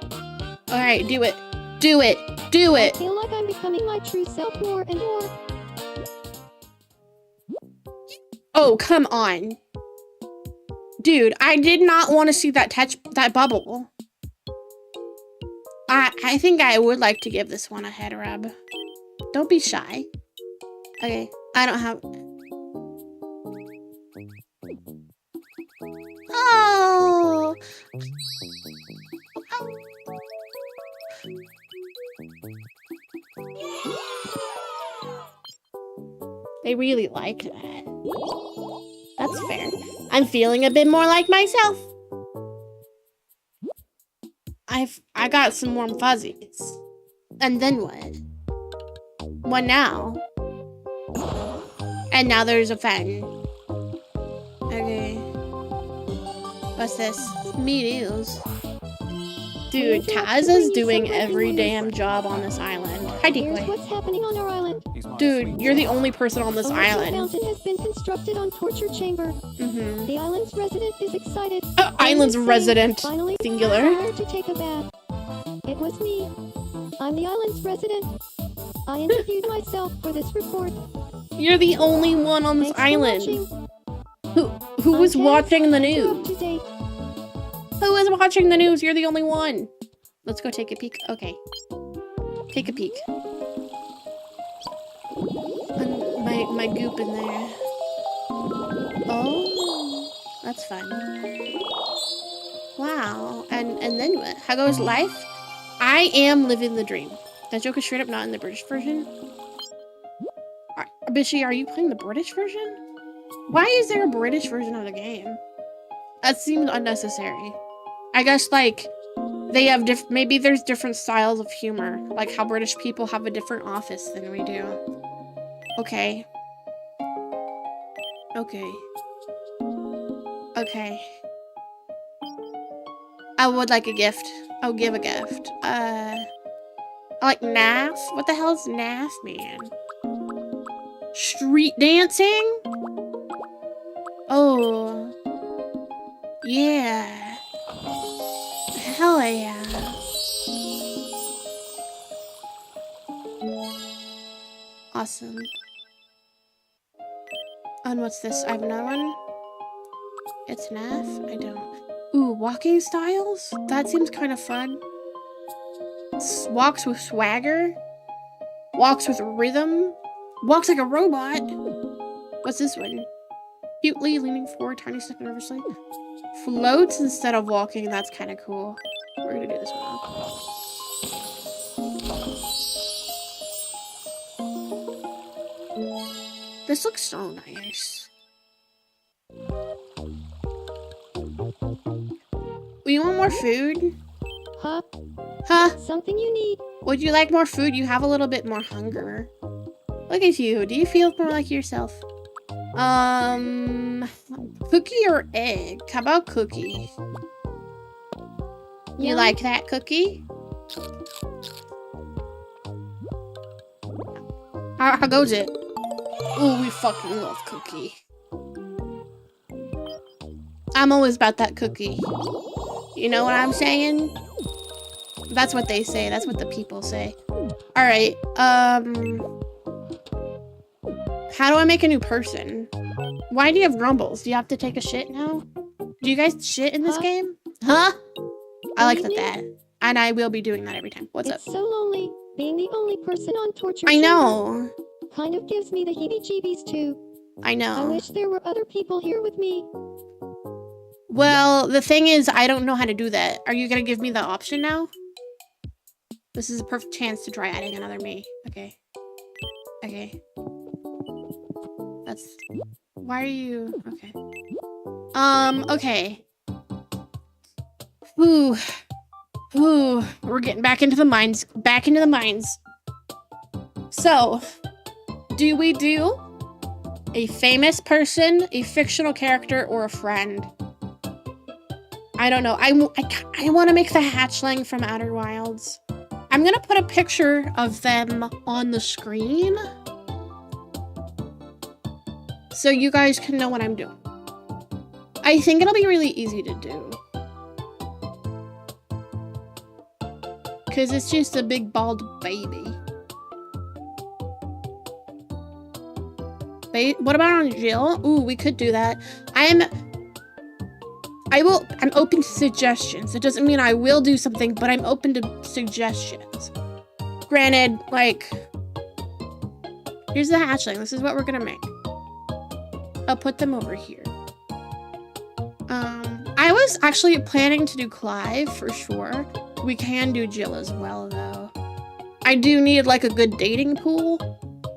Alright, do it. Do it! Do it! I feel like I'm becoming my true self more and more. Oh, come on. Dude, I did not want to see that bubble. I think I would like to give this one a head rub. Don't be shy. Okay, I don't have... Oh! They really like that. That's fair. I'm feeling a bit more like myself. I got some warm fuzzies. And then what? What now? And now there's a fan. Okay. What's this? Me news. Dude, Taz is doing every damn job on this island. Hi, Here's Decoy. what's happening on our island. Dude, you're the only person on this A island. fountain has been constructed on Torture Chamber. Mm-hmm. The island's resident is excited. Island's resident. Finally, Singular. hired to take a bath. It was me. I'm the island's resident. I interviewed myself for this report. You're the only one on this Thanks for island. watching. Who was I'm watching the Kept you news? up to date. Who was watching the news? You're the only one. Let's go take a peek. Okay. Take a peek. My goop in there. Oh, that's fun. Wow. And then what? How goes life? I am living the dream. That joke is straight up not in the British version. Bishy, are you playing the British version? Why is there a British version of the game? That seems unnecessary. I guess, like, they have maybe there's different styles of humor. Like how British people have a different office than we do. Okay. Okay. Okay. I would like a gift. I'll give a gift. I like NAF? What the hell is NAF, man? Street dancing? Oh. Yeah. Hell yeah. Awesome. And what's this? I have another one. It's NAF? I don't. Ooh, walking styles? That seems kind of fun. Walks with swagger. Walks with rhythm. Walks like a robot. What's this one? Cutely leaning forward, tiny step nervously. Floats instead of walking. That's kind of cool. We're gonna do this one now. This looks so nice. You want more food? Huh? Huh? Something you need. Would you like more food? You have a little bit more hunger. Look at you. Do you feel more like yourself? Cookie or egg? How about cookie? You Yum. like that cookie? How goes it? Ooh, we fucking love cookie. I'm always about that cookie. You know what I'm saying? That's what they say. That's what the people say. Alright, how do I make a new person? Why do you have grumbles? Do you have to take a shit now? Do you guys shit in this game? Huh? I like that. And I will be doing that every time. What's up? It's so lonely, being the only person on torture I chamber. know. Kind of gives me the heebie-jeebies too. I I know. wish there were other people here with me. Well, the thing is, I don't know how to do that. Are you gonna give me the option now? This is a perfect chance to try adding another me. Okay. Okay. That's... Why are you... Okay. Okay. Ooh. Ooh. We're getting back into the mines. Back into the mines. So, do we do a famous person, a fictional character, or a friend? I don't know. I want to make the hatchling from Outer Wilds. I'm gonna put a picture of them on the screen so you guys can know what I'm doing. I think it'll be really easy to do. Because it's just a big bald baby. What about on Jill? Ooh, we could do that. I'm open to suggestions. It doesn't mean I will do something, but I'm open to suggestions. Granted, like, here's the hatchling. This is what we're gonna make. I'll put them over here. I was actually planning to do Clive for sure. We can do Jill as well, though. I do need, like, a good dating pool,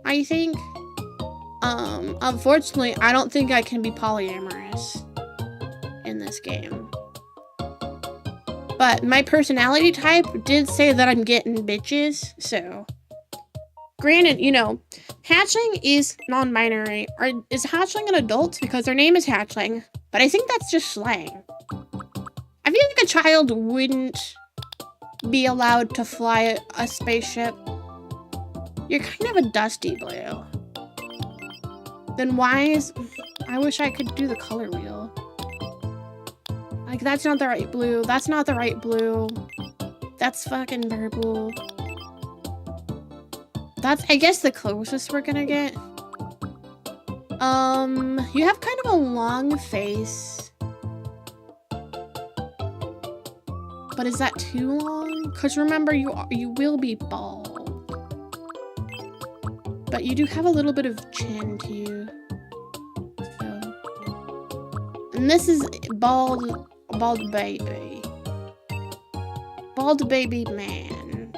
I think. Unfortunately, I don't think I can be polyamorous in this game. But my personality type did say that I'm getting bitches, so. Granted, you know, hatchling is non-binary. Is hatchling an adult? Because their name is hatchling, but I think that's just slang. I feel like a child wouldn't be allowed to fly a spaceship. You're kind of a dusty blue. Then why is... I wish I could do the color wheel. Like, that's not the right blue. That's not the right blue. That's fucking purple. That's, I guess, the closest we're gonna get. You have kind of a long face. But is that too long? Because remember, you will be bald. But you do have a little bit of chin, too. So. And this is bald baby. Bald baby man.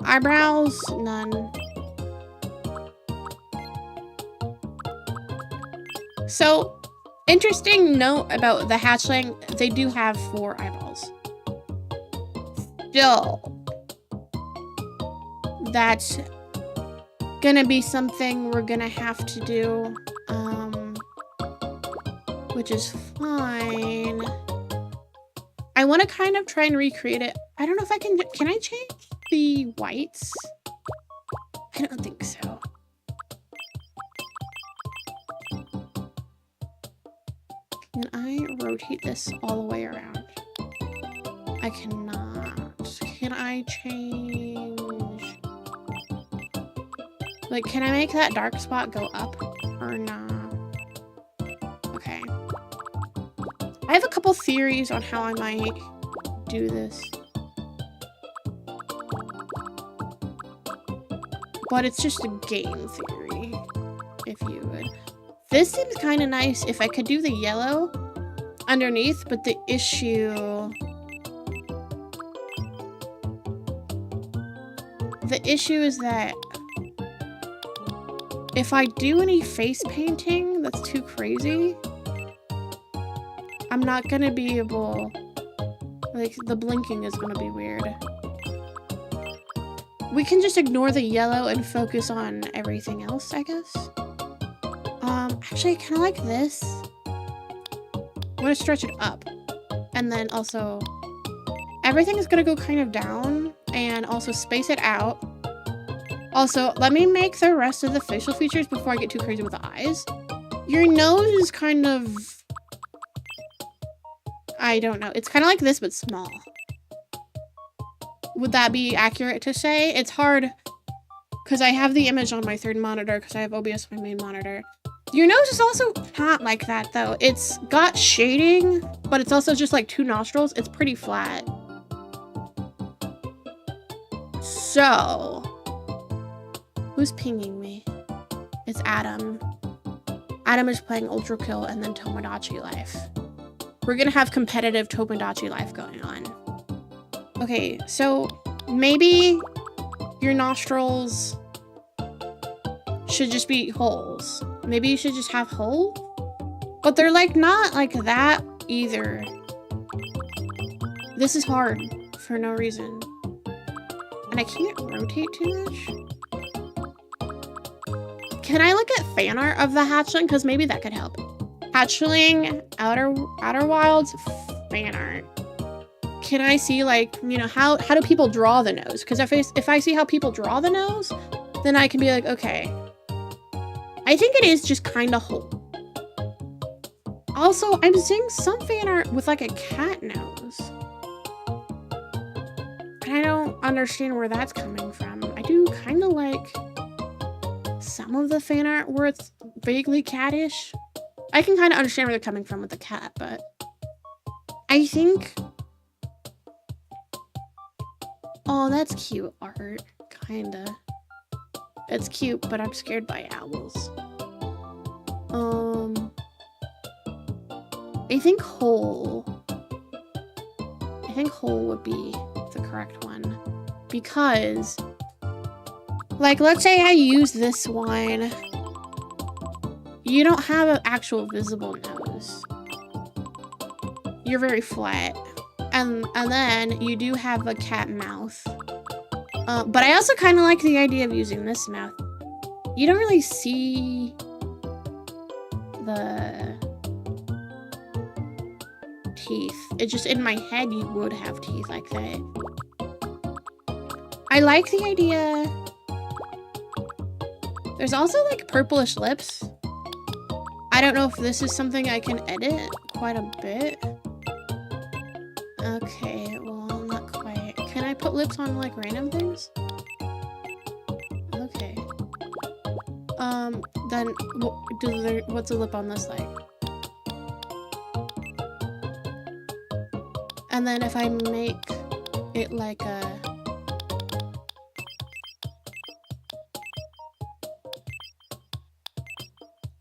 Eyebrows, none. So, interesting note about the hatchling, they do have 4 eyeballs. Still, that's gonna be something we're gonna have to do, which is fine. I want to kind of try and recreate it. I don't know if I can I change the whites? I don't think so. Can I rotate this all the way around? I cannot. Can I change? Like, can I make that dark spot go up or not? Okay. I have a couple theories on how I might do this. But it's just a game theory, if you would. This seems kind of nice if I could do the yellow underneath, but the issue is that if I do any face painting that's too crazy, I'm not gonna be able, like, the blinking is gonna be weird. We can just ignore the yellow and focus on everything else, I guess. Actually, I kind of like this. I'm gonna stretch it up. And then also, everything is gonna go kind of down, and also space it out. Also, let me make the rest of the facial features before I get too crazy with the eyes. Your nose is kind of... I don't know. It's kind of like this, but small. Would that be accurate to say? It's hard because I have the image on my third monitor because I have OBS on my main monitor. Your nose is also not like that though. It's got shading, but it's also just like 2 nostrils. It's pretty flat. So, who's pinging me? It's Adam. Adam is playing Ultra Kill and then Tomodachi Life. We're gonna have competitive Tomodachi Life going on. Okay, so maybe your nostrils should just be holes. Maybe you should just have holes? But they're like not like that either. This is hard for no reason. And I can't rotate too much. Can I look at fan art of the hatchling? Because maybe that could help. Hatchling, Outer Wilds, fan art. Can I see like, you know, how do people draw the nose? Because if I see how people draw the nose, then I can be like, okay. I think it is just kind of whole. Also, I'm seeing some fan art with like a cat nose. And I don't understand where that's coming from. I do kind of like some of the fan art where it's vaguely cattish. I can kind of understand where they're coming from with the cat, but I think... Oh, that's cute art, kinda. It's cute, but I'm scared by owls. I think whole would be the correct one. Because, like, let's say I use this one. You don't have an actual visible nose. You're very flat. And then you do have a cat mouth. But I also kind of like the idea of using this mouth. You don't really see the teeth. It's just in my head you would have teeth like that. I like the idea. There's also like purplish lips. I don't know if this is something I can edit quite a bit. Okay, well, not quite. Can I put lips on like random things? Okay. Then what's a lip on this like? And then if I make it like a...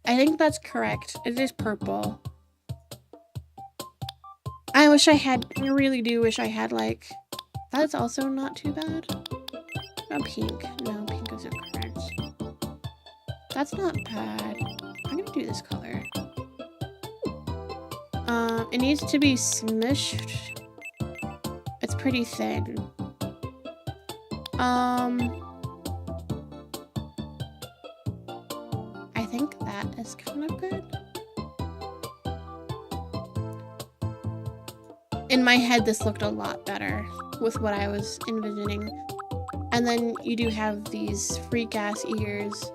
I think that's correct. It is purple. I really do wish I had like... That's also not too bad. Oh, pink. No, pink isn't correct. That's not bad. I'm gonna do this color. It needs to be smushed. It's pretty thin. I think that is kind of good. In my head, this looked a lot better with what I was envisioning. And then you do have these freak-ass ears.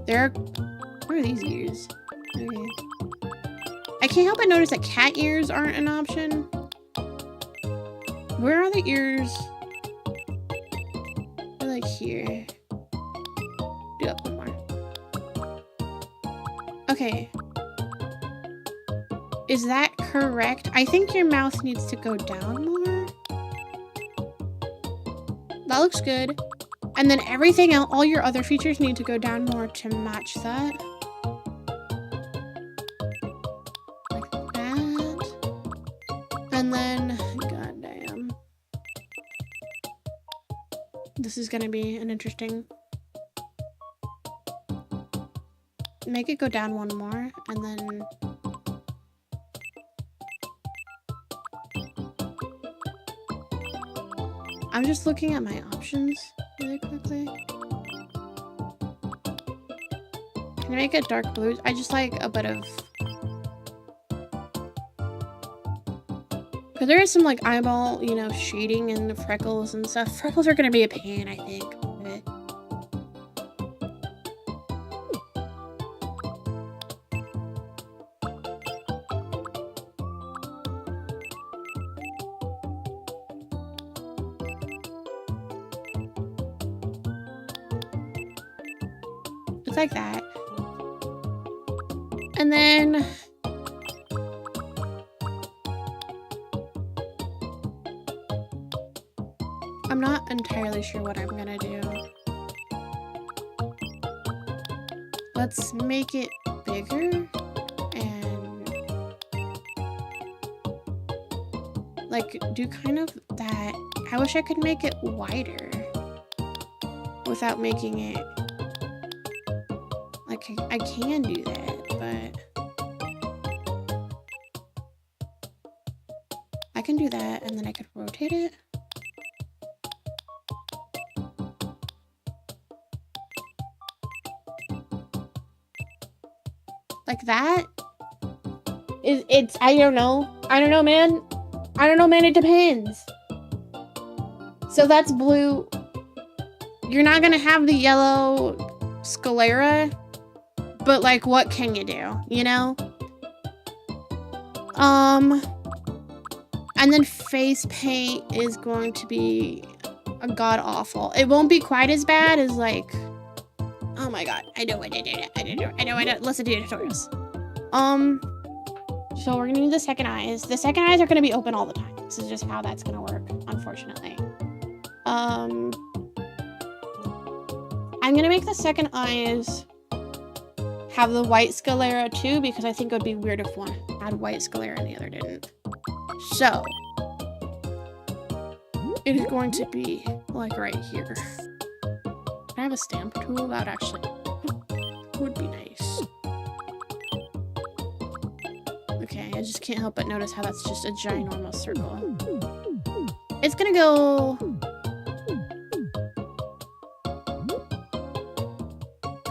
What are these ears? Okay. I can't help but notice that cat ears aren't an option. Where are the ears? They're like here. Do that one more. Okay. Is that correct? I think your mouth needs to go down more. That looks good. And then everything else, all your other features need to go down more to match that. Like that. And then, goddamn. This is gonna be an interesting... Make it go down one more, and then... I'm just looking at my options really quickly. Can I make it dark blue? I just like a bit of... Because there is some like eyeball, you know, shading and the freckles and stuff. Freckles are going to be a pain, I think. It's like that. And then I'm not entirely sure what I'm gonna do. Let's make it bigger and like do kind of that. I wish I could make it wider without making it like I can do that, but I can do that and then I could rotate it. Like that. It's I don't know, man. It depends. So that's blue. You're not gonna have the yellow sclera, but like what can you do, you know? And then face paint is going to be a god awful. It won't be quite as bad as like, oh my god, I know. Listen to tutorials. So we're gonna do the second eyes. The second eyes are gonna be open all the time. This is just how that's gonna work, unfortunately. I'm gonna make the second eyes have the white sclera too, because I think it would be weird if one had white sclera and the other didn't. So it is going to be like right here. Can I have a stamp tool? That actually would be nice. Okay, I just can't help but notice how that's just a ginormous circle. It's gonna go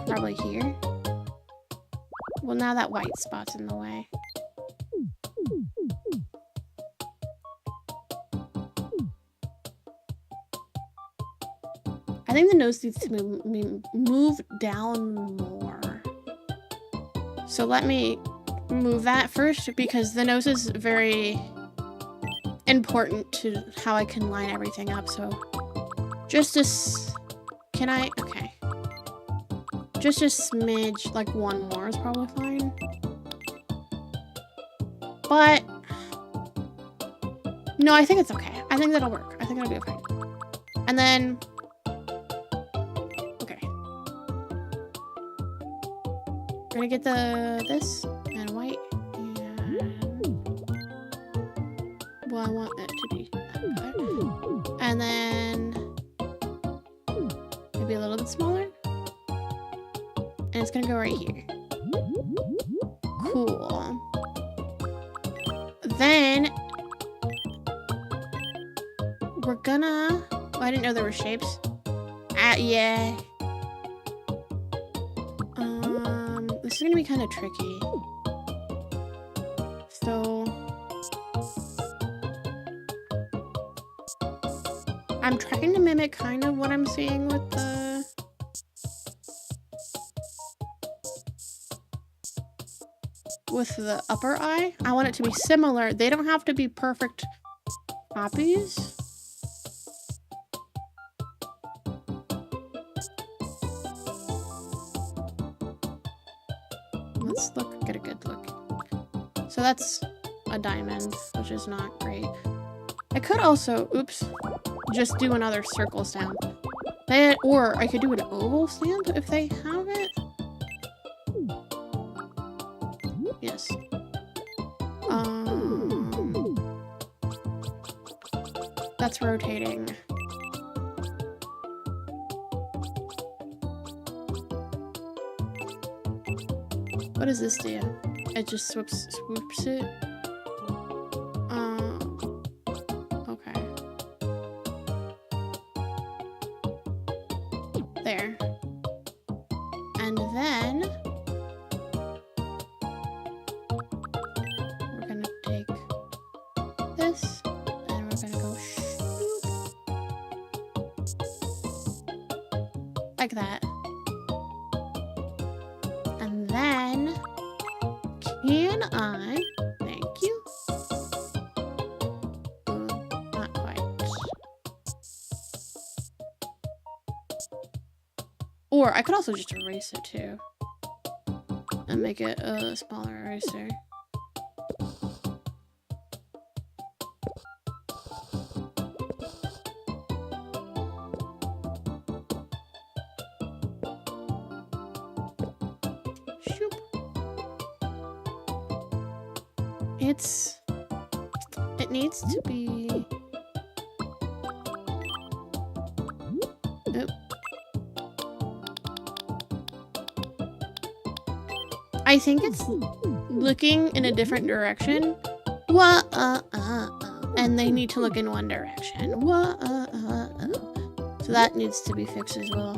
probably here. Well, now that white spot's in the way. I think the nose needs to move down more. So let me move that first, because the nose is very important to how I can line everything up. So just this, can I? Okay. Just a smidge, like one more is probably fine. But no, I think it's okay. I think that'll work. I think it'll be okay. And then, okay. We're gonna get this and white, and well, I want it to be that color. And then maybe a little bit smaller. And it's gonna go right here. Cool. Then we're gonna, oh, I didn't know there were shapes. Yeah. This is gonna be kind of tricky. So I'm trying to mimic kind of what I'm seeing with the upper eye. I want it to be similar. They don't have to be perfect copies. Let's get a good look. So that's a diamond, which is not great. I could also, oops, just do another circle stamp. Or I could do an oval stamp if they have it. Yes. That's rotating. What does this do? It just swoops it. Okay. There. And then we're gonna take this and we're gonna go shoop. Like that. And then can I, thank you. Not quite. Or I could also just erase it too. And make it a smaller eraser. Shoop. It needs to be... Oop. I think it's looking in a different direction. And they need to look in one direction. So that needs to be fixed as well.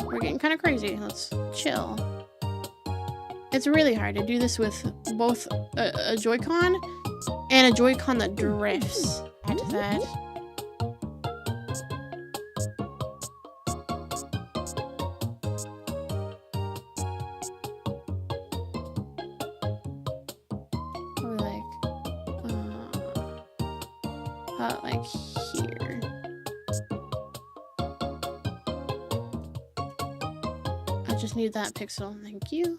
We're getting kind of crazy. Let's chill. It's really hard to do this with both a Joy-Con and a Joy-Con that drifts at that. Like here. I just need that pixel, thank you.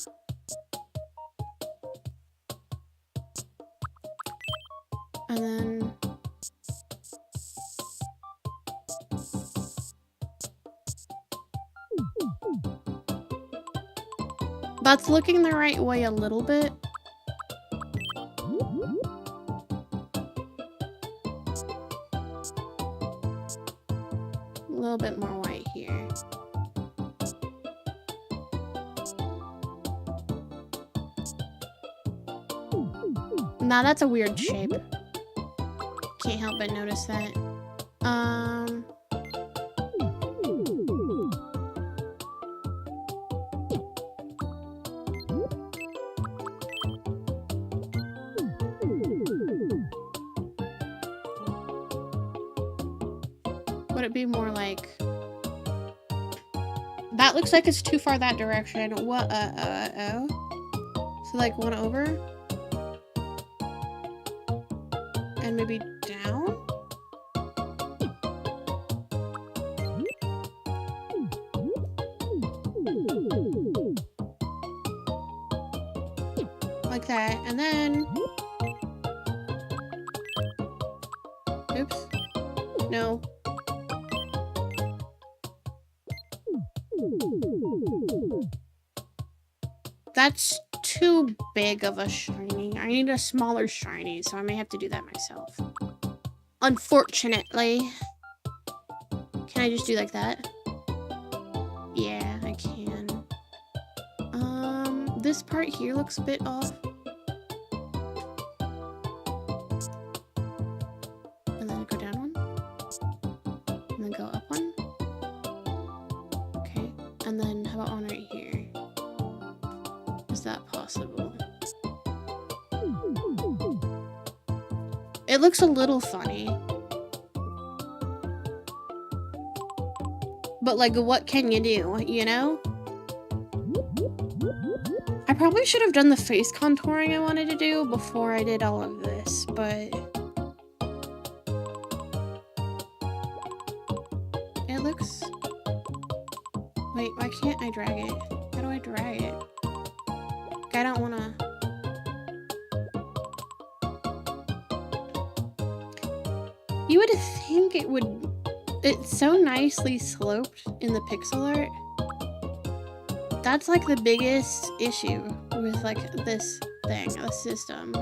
And then that's looking the right way a little bit. A little bit more white here. Now that's a weird shape. Can't help but notice that. Would it be more like... That looks like it's too far that direction. What? So like one over? And maybe down? Like that. And then... Oops. No. That's too big of a shiny. I need a smaller shiny, so I may have to do that myself. Unfortunately. Can I just do like that? Yeah, I can. This part here looks a bit off. And then go down one. And then go up one. Okay. And then how about one right here? Is that possible? It looks a little funny. But like, what can you do, you know? I probably should have done the face contouring I wanted to do before I did all of this, but... It looks... Wait, why can't I drag it? How do I drag it? I don't wanna... You would think it would... It's so nicely sloped in the pixel art. That's like the biggest issue with like this thing, the system.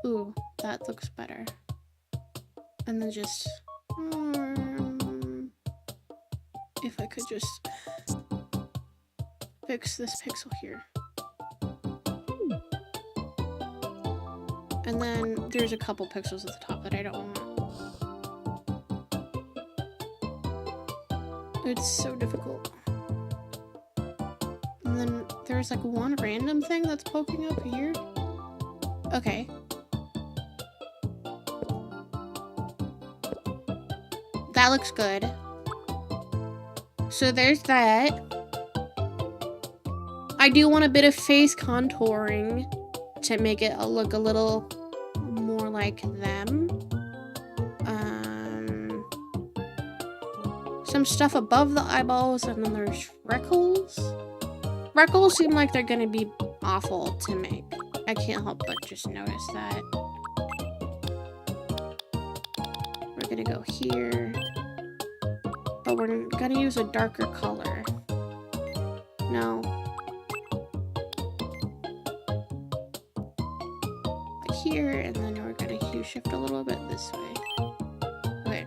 Ooh, that looks better. And then just... if I could just fix this pixel here. And then there's a couple pixels at the top that I don't want. It's so difficult. And then there's like one random thing that's poking up here. Okay. That looks good. So there's that. I do want a bit of face contouring to make it look a little more like them. Some stuff above the eyeballs, and then there's freckles. Freckles seem like they're gonna be awful to make. I can't help but just notice that. We're gonna go here, but we're gonna use a darker color. No. Here, and then we're gonna hue shift a little bit this way. Okay.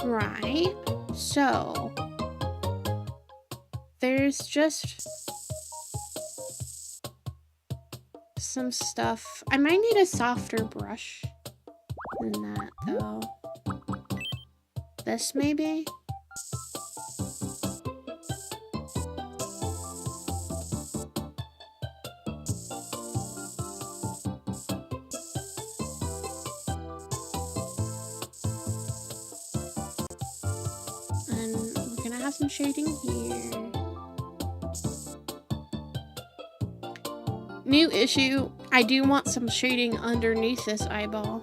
Right. So there's just some stuff. I might need a softer brush than that though. This maybe? Some shading here. New issue. I do want some shading underneath this eyeball.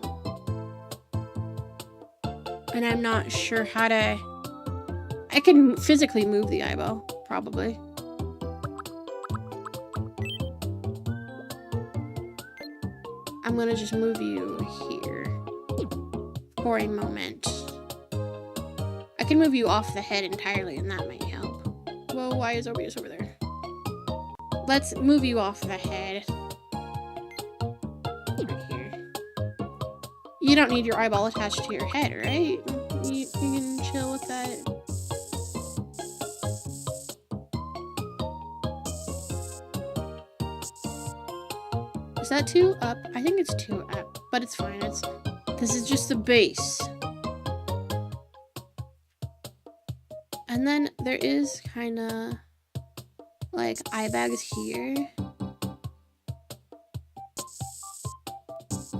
And I'm not sure how to... I can physically move the eyeball, probably. I'm gonna just move you here for a moment. I can move you off the head entirely, and that might help. Whoa, why is Obius over there? Let's move you off the head. Right here. You don't need your eyeball attached to your head, right? You can chill with that. Is that 2 up? I think it's 2 up, but it's fine. This is just the base. And then there is kind of like eye bags here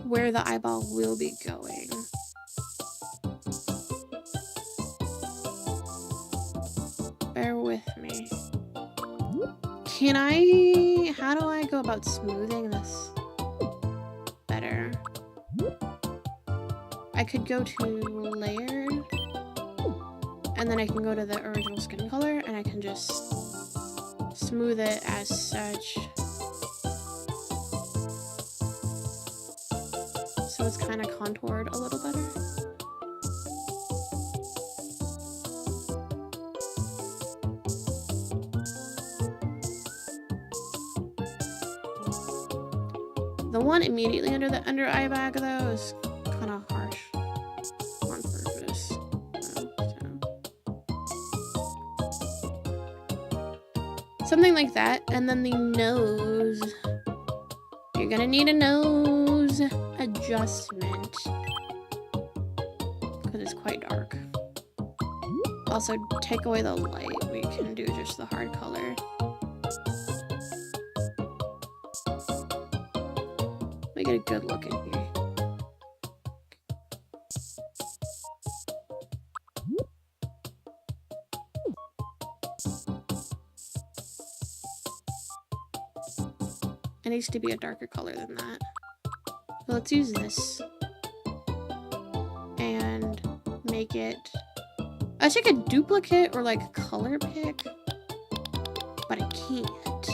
where the eyeball will be going. Bear with me. How do I go about smoothing this better? I could go to layered. And then I can go to the original skin color and I can just smooth it as such. So it's kind of contoured a little better. The one immediately under the under eye bag though is kind of harsh on purpose. Something like that, and then the nose. You're gonna need a nose adjustment because it's quite dark. Also, take away the light. We can do just the hard color. We get a good look in here. It needs to be a darker color than that. So let's use this and make it. I should take a duplicate or like color pick, but I can't.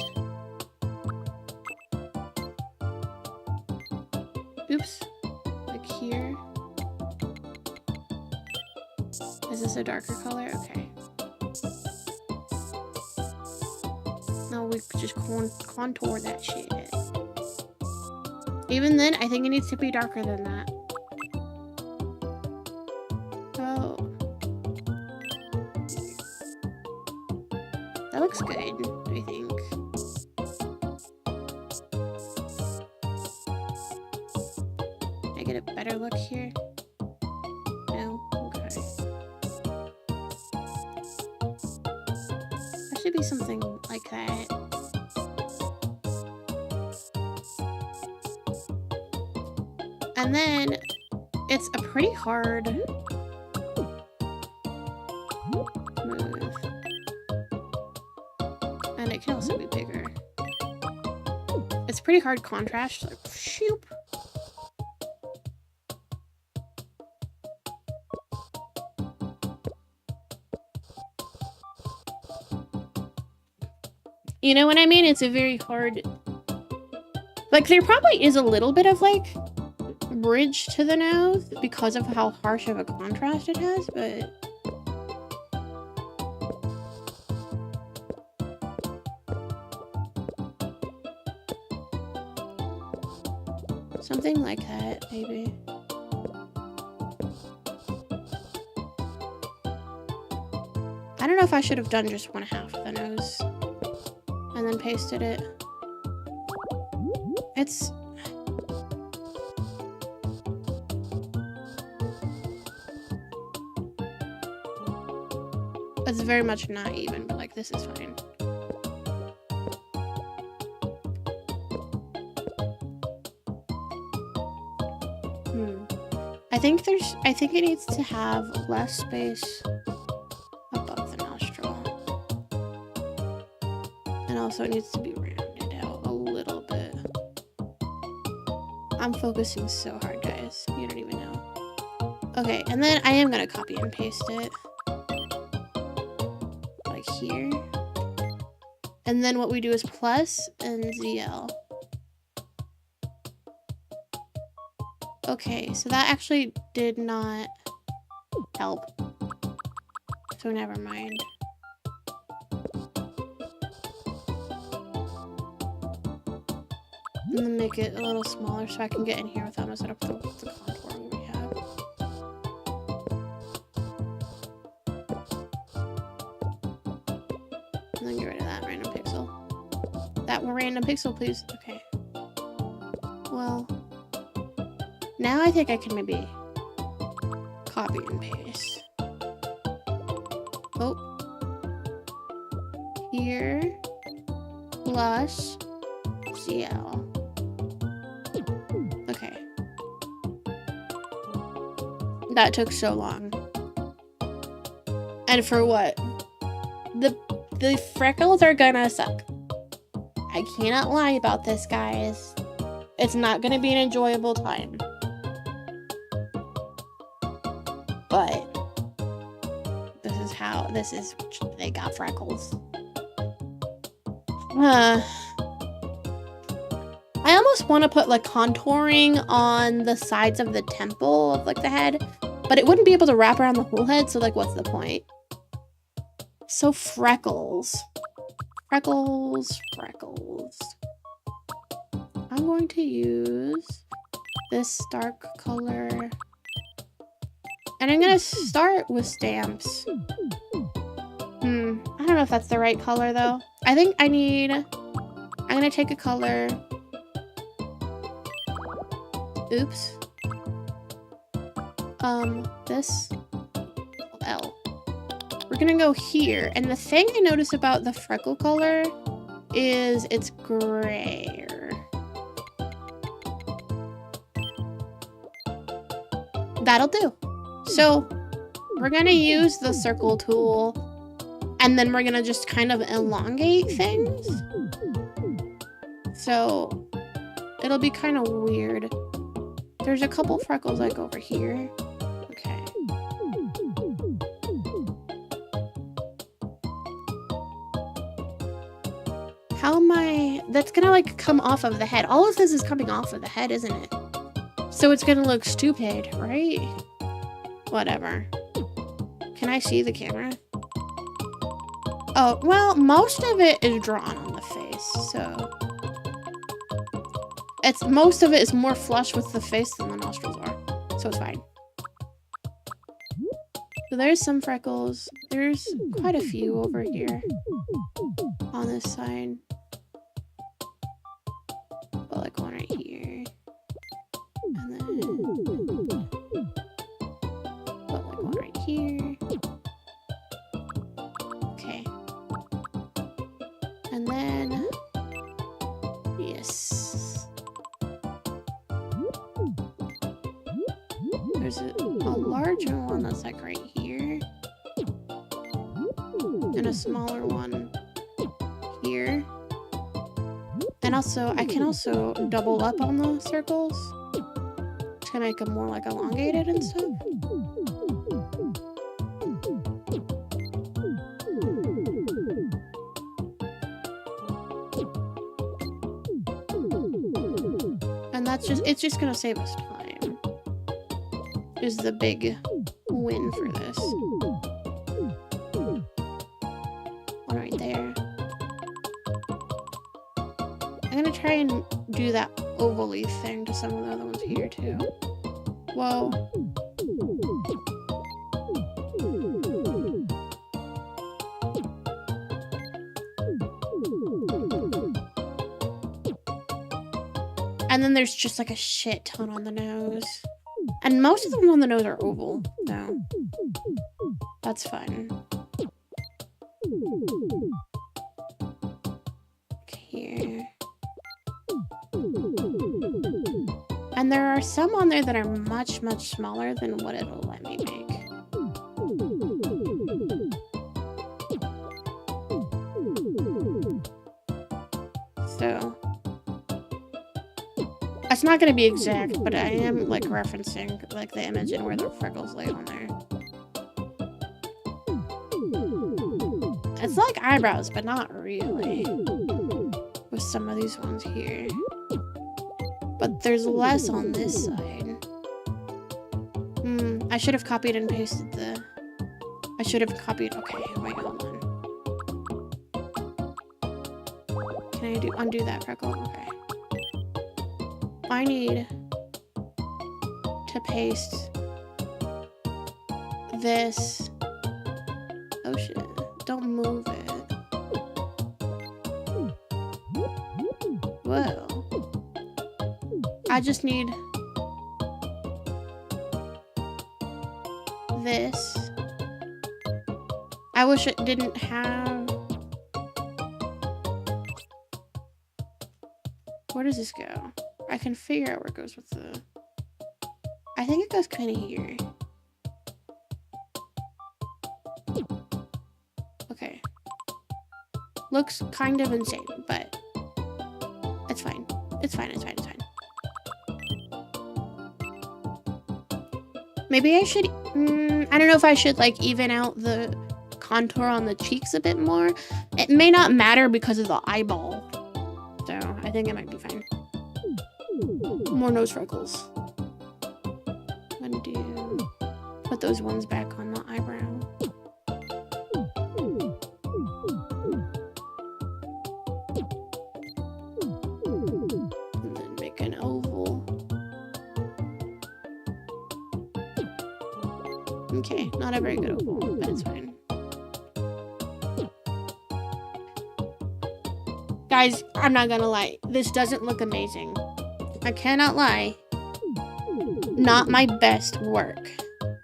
Oops, like here. Is this a darker color? Okay. No, we could just contour that shit. Even then, I think it needs to be darker than that. Oh. That looks good, I think. Can I get a better look here? No? Okay. That should be something like that. And then it's a pretty hard move. And it can also be bigger. It's pretty hard contrast, like, shoop. You know what I mean? It's a very hard... Like, there probably is a little bit of, like, bridge to the nose because of how harsh of a contrast it has, but... Something like that, maybe. I don't know if I should have done just 1/2 of the nose and then pasted it. It's... It's very much not even, but like this is fine. I think it needs to have less space above the nostril. And also it needs to be rounded out a little bit. I'm focusing so hard, guys. You don't even know. Okay, and then I am gonna copy and paste it. Like here. And then what we do is plus and ZL. Okay, so that actually did not help. So never mind. And then make it a little smaller so I can get in here without messing up the contouring we have. And then get rid of that random pixel. That random pixel, please. Okay. Well... Now I think I can maybe copy and paste. Oh. Here. Plus CL. Okay. That took so long. And for what? The freckles are gonna suck. I cannot lie about this, guys. It's not gonna be an enjoyable time. But this is they got freckles. I almost want to put like contouring on the sides of the temple of like the head, but it wouldn't be able to wrap around the whole head, so like what's the point? So freckles. Freckles. I'm going to use this dark color. And I'm gonna start with stamps. I don't know if that's the right color though. I think I'm gonna take a color. Oops. This L. We're gonna go here. And the thing I notice about the freckle color is it's grayer. That'll do. So we're gonna use the circle tool and then we're gonna just kind of elongate things. So it'll be kind of weird. There's a couple freckles like over here. Okay. How am I... That's gonna like come off of the head. All of this is coming off of the head, isn't it? So it's gonna look stupid, right? Whatever. Can I see the camera? Oh, well, most of it is drawn on the face, so... Most of it is more flush with the face than the nostrils are, so it's fine. So there's some freckles. There's quite a few over here on this side. But like one right here. And then... right here. Okay. And then yes. There's a larger one that's like right here. And a smaller one here. And also, I can also double up on the circles to make them more like elongated and stuff. And that's just, it's just gonna save us time. Is the big win for this. One right there. I'm gonna try and do that ovally thing to some of the other ones here too. Whoa. And then there's just like a shit ton on the nose. And most of them on the nose are oval, so that's fun. Here. And there are some on there that are much, much smaller than what it'll let me make. So it's not gonna be exact, but I am like referencing like the image and where the freckles lay on there. It's like eyebrows, but not really. With some of these ones here. But there's less on this side. I should have copied and pasted the... I should have copied... Okay, wait, hold on. Can I undo that freckle? Okay. I need to paste this. Oh shit. Don't move it. Whoa. I just need this. I wish it didn't have... Where does this go? I can figure out where it goes with the... I think it goes kind of here. Okay. Looks kind of insane, but it's fine. It's fine, it's fine, it's fine. Maybe I should... I don't know if I should, like, even out the contour on the cheeks a bit more. It may not matter because of the eyeball. So, I think it might be fine. More nose freckles. Undo. Put those ones back on the eyebrow. And then make an oval. Okay, not a very good oval, but it's fine. Guys, I'm not gonna lie. This doesn't look amazing. I cannot lie. Not my best work.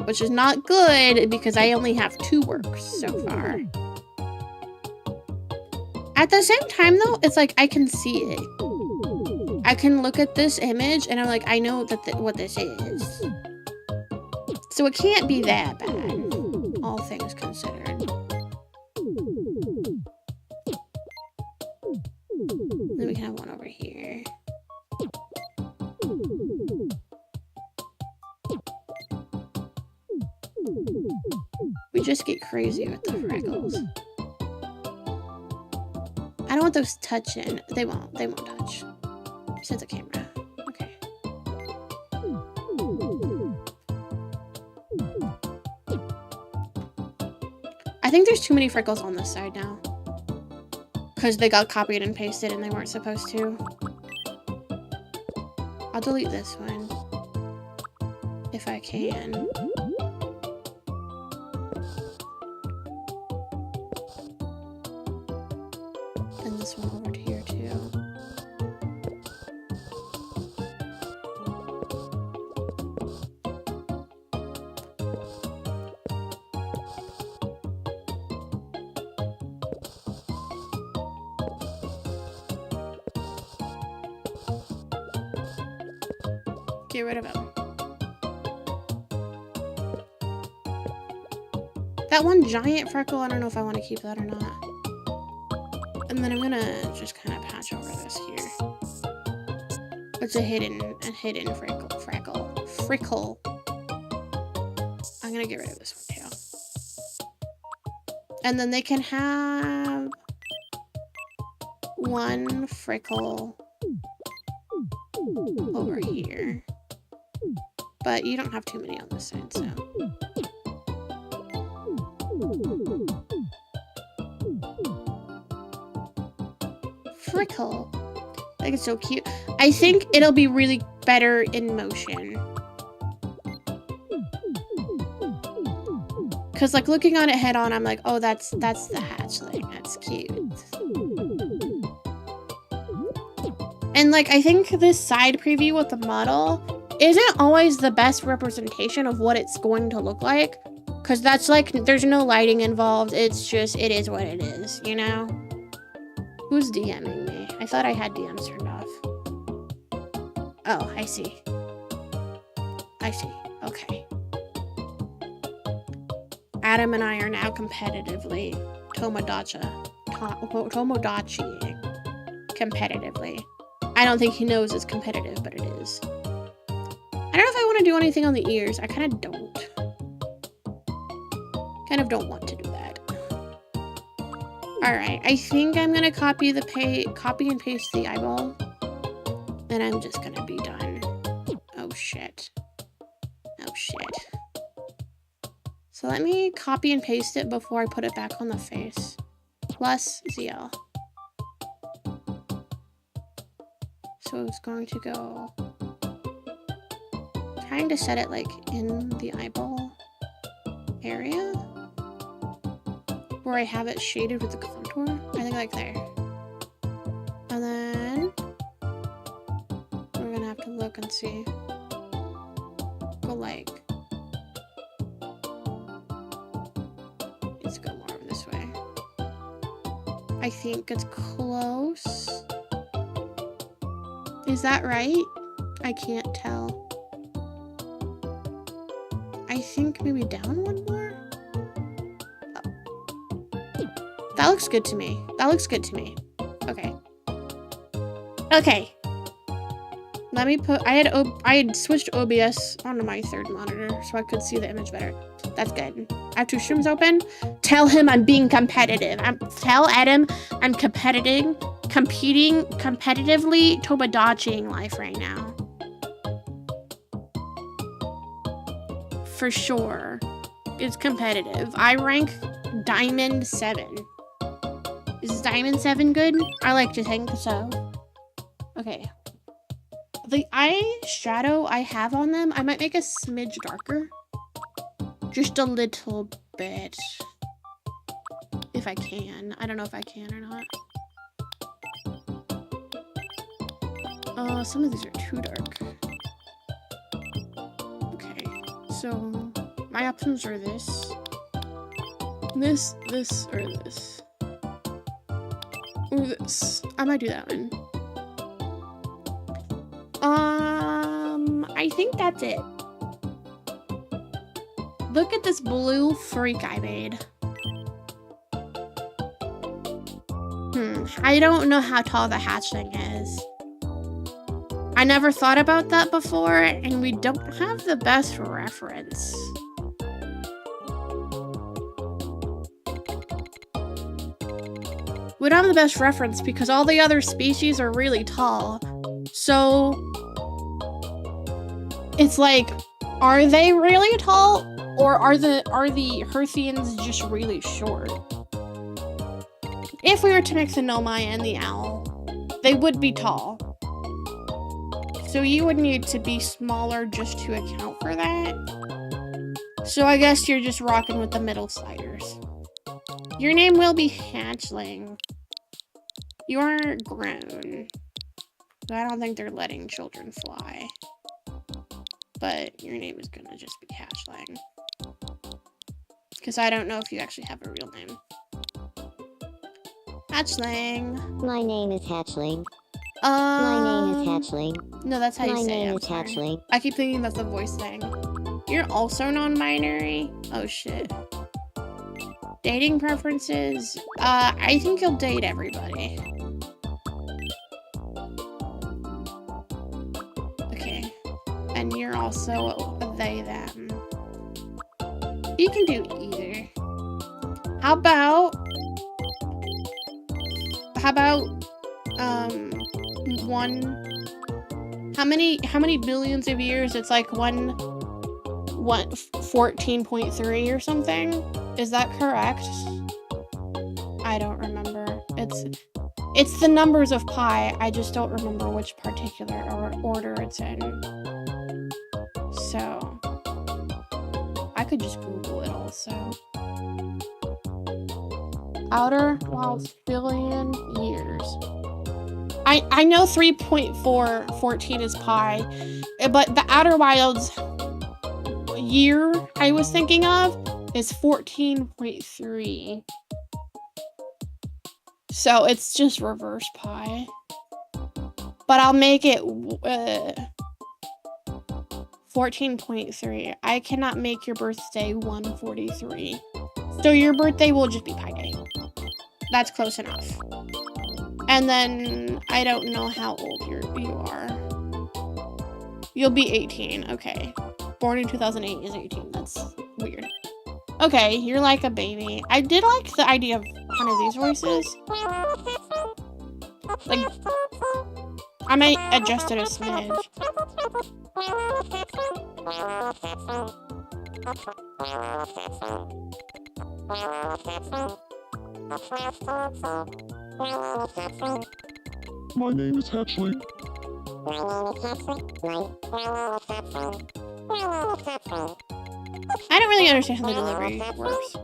Which is not good because I only have 2 works so far. At the same time though, it's like I can see it. I can look at this image and I'm like, I know that what this is. So it can't be that bad, all things considered. Then we can have one over here. We just get crazy with the freckles. I don't want those touching. They won't touch. Set the camera. Okay. I think there's too many freckles on this side now. Because they got copied and pasted and they weren't supposed to. I'll delete this one. If I can. And this one over here too. Get rid of him. That one giant freckle, I don't know if I want to keep that or not. And And then I'm gonna just kind of patch over this here. It's a hidden frickle. I'm gonna get rid of this one too. And then they can have one frickle over here. But you don't have too many on this side, so. Frickle. I think it's so cute. I think it'll be really better in motion. Cause like looking on it head on, I'm like, oh, that's the hatchling. That's cute. And like, I think this side preview with the model isn't always the best representation of what it's going to look like. Cause that's like, there's no lighting involved. It's just, it is what it is, you know? Who's DMing me? I thought I had DMs turned off. Oh, I see. Okay. Adam and I are now competitively Tomodachi competitively. I don't think he knows it's competitive, but it is. I don't know if I want to do anything on the ears. I kind of don't. Want to do that. Alright, I think I'm gonna copy and paste the eyeball. And I'm just gonna be done. Oh shit. So let me copy and paste it before I put it back on the face. Plus ZL. So it's going to go... trying to set it like in the eyeball area. Where I have it shaded with the contour. I think like there. And then... we're gonna have to look and see. Go like... let's go more of this way. I think it's close. Is that right? I can't tell. I think maybe down one more? Oh. That looks good to me. Okay. Let me put, I had switched OBS onto my third monitor so I could see the image better. That's good. I have two streams open. Tell him I'm being competitive. Tell Adam I'm competing competitively Tomodachi Life right now. For sure. It's competitive. I rank Diamond 7. Is Diamond 7 good? I like to think so. Okay. The eye shadow I have on them, I might make a smidge darker. Just a little bit. If I can. I don't know if I can or not. Some of these are too dark. Okay, so my options are this, or this. Or this. I might do that one. I think that's it. Look at this blue freak I made. I don't know how tall the hatchling is. I never thought about that before, and we don't have the best reference. We don't have the best reference because all the other species are really tall. So it's like, are they really tall, or are the Herthians just really short? If we were to mix the Nomai and the owl, they would be tall. So you would need to be smaller just to account for that. So I guess you're just rocking with the middle sliders. Your name will be Hatchling. You are grown. I don't think they're letting children fly. But your name is gonna just be Hatchling. Because I don't know if you actually have a real name. Hatchling. My name is Hatchling. My name is Hatchling. No, that's how you say it. My name is Hatchling. I keep thinking that's the voice thing. You're also non-binary? Oh shit. Dating preferences? I think you'll date everybody. Okay. And you're also a they, them. You can do either. How about how many billions of years? It's like 14.3 or something? Is that correct? I don't remember. It's the numbers of pi. I just don't remember which particular order it's in. So I could just Google it also. Outer Wilds billion years. I know 3.414 is pi, but the Outer Wilds year I was thinking of is 14.3. So it's just reverse pi. But I'll make it 14.3. I cannot make your birthday 143. So your birthday will just be pi day. That's close enough. And then I don't know how old you are. You'll be 18. Okay. Born in 2008 is 18. That's weird. Okay, you're like a baby. I did like the idea of one of these voices. Like, I might adjust it a smidge. My name is Hatchling. I don't really understand how the delivery works.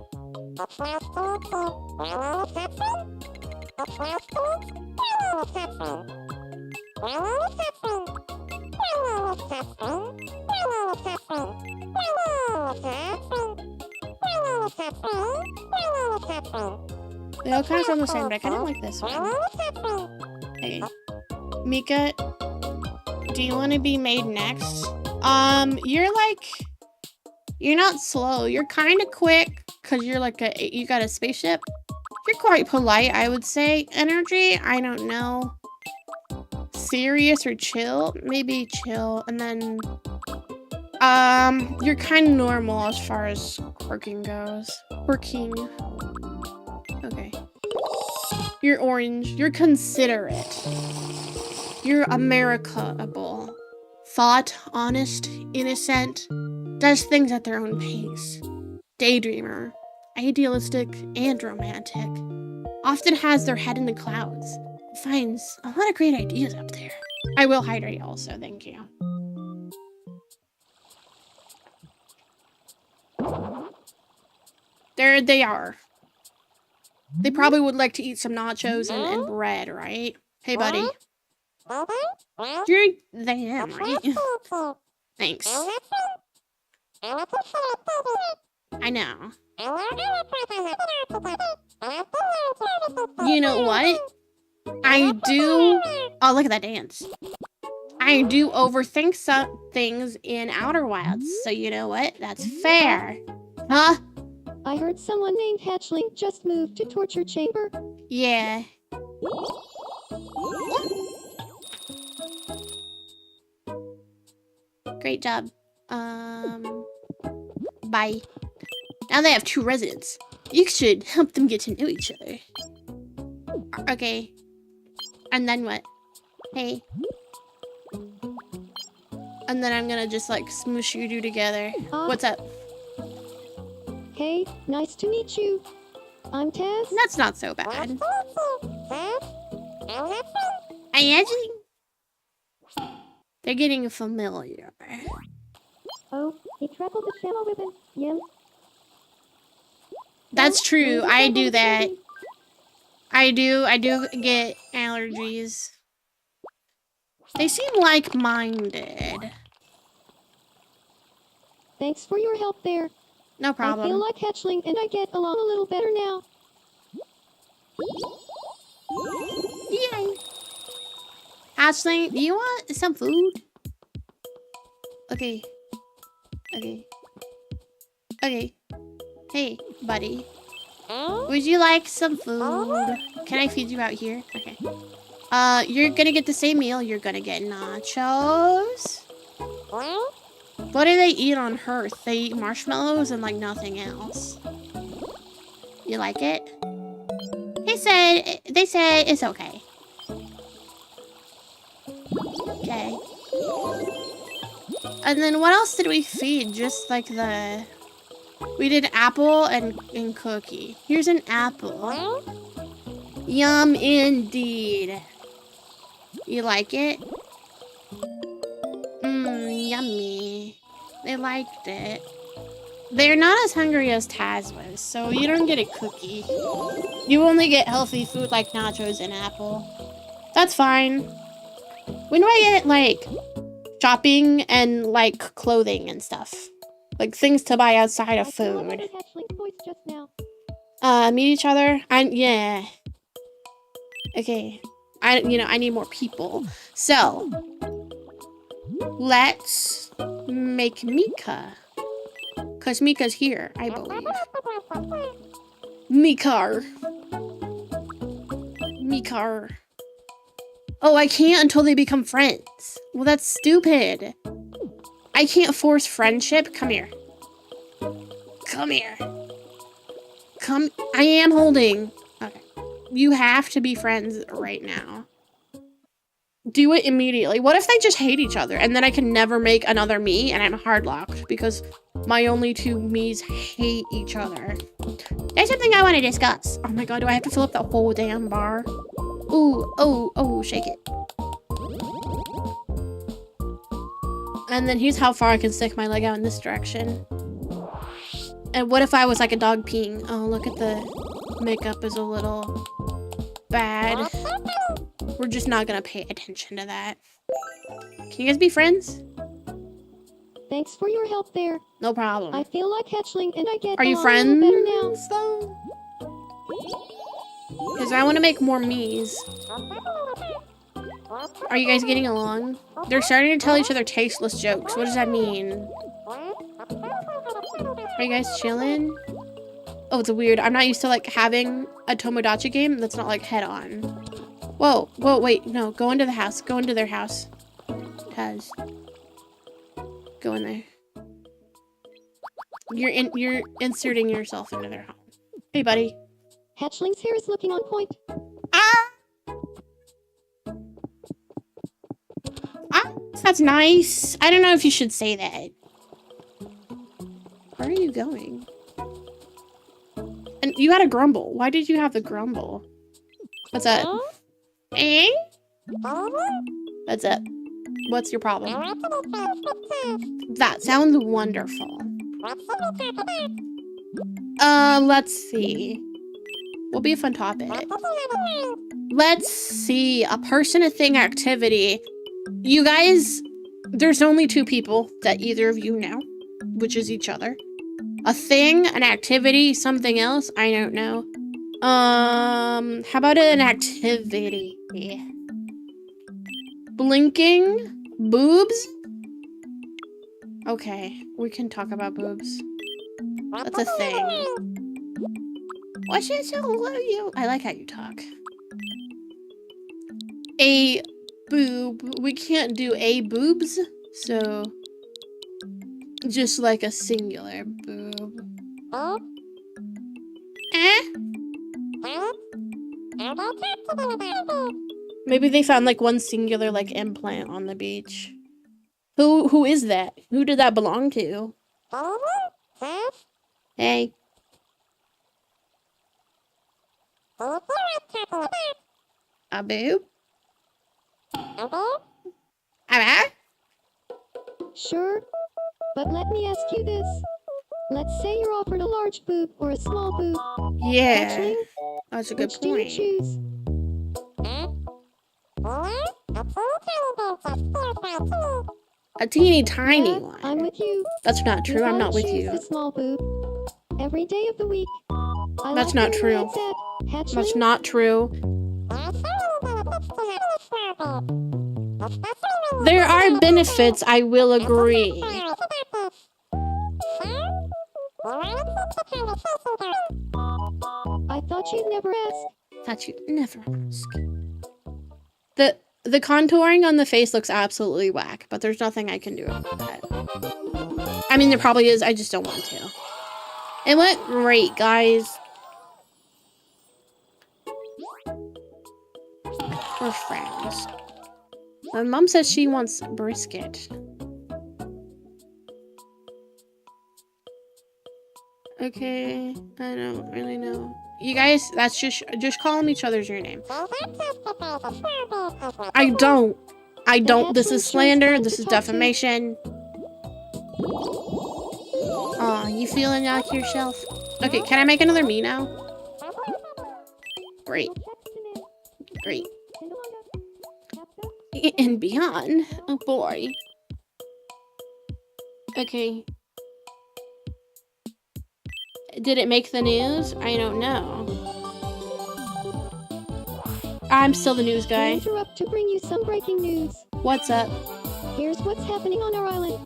They all kind of sound the same, but I kind of like this one. Okay. Mika, do you want to be made next? You're not slow. You're kind of quick because you got a spaceship. You're quite polite, I would say. Energy, I don't know. Serious or chill? Maybe chill. And then, you're kind of normal as far as quirking goes. Quirking. Okay. You're orange. You're considerate. You're America-able. Thought, honest, innocent. Does things at their own pace. Daydreamer. Idealistic and romantic. Often has their head in the clouds. Finds a lot of great ideas up there. I will hydrate also, thank you. There they are. They probably would like to eat some nachos and bread, right? Hey, buddy. You're them, right? Thanks. I know. You know what? I do... Oh, look at that dance. I do overthink some things in Outer Wilds, so you know what? That's fair. Huh? I heard someone named Hatchling just moved to torture chamber. Yeah. Great job. Bye. Now they have 2 residents. You should help them get to know each other. Okay. And then what? Hey. And then I'm gonna just like smoosh you two together. What's up? Hey, nice to meet you. I'm Taz. That's not so bad. I actually... They're getting familiar. Oh, he traveled the channel ribbon. Yum. That's true. I do that. I do get allergies. They seem like-minded. Thanks for your help there. No problem. I feel like Hatchling and I get along a little better now. Yay. Hatchling, do you want some food? Okay. Okay. Okay. Hey, buddy. Would you like some food? Can I feed you out here? Okay. You're gonna get the same meal. You're gonna get nachos. What do they eat on Earth? They eat marshmallows and like nothing else. You like it? They said it's okay. Okay. And then what else did we feed? Just like we did apple and cookie. Here's an apple. Yum indeed. You like it? Mmm, yummy. They liked it. They're not as hungry as Taz was, so you don't get a cookie. You only get healthy food like nachos and apple. That's fine. When do I get, like, shopping and, like, clothing and stuff? Like, things to buy outside of food. Meet each other? Yeah. Okay. I need more people. So, let's make Mika. Because Mika's here, I believe. Mikar. Oh, I can't until they become friends. Well, that's stupid. I can't force friendship. Come here. Come here. Come. I am holding. Okay. You have to be friends right now. Do it immediately. What if they just hate each other and then I can never make another me and I'm hard locked because my only two me's hate each other? There's something I want to discuss. Oh my god, do I have to fill up that whole damn bar? Ooh, oh, shake it. And then here's how far I can stick my leg out in this direction. And what if I was like a dog peeing? Oh, look at the makeup is a little bad. We're just not gonna pay attention to that. Can you guys be friends? Thanks for your help there. No problem. I feel like hatchling and I get Are you along a friends little better now. though? Because I want to make more me's. Are you guys getting along? They're starting to tell each other tasteless jokes. What does that mean? Are you guys chilling? Oh, it's weird. I'm not used to like having a Tomodachi game that's not like head on. Whoa, wait, no, go into the house. Go into their house. Taz. Go in there. You're inserting yourself into their home. Hey, buddy. Hatchling's hair is looking on point. That's nice. I don't know if you should say that. Where are you going? And you had a grumble. Why did you have the grumble? What's up? Eh? What's up? What's your problem? That sounds wonderful. Let's see. Will be a fun topic. Let's see. A person, a thing, activity. You guys, there's only two people that either of you know, which is each other. A thing, an activity, something else, I don't know. How about an activity? Blinking? Boobs? Okay, we can talk about boobs. That's a thing. What's it so love you? I like how you talk. A boob. We can't do a boobs, so just like a singular boob. Maybe they found like one singular like implant on the beach. Who is that? Who did that belong to? Hey. A boob? Sure. But let me ask you this. Let's say you're offered a large boob or a small boob. Yeah. Hatchling, That's a good which point. do you choose? A teeny tiny Yeah, one. I'm with you. That's not true. I'm If I not with choose you. the small boob every day of the week. I That's like not where your true. head's at, Hatchling. That's not true. There are benefits, I will agree. Thought you'd never ask. Thought you'd never ask. The contouring on the face looks absolutely whack, but there's nothing I can do about that. I mean, there probably is, I just don't want to. It went great, guys. We're friends. My mom says she wants brisket. Okay, I don't really know. You guys, that's just call them each other's your name. I don't. This is slander. This is defamation. Aw, you feeling like yourself? Okay, can I make another me now? Great. Great. And beyond. Oh boy. Okay. Did it make the news? I don't know. I'm still the news guy. We interrupt to bring you some breaking news. What's up? Here's what's happening on our island.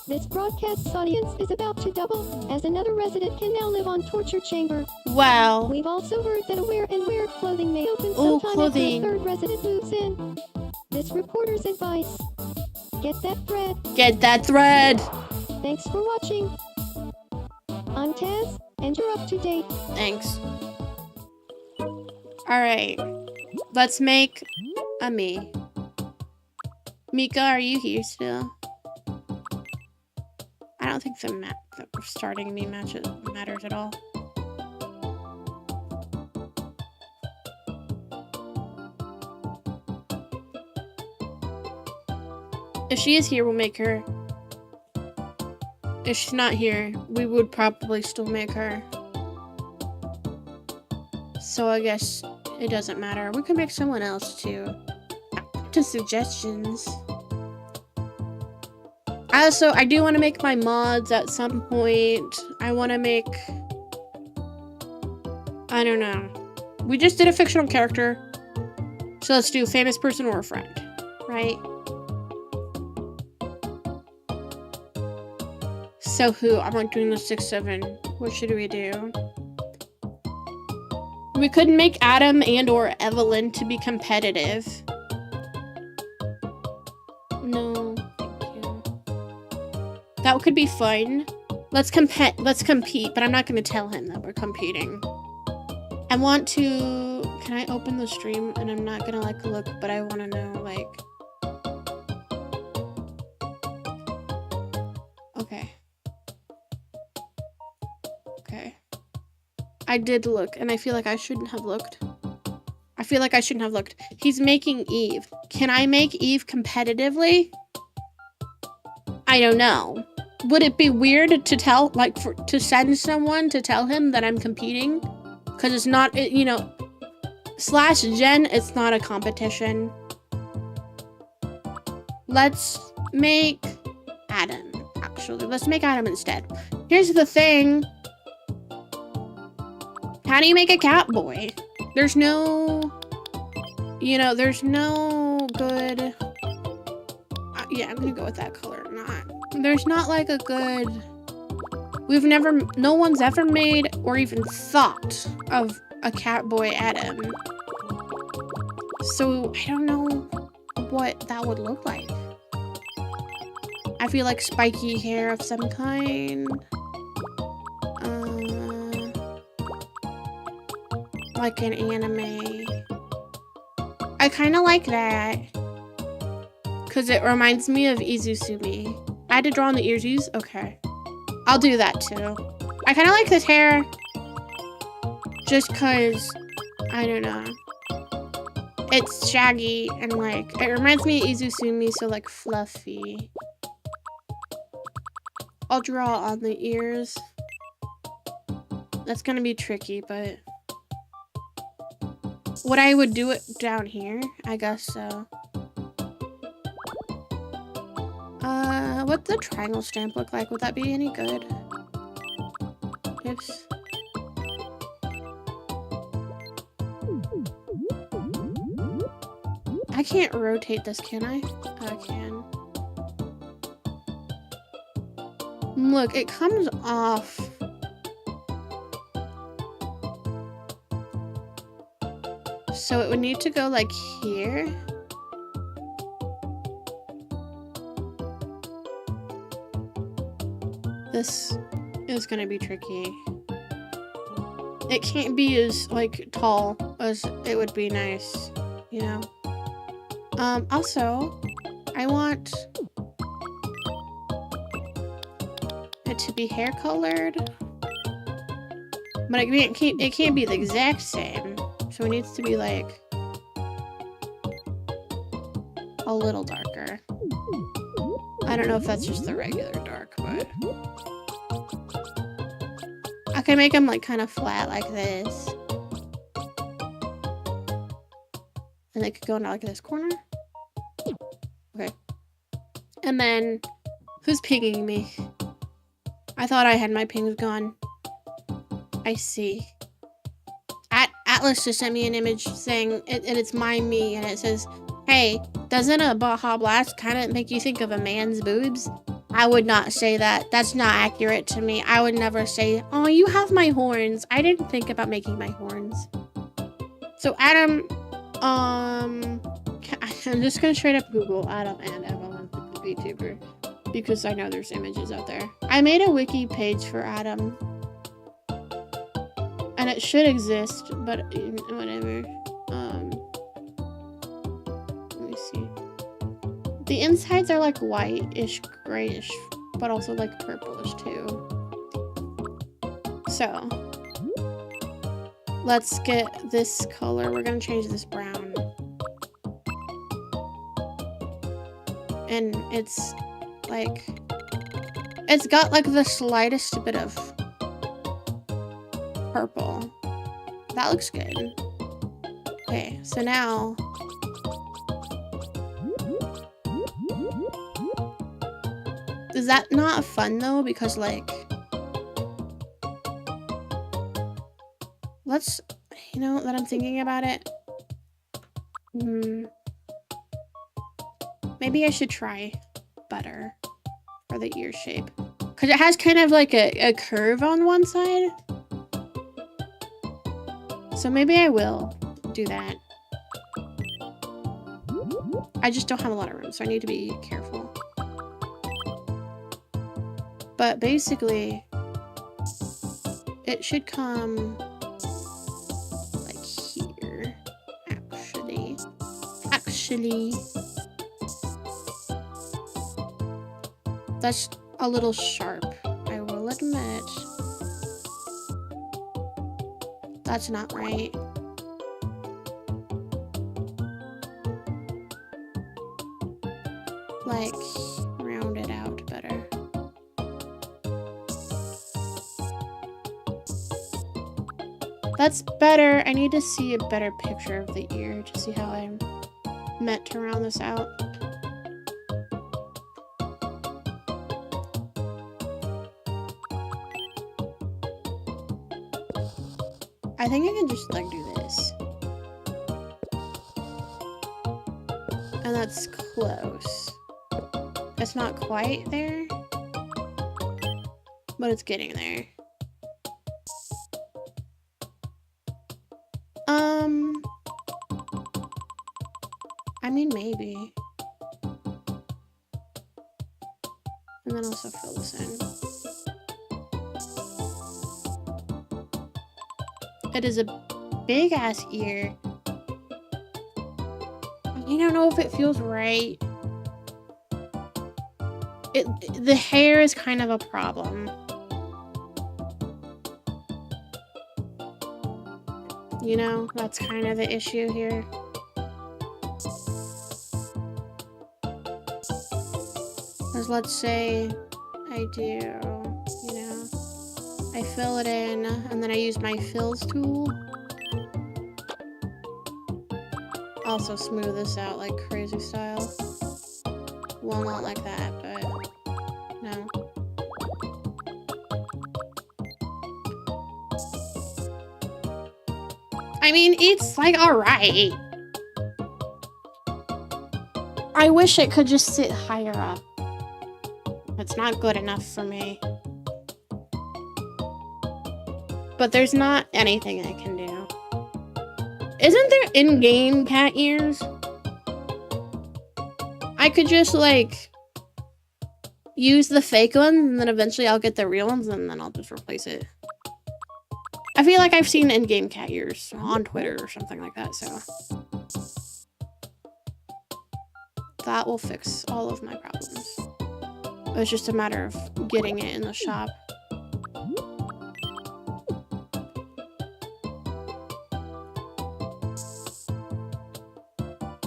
This broadcast's audience is about to double, as another resident can now live on torture chamber. Wow. We've also heard that a wear and wear clothing may open Oh, sometime clothing. after a third resident moves in. This reporter's advice. Get that thread. Get that thread. Thanks for watching. I'm Taz, and you're up to date. Thanks. Alright. Let's make a me. Mika, are you here still? I don't think the starting me matters at all. If she is here, we'll make her. If she's not here, we would probably still make her. So I guess it doesn't matter. We can make someone else too. To suggestions. I do want to make my mods at some point. I want to make... I don't know. We just did a fictional character. So let's do a famous person or a friend. Right? So who? I'm like doing the 6-7. What should we do? We could make Adam and or Evelyn to be competitive. No, thank you. That could be fun. Let's compete, but I'm not going to tell him that we're competing. I want to... Can I open the stream? And I'm not going to like look, but I want to know like... Okay. Okay. I did look, and I feel like I shouldn't have looked. He's making Eve. Can I make Eve competitively? I don't know. Would it be weird to tell, like, to send someone to tell him that I'm competing? Because it's not, you know, /Gen, it's not a competition. Let's make Adam, actually. Let's make Adam instead. Here's the thing. How do you make a cat boy? There's no... You know, there's no good... yeah, I'm gonna go with that color. There's not like a good... No one's ever made or even thought of a cat boy Adam. So, I don't know what that would look like. I feel like spiky hair of some kind. Like an anime. I kind of like that. Because it reminds me of Izusumi. I had to draw on the earsies? Okay. I'll do that too. I kind of like this hair. Just because, I don't know. It's shaggy and like, it reminds me of Izusumi, so like fluffy. I'll draw on the ears. That's gonna be tricky, but... What I would do it down here? I guess so. What's the triangle stamp look like? Would that be any good? Oops. I can't rotate this, can I? Oh, I can. Look, it comes off. So it would need to go like here. This is gonna be tricky. It can't be as like tall as it would be nice, you know? Also, I want it to be hair colored, but it can't be the exact same. So it needs to be like a little darker. I don't know if that's just the regular dark, but I can make them like kind of flat like this. And they could go into like this corner. Okay. And then, who's pinging me? I thought I had my pings gone. I see. Atlas just sent me an image saying, and it's me, and it says, hey, doesn't a Baja Blast kind of make you think of a man's boobs? I would not say that. That's not accurate to me. I would never say, oh, you have my horns. I didn't think about making my horns. So Adam, I'm just gonna straight up Google Adam and Evelyn VTuber because I know there's images out there. I made a wiki page for Adam. And it should exist, but whatever. Let me see. The insides are like white-ish, grayish, but also like purplish too. So, let's get this color. We're gonna change this brown. And it's like, it's got like the slightest bit of purple. That looks good. Okay, so now is that not fun though? Because like, let's, you know, that I'm thinking about it. Maybe I should try butter for the ear shape. Because it has kind of like a curve on one side. So maybe I will do that. I just don't have a lot of room, so I need to be careful. But basically, it should come like here. Actually, that's a little sharp, I will admit. That's not right. Like, round it out better. That's better. I need to see a better picture of the ear to see how I'm meant to round this out. I think I can just like do this. And that's close. It's not quite there, but it's getting there. I mean, maybe. And then also fill this in. It is a big ass ear. I don't know if it feels right. The hair is kind of a problem. You know, that's kind of the issue here. Because let's say I do, you know, I fill it in and then I use my fills tool. Also smooth this out like crazy style. Well, not like that, but no. I mean, it's like alright. I wish it could just sit higher up. It's not good enough for me. But there's not anything I can do. Isn't there in-game cat ears? I could just like use the fake ones and then eventually I'll get the real ones and then I'll just replace it. I feel like I've seen in-game cat ears on Twitter or something like that, so that will fix all of my problems. It's just a matter of getting it in the shop.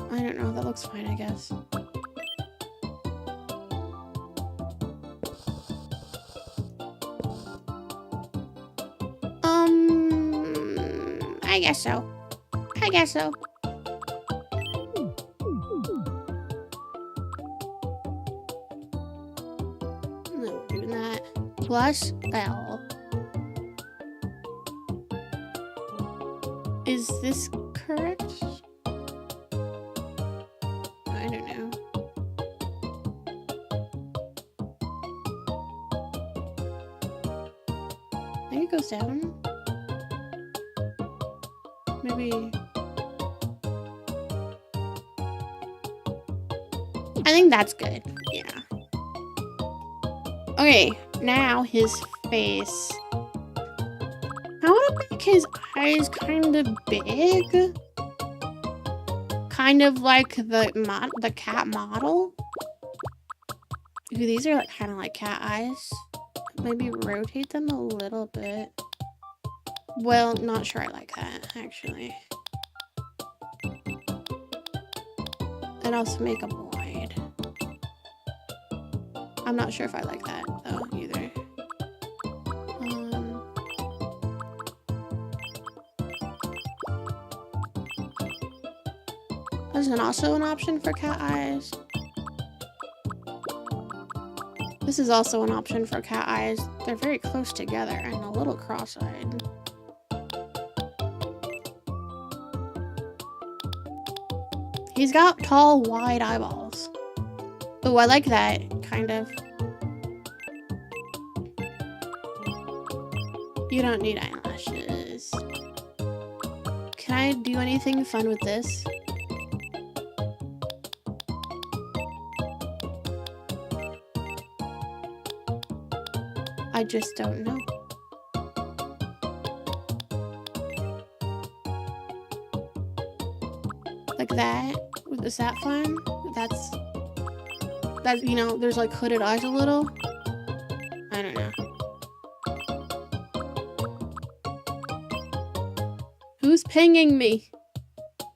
I don't know, that looks fine, I guess. I guess so. I guess so. No, doing that. Plus L. Is this correct? I don't know. I think it goes down. Maybe. I think that's good. Yeah. Okay, now his face. I want to make his eyes kind of big. Kind of like the cat model. Ooh, these are like kind of like cat eyes. Maybe rotate them a little bit. Well, not sure I like that, actually. And also make them wide. I'm not sure if I like that, though, either. There's also an option for cat eyes. This is also an option for cat eyes. They're very close together and a little cross-eyed. He's got tall, wide eyeballs. Oh, I like that, kind of. You don't need eyelashes. Can I do anything fun with this? I just don't know. Like that? Is that fun? That's, you know, there's like hooded eyes a little. I don't know. Who's pinging me?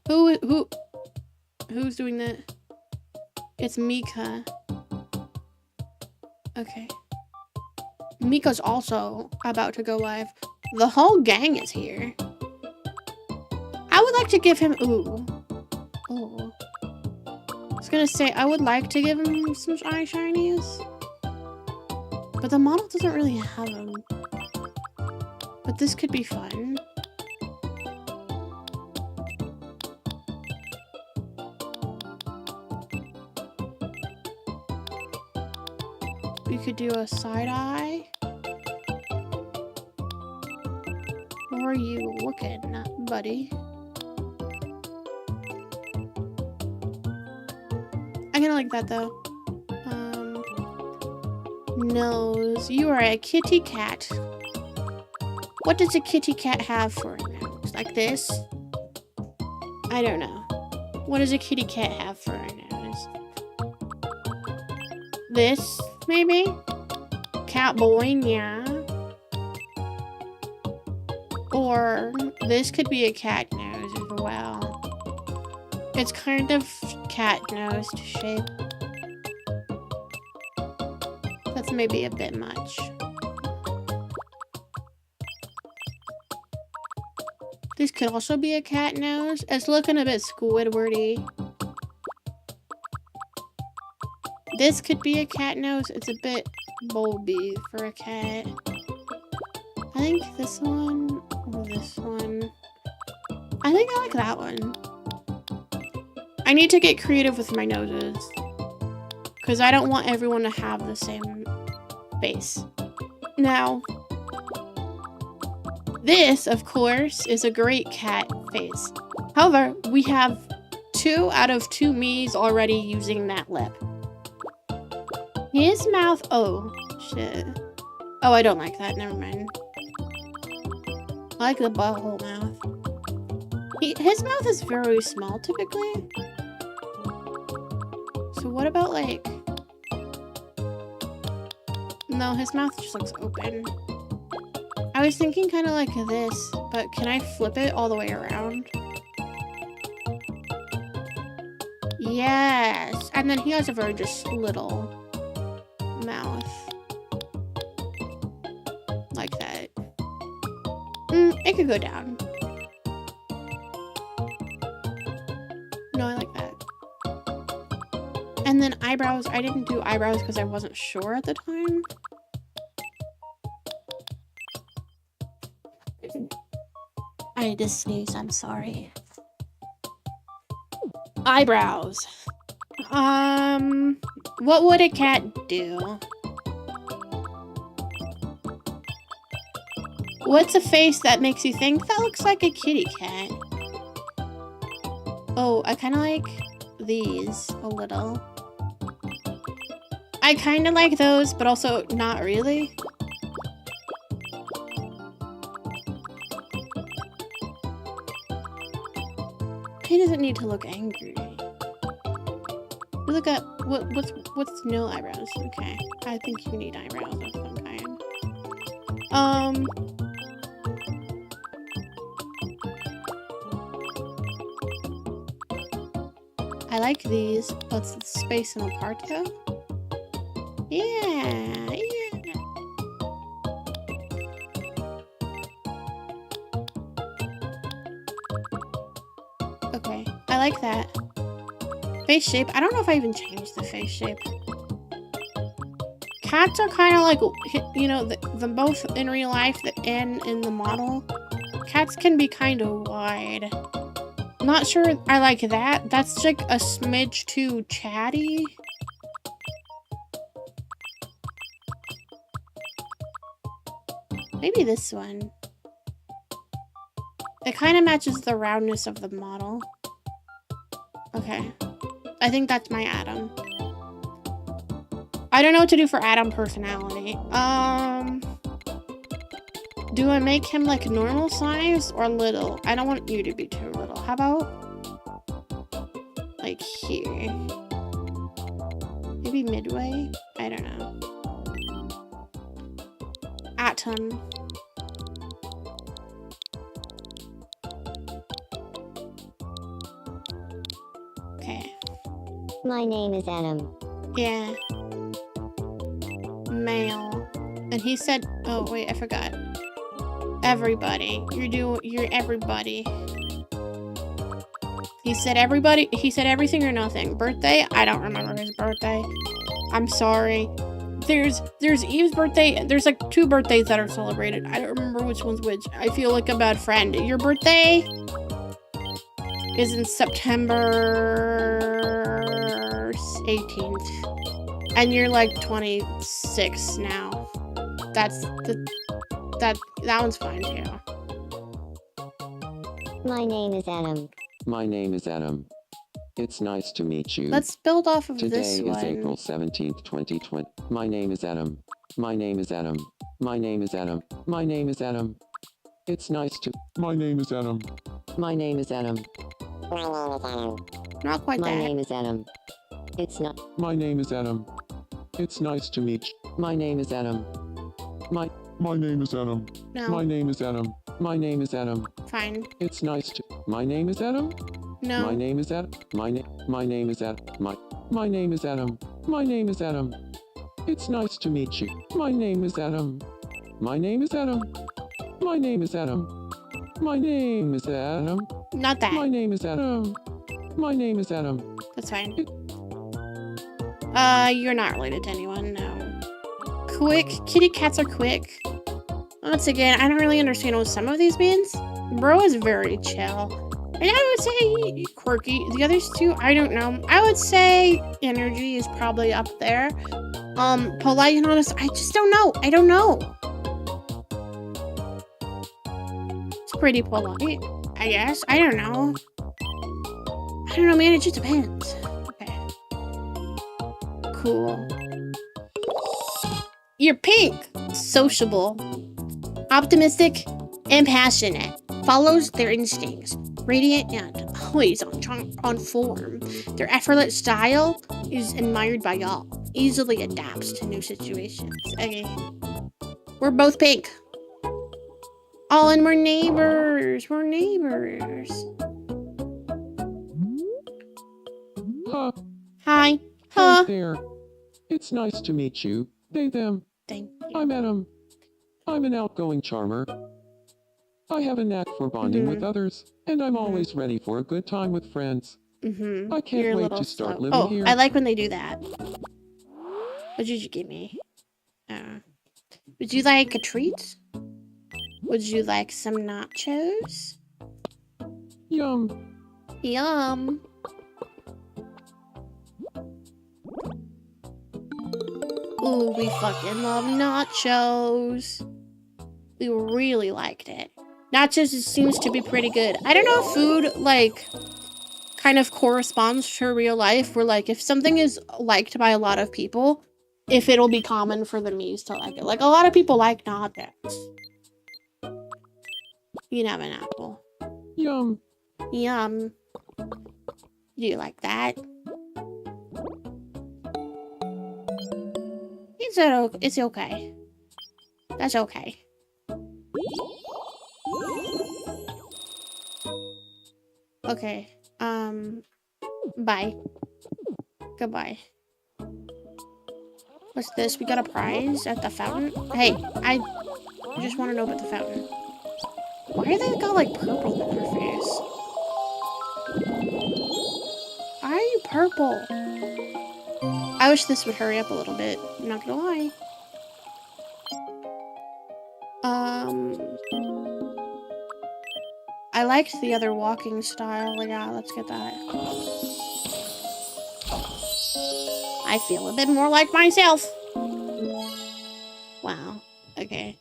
Who's doing that? It's Mika. Okay. Mika's also about to go live. The whole gang is here. I would like to give him, ooh. Oh. I was gonna say, I would like to give him some eye shinies. But the model doesn't really have them. But this could be fun. We could do a side eye. Where are you looking, buddy? I kinda like that though. Nose. You are a kitty cat. What does a kitty cat have for a nose? Like this? I don't know. What does a kitty cat have for a nose? This, maybe? Cat boy, yeah. Or this could be a cat nose as well. It's kind of cat nose shape. That's maybe a bit much. This could also be a cat nose. It's looking a bit Squidwardy. This could be a cat nose. It's a bit bulby for a cat. I think this one or this one. I think I like that one. I need to get creative with my noses. Because I don't want everyone to have the same face. Now, this, of course, is a great cat face. However, we have 2 out of 2 me's already using that lip. His mouth, oh, shit. Oh, I don't like that, never mind. I like the butthole mouth. His mouth is very small, typically. So what about, like... No, his mouth just looks open. I was thinking kind of like this, but can I flip it all the way around? Yes! And then he has a very just little mouth. Like that. It could go down. No, I like that. And then eyebrows. I didn't do eyebrows because I wasn't sure at the time. I had to sneeze, I'm sorry. Eyebrows. What would a cat do? What's a face that makes you think that looks like a kitty cat? Oh, I kind of like these a little. I kind of like those, but also not really. He doesn't need to look angry. Look at what's no eyebrows? Okay, I think you need eyebrows of some kind. I like these. Let's space them apart though. Yeah, yeah. Okay, I like that. Face shape. I don't know if I even changed the face shape. Cats are kind of like, you know, the both in real life and in the model. Cats can be kind of wide. Not sure I like that. That's like a smidge too chatty. Maybe this one. It kind of matches the roundness of the model. Okay. I think that's my Adam. I don't know what to do for Adam personality. Do I make him like normal size or little? I don't want you to be too little. How about like here? Maybe midway? I don't know. Atom. Okay. My name is Adam. Yeah. Male. And he said, oh wait, I forgot. Everybody. You're everybody. He said everybody, he said everything or nothing. Birthday? I don't remember his birthday. I'm sorry. There's Eve's birthday. There's like 2 birthdays that are celebrated. I don't remember which one's which. I feel like a bad friend. Your birthday is in September 18th. And you're like 26 now. That one's fine too. My name is Adam. My name is Adam. It's nice to meet you. Let's build off of Today this one. is April 17th, 2020. My name is Adam. My name is Adam. My name is Adam. My name is Adam. It's nice to... My name is Adam. My name is Adam. My name is Adam. Not quite My that. name is Adam. It's not. My name is Adam. It's nice to meet you. My name is Adam. My name is Adam. No. My name is Adam. My name is Adam. Fine. It's nice to... My name is Adam. No. My name is Adam. My name is Adam. My name is Adam. My name is Adam. It's nice to meet you. My name is Adam. My name is Adam. My name is Adam. My name is Adam. Not that. My name is Adam. My name is Adam. That's fine. You're not related to anyone, no. Quick. Kitty cats are quick. Once again, I don't really understand what some of these means. Bro is very chill. And I would say quirky. The others 2, I don't know. I would say energy is probably up there. Polite and honest, I just don't know. I don't know. It's pretty polite, I guess. I don't know. I don't know, man. It just depends. Okay. Cool. You're pink. Sociable. Optimistic and passionate. Follows their instincts. Radiant and always on form. Their effortless style is admired by all. Easily adapts to new situations. Okay. We're both pink. Oh, and we're neighbors. We're neighbors. Huh. Hi. Hey Huh. there. It's nice to meet you. They, them. Thank you. I'm Adam. I'm an outgoing charmer. I have a knack for bonding with others, and I'm always ready for a good time with friends. I can't You're a wait little to start slow. living here. I like when they do that. What did you give me? Would you like a treat? Would you like some nachos? Yum. Yum. Ooh, we fucking love nachos. We really liked it. Nachos seems to be pretty good. I don't know if food, like, kind of corresponds to real life, where, like, if something is liked by a lot of people, if it'll be common for the me's to like it. Like, a lot of people like nachos. You can have an apple. Yum. Yum. Do you like that? It's okay. That's okay. Okay. Bye. Goodbye. What's this? We got a prize at the fountain? Hey, I just want to know about the fountain. Why are they got like purple in their face? Why are you purple? I wish this would hurry up a little bit. I'm not gonna lie. I liked the other walking style. Yeah, let's get that. I feel a bit more like myself. Wow. Okay.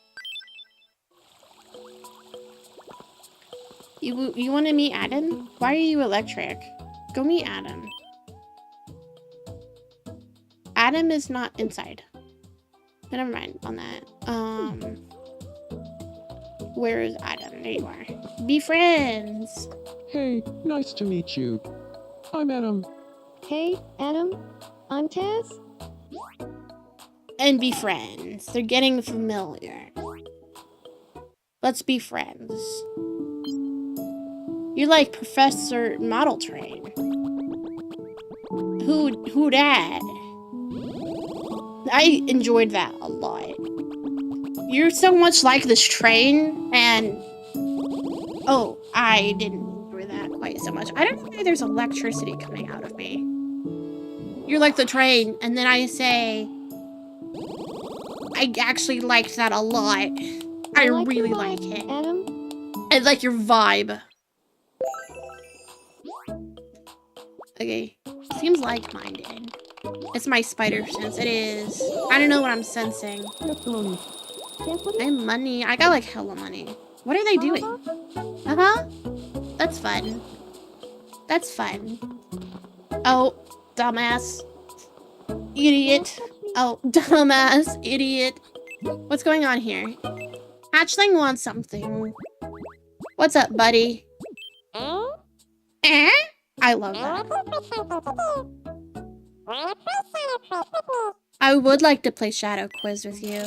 You want to meet Adam? Why are you electric? Go meet Adam. Adam is not inside. Never mind on that. Where is Adam? There you are. Be friends. Hey, nice to meet you. I'm Adam. Hey, Adam. I'm Taz. And be friends. They're getting familiar. Let's be friends. You're like Professor Model Train. Who dat? I enjoyed that a lot. You're so much like this train, and oh, I didn't enjoy that quite so much. I don't know why there's electricity coming out of me. You're like the train, and then I say, I actually liked that a lot. I like really your like vibe, it. Adam. I like your vibe. Okay, seems like-minded. It's my spider sense. It is. I don't know what I'm sensing. I'm money. I got like hella money. What are they doing? That's fun. That's fun. Oh, dumbass. Idiot. Oh, dumbass. Idiot. What's going on here? Hatchling wants something. What's up, buddy? Eh? I love that. I would like to play Shadow Quiz with you.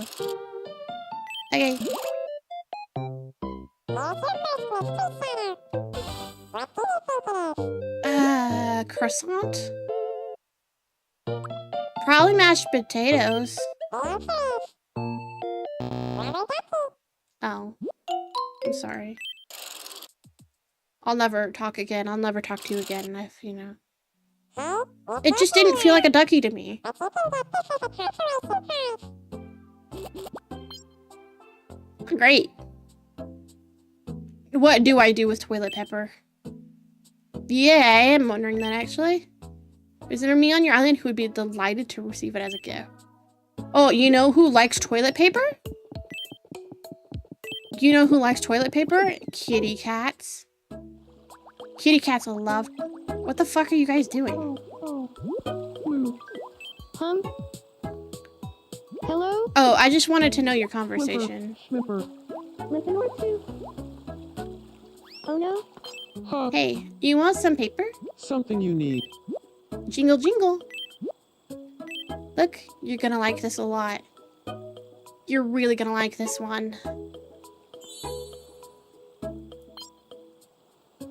Okay. Croissant? Probably mashed potatoes. Oh. I'm sorry. I'll never talk again. I'll never talk to you again if, you know. It just didn't feel like a ducky to me. Great. What do I do with toilet pepper? Yeah, I am wondering that actually. Is there me on your island who would be delighted to receive it as a gift? Oh, you know who likes toilet paper? You know who likes toilet paper? Kitty cats. Kitty cats will love What the fuck are you guys doing? Hello? Oh, I just wanted to know your conversation. Flipper. Listen or two. Oh no? Huh. Hey, you want some paper? Something you need. Jingle jingle. Look, you're gonna like this a lot. You're really gonna like this one.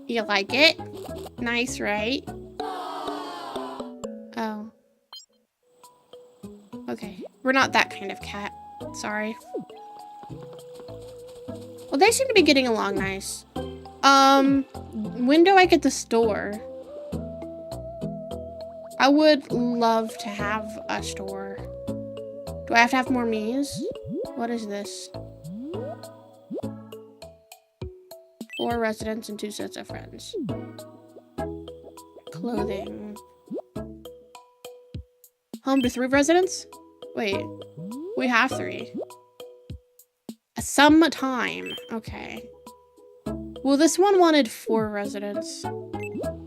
You like it? Nice, right? Oh. Okay. We're not that kind of cat. Sorry. Well, they seem to be getting along nice. When do I get the store? I would love to have a store. Do I have to have more Miis? What is this? 4 residents and 2 sets of friends. Clothing. Home to 3 residents? Wait, we have 3. Sometime. Okay. Well, this one wanted 4 residents.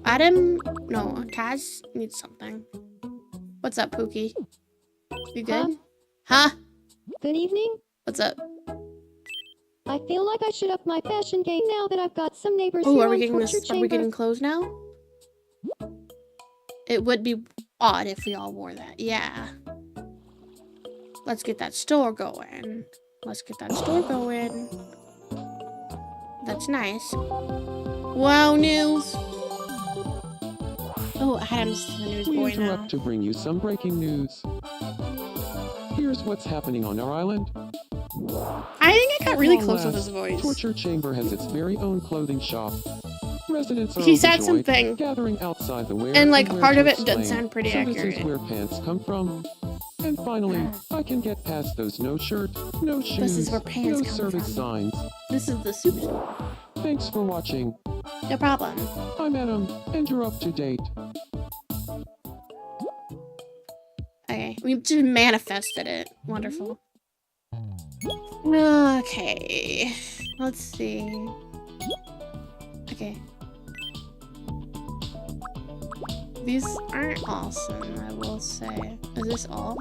Adam, no, Taz needs something. What's up, Pookie? You good? Huh? Good evening. What's up? I feel like I should up my fashion game now that I've got some neighbors Oh, here are we on getting torture this? Are we chamber. getting clothes now? It would be odd if we all wore that. Yeah. Let's get that store going. Let's get that store going. That's nice. Wow, Nils. Oh, Adam's the We newsboy interrupt now. to bring you some breaking news. Here's what's happening on our island. I think I got really At close with last, his voice. Torture Chamber has its very own clothing shop. Residents are He said overjoyed, something. gathering outside the wear And, like, wear part to of it does explain. sound pretty So this accurate. is where pants come from. And finally, I can get past those no shirt, no shoes, This is where pants no come service from. signs. This is the soup store. Thanks for watching. No problem. I'm Adam, and you're up to date. Okay, we just manifested it. Wonderful. Okay, let's see. Okay. These aren't awesome, I will say. Is this all?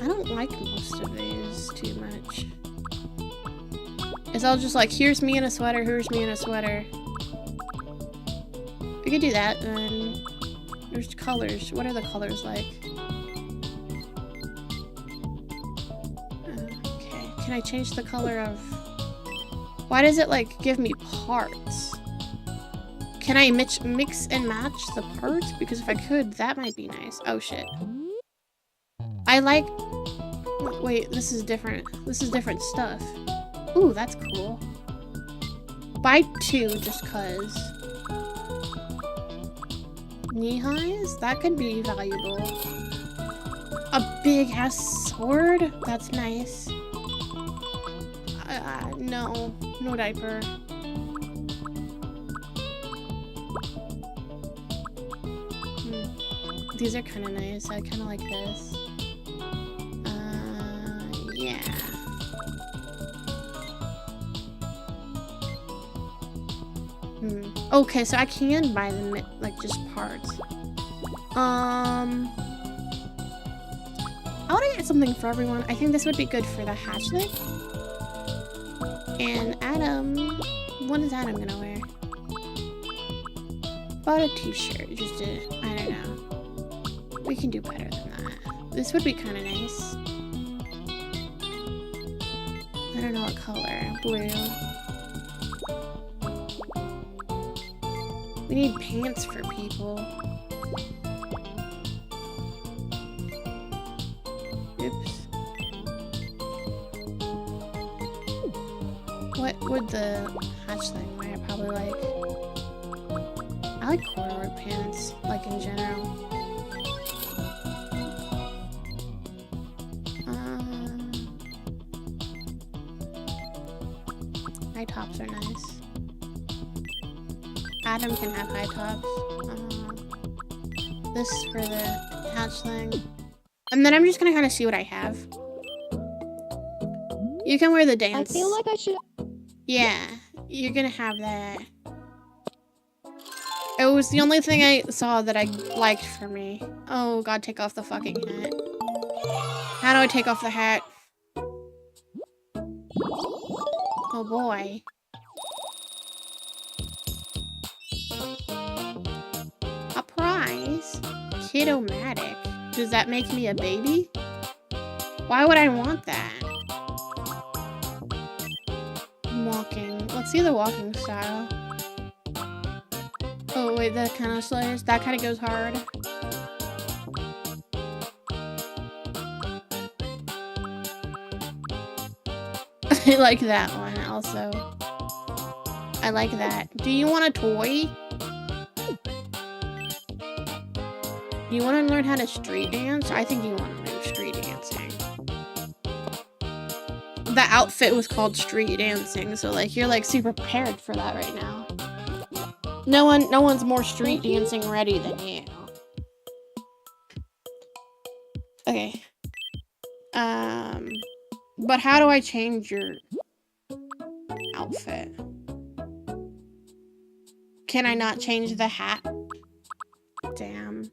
I don't like most of these too much. It's all just like, here's me in a sweater, here's me in a sweater. We could do that, and then there's colors. What are the colors like? Okay, can I change the color of... Why does it, like, give me parts? Can I mix and match the parts? Because if I could, that might be nice. Oh, shit. I like... Wait, this is different. This is different stuff. Ooh, that's cool. Buy 2 just cause. Knee highs? That could be valuable. A big ass sword? That's nice. No. No diaper. These are kind of nice. I kind of like this. Yeah. Okay, so I can buy them, like, just parts. I want to get something for everyone. I think this would be good for the hatchling. And Adam... What is Adam gonna wear? Bought a t-shirt, just to... I don't know. We can do better than that. This would be kind of nice. I don't know what color. Blue. We need pants for people. Oops. What would the hatchling wear? Probably like... I like corduroy pants, like in general. High tops are nice. Adam can have high tops. This for the hatchling. And then I'm just gonna kind of see what I have. You can wear the dance. I feel like I should... Yeah. You're gonna have that. It was the only thing I saw that I liked for me. Oh god, take off the fucking hat. How do I take off the hat? Oh boy. A prize? Kid-o-matic. Does that make me a baby? Why would I want that? Walking. Let's see the walking style. Oh wait, that kind of slays. That kind of goes hard. I like that one also. I like that. Do you want a toy? You want to learn how to street dance? I think you want to do street dancing. The outfit was called street dancing, so like you're like super prepared for that right now. No one's more street dancing ready than you. Okay. But how do I change your outfit? Can I not change the hat? Damn.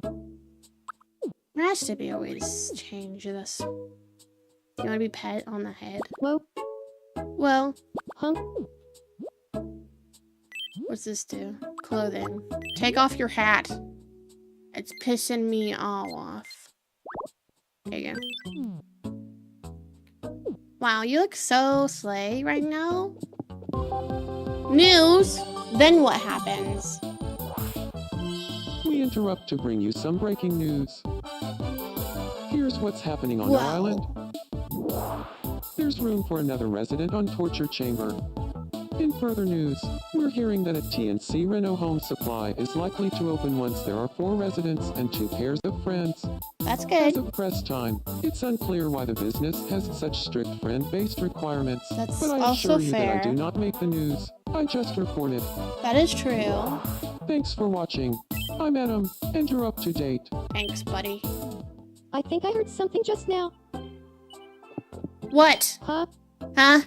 There has to be a way to change this. You want to be pet on the head? Whoa. Well, Huh? what's this do? Clothing. Take off your hat. It's pissing me all off. There you go. Wow, you look so slay right now. News? Then what happens? We interrupt to bring you some breaking news. Here's what's happening on our island. There's room for another resident on torture chamber. In further news, we're hearing that a TNC Reno home supply is likely to open once there are 4 residents and 2 pairs of friends. That's As good. of press time, it's unclear why the business has such strict friend-based requirements. That's But I also assure you that fair. I do not make the news. I just report it. That is true. Thanks for watching. I'm Adam, and you're up to date. Thanks, buddy. I think I heard something just now. What? Huh? Huh?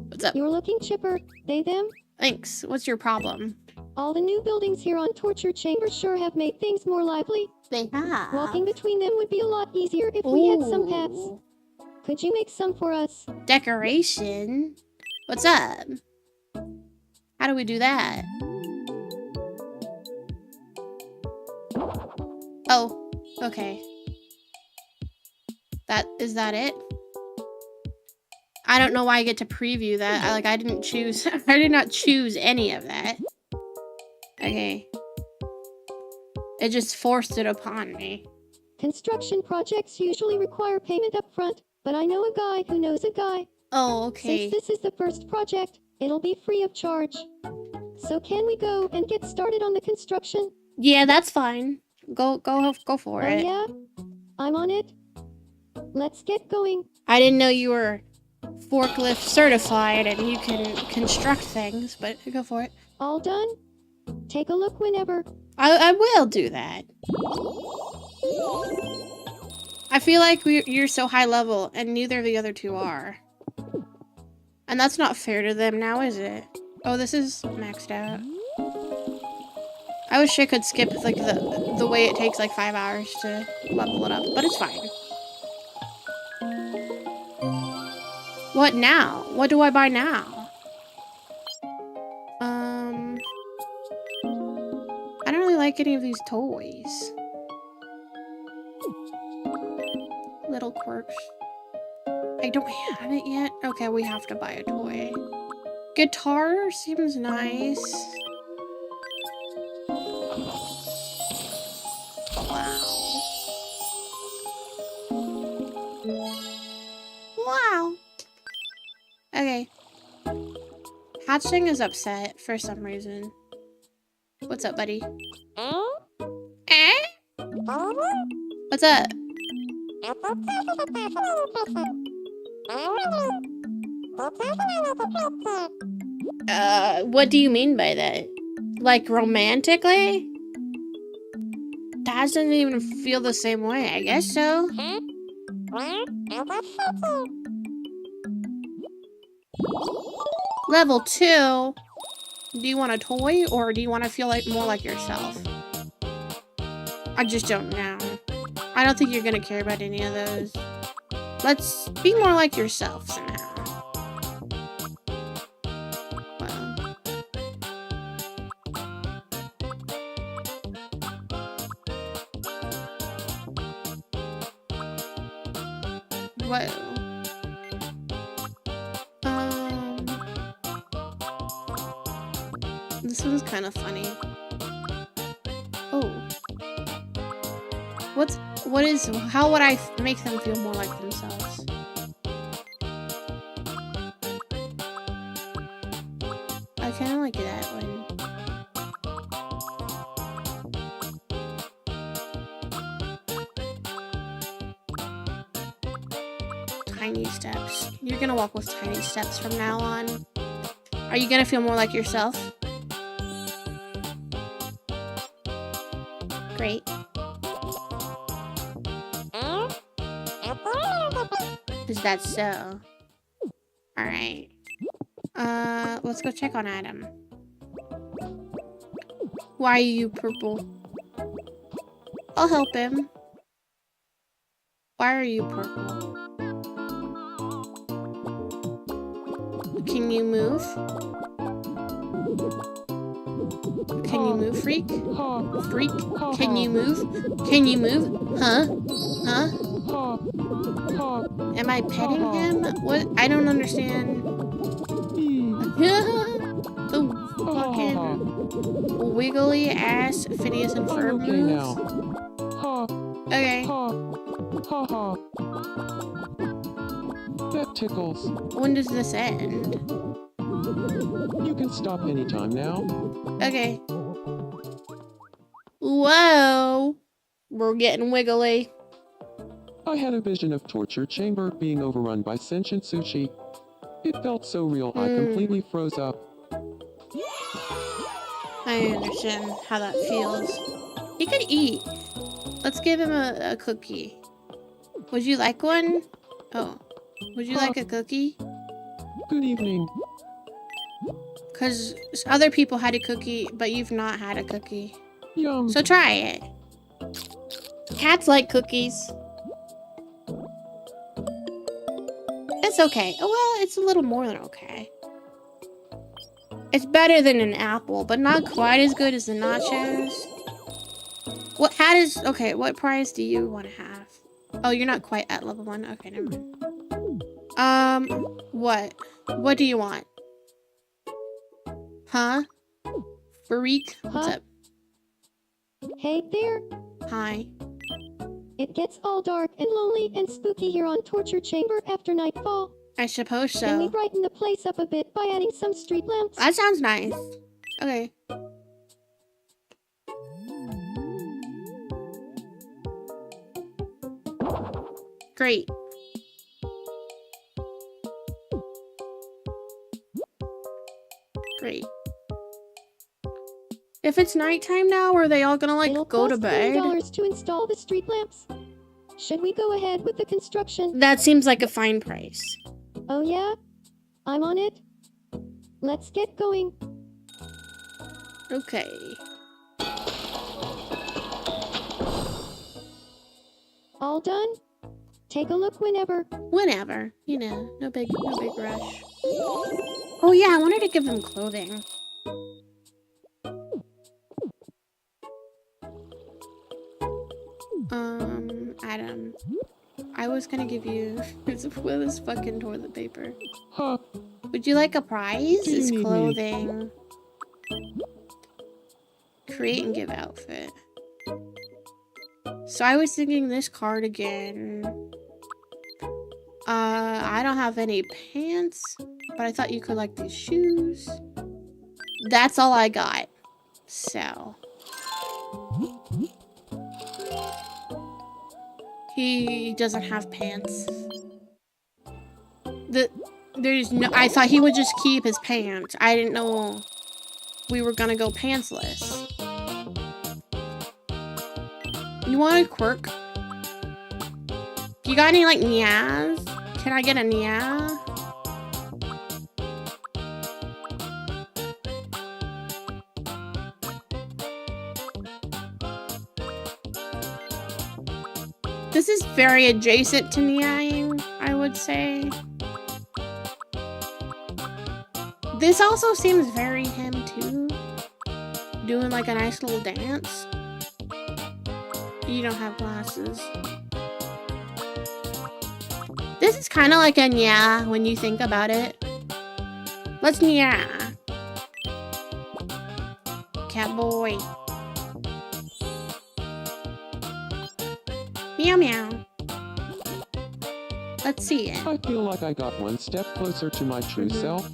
What's up? You're looking chipper. They, them? Thanks. What's your problem? All the new buildings here on Torture Chamber sure have made things more lively. They have. Walking between them would be a lot easier if we had some paths. Ooh. Could you make some for us? Decoration? What's up? How do we do that? Oh, okay. Is that it? I don't know why I get to preview that. I didn't choose. I did not choose any of that. Okay. It just forced it upon me. Construction projects usually require payment up front, but I know a guy who knows a guy. Oh, okay. Since this is the first project, it'll be free of charge. So can we go and get started on the construction? Yeah, that's fine. Go for Oh it. yeah? I'm on it. Let's get going. I didn't know you were forklift certified and you can construct things, but go for it. All done? Take a look whenever. I will do that. I feel like you're so high level and neither of the other two are. And that's not fair to them now, is it? Oh, this is maxed out. I wish I could skip like the way it takes like 5 hours to level it up, but it's fine. What now? What do I buy now? I don't really like any of these toys. Little quirks. I don't have it yet. Okay, we have to buy a toy. Guitar seems nice. Wow. Wow. Okay. Hatching is upset for some reason. What's up, buddy? Eh? What's up? What do you mean by that? Like romantically? That doesn't even feel the same way. I guess so. Level 2. Do you want a toy or do you want to feel like more like yourself? I just don't know. I don't think you're gonna care about any of those. Let's be more like yourself somehow. Whoa. This one's kind of funny. Oh. How would I make them feel more like themselves? I kind of like that one. Tiny steps. You're gonna walk with tiny steps from now on. Are you gonna feel more like yourself? Great. Is that so? Alright. Let's go check on Adam. Why are you purple? I'll help him. Why are you purple? Can you move? Can you move, freak? Freak? Can you move? Can you move? Huh? Huh? Am I petting him? What? I don't understand. The fucking wiggly ass Phineas and Ferb Okay moves. now. Okay. That tickles. When does this end? You can stop anytime now. Okay. Whoa. We're getting wiggly. I had a vision of torture chamber being overrun by sentient sushi. It felt so real, I completely froze up. I understand how that feels. He could eat. Let's give him a cookie. Would you like one? Oh. Would you like a cookie? Good evening. Because other people had a cookie, but you've not had a cookie. Yum. So try it. Cats like cookies. It's okay. Oh, well, it's a little more than okay. It's better than an apple, but not quite as good as the nachos. Okay, what prize do you want to have? Oh, you're not quite at level 1. Okay, never mind. What? What do you want? Huh? Freak? What's up? Hey there. Hi. It gets all dark and lonely and spooky here on Torture Chamber after nightfall. I suppose Can we so. brighten the place up a bit by adding some street lamps? That sounds nice. Okay. Great. Great. If it's nighttime now, are they all gonna like It'll go to cost bed? $20 to install the street lamps. Should we go ahead with the construction? That seems like a fine price. Oh yeah? I'm on it. Let's get going. Okay. All done? Take a look whenever. Whenever, you know, no big rush. Oh yeah, I wanted to give them clothing. Adam, I was gonna give you this fucking toilet paper. Huh. Would you like a prize? Do you It's need me? clothing. Create and give outfit. So I was thinking this cardigan. I don't have any pants, but I thought you could like these shoes. That's all I got. So. He doesn't have pants. I thought he would just keep his pants. I didn't know we were gonna go pantsless. You want a quirk? You got any like nyas? Can I get a nya? This is very adjacent to nyaing, I would say. This also seems very him too. Doing like a nice little dance. You don't have glasses. This is kind of like a nya when you think about it. Let's nya. Catboy. Meow meow. Let's see it. I feel like I got one step closer to my true self.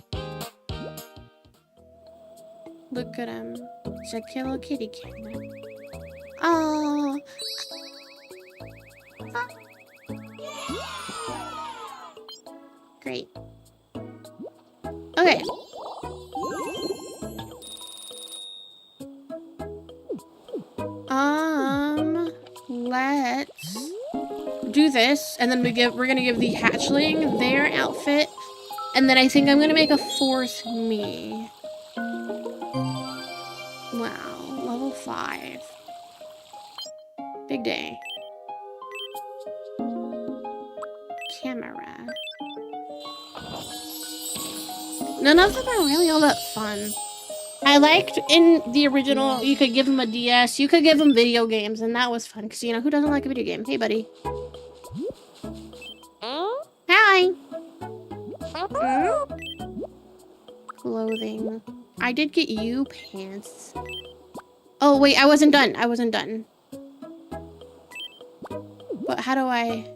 Look at him. It's like a little kitty cat. Oh. Great. Okay. Let's do this, and then we're gonna give the hatchling their outfit, and then I think I'm gonna make a fourth me. Wow, level 5. Big day. Camera. None of them are really all that fun. I liked in the original, you could give them a DS, you could give them video games, and that was fun, because, you know, who doesn't like a video game? Hey, buddy. Hi! Clothing. I did get you pants. Oh, wait, I wasn't done. I wasn't done. But how do I...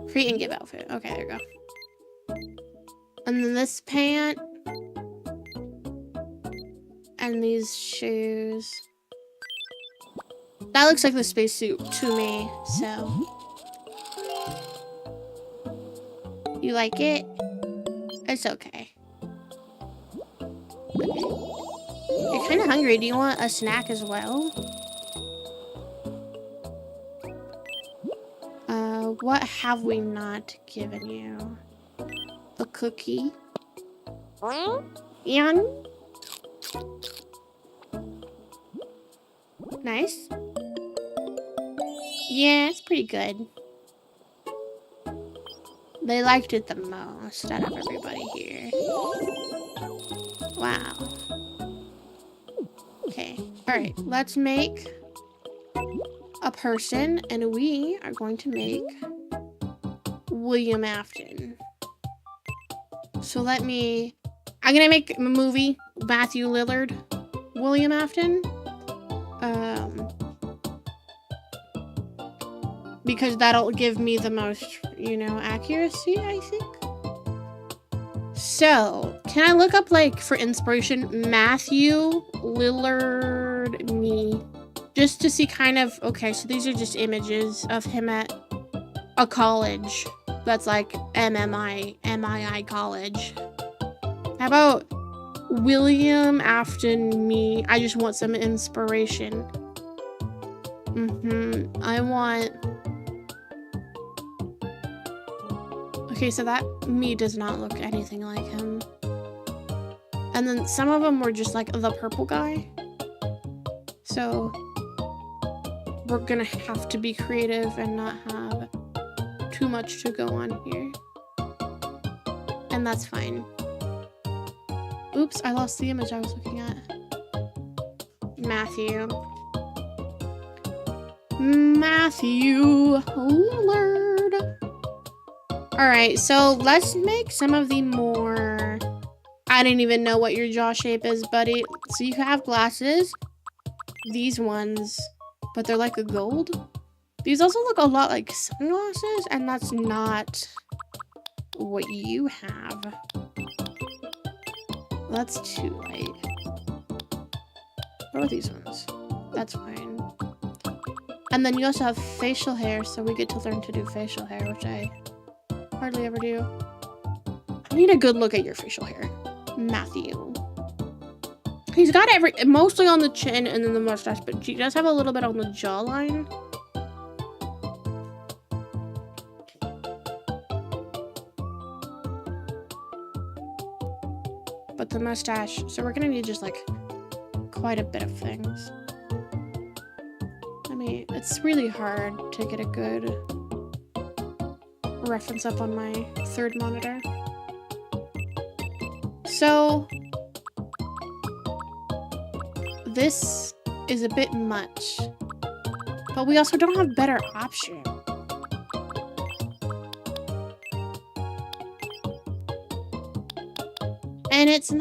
Create and give outfit. Okay, there you go. And then this pant. And these shoes. That looks like the spacesuit to me, so. You like it? It's okay. You're kind of hungry. Do you want a snack as well? What have we not given you? A cookie? Yan? Nice. Yeah, it's pretty good. They liked it the most out of everybody here. Wow. Okay. Alright, let's make a person, and we are going to make William Afton. So I'm gonna make a movie, Matthew Lillard, William Afton. Because that'll give me the most, you know, accuracy, I think. So, can I look up, like, for inspiration, Matthew Lillard me? Just to see kind of, okay, so these are just images of him at a college. That's like MII college. How about William Afton me? I just want some inspiration. I want... Okay, so that me does not look anything like him. And then some of them were just like the purple guy. So we're gonna have to be creative and not have too much to go on here. And that's fine. Oops, I lost the image I was looking at. Matthew Lillard. Alright, so let's make some of the more... I didn't even know what your jaw shape is, buddy. So you have glasses. These ones. But they're like a gold. These also look a lot like sunglasses, and that's not what you have. That's too light. What are these ones? That's fine. And then you also have facial hair, so we get to learn to do facial hair, which I hardly ever do. I need a good look at your facial hair. Matthew. He's got mostly on the chin and then the mustache, but he does have a little bit on the jawline. But the mustache, so we're gonna need just like quite a bit of things. Let me It's really hard to get a good reference up on my third monitor. So this is a bit much, but we also don't have better option. And it's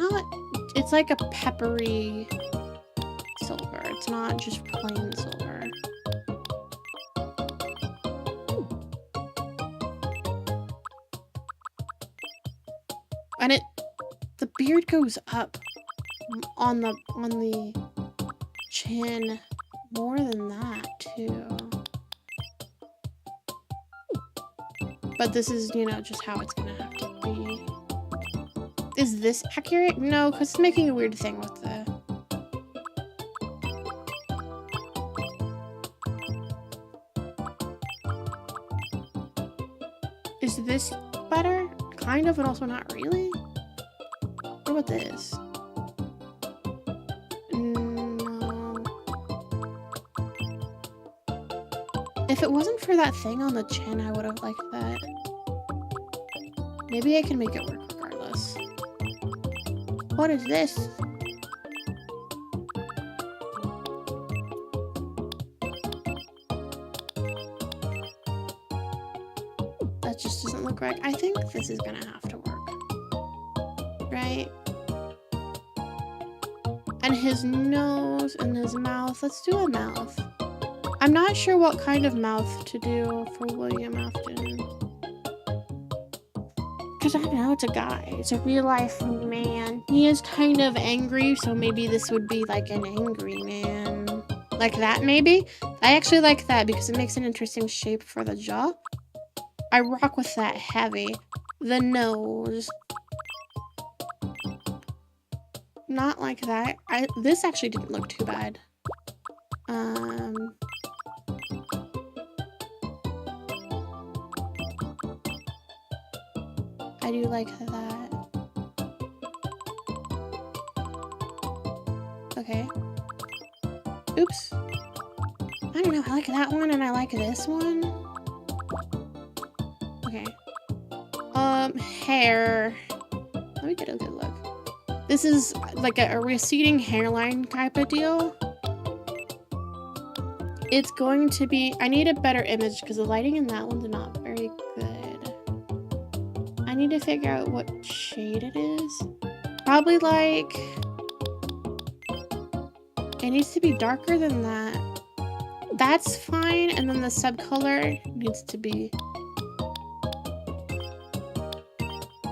like a peppery silver. It's not just plain silver. And the beard goes up on the chin more than that too. But this is, you know, just how it's gonna have to be. Is this accurate? No, because it's making a weird thing with the... Is this better? Kind of, but also not really? What about this? No. If it wasn't for that thing on the chin, I would have liked that. Maybe I can make it work regardless. What is this? That just doesn't look right. I think this is gonna have to work. Right? And his nose and his mouth. Let's do a mouth. I'm not sure what kind of mouth to do for William Afton. Because I don't know, it's a guy. It's a real life man. He is kind of angry, so maybe this would be like an angry man. Like that, maybe? I actually like that because it makes an interesting shape for the jaw. I rock with that heavy. The nose. Not like that. This actually didn't look too bad. I do like that. Okay. Oops. I don't know, I like that one and I like this one. Okay. Hair. Let me get a good look. This is like a receding hairline type of deal. It's going to be... I need a better image because the lighting in that one's not very good. I need to figure out what shade it is. Probably like... It needs to be darker than that. That's fine. And then the subcolor needs to be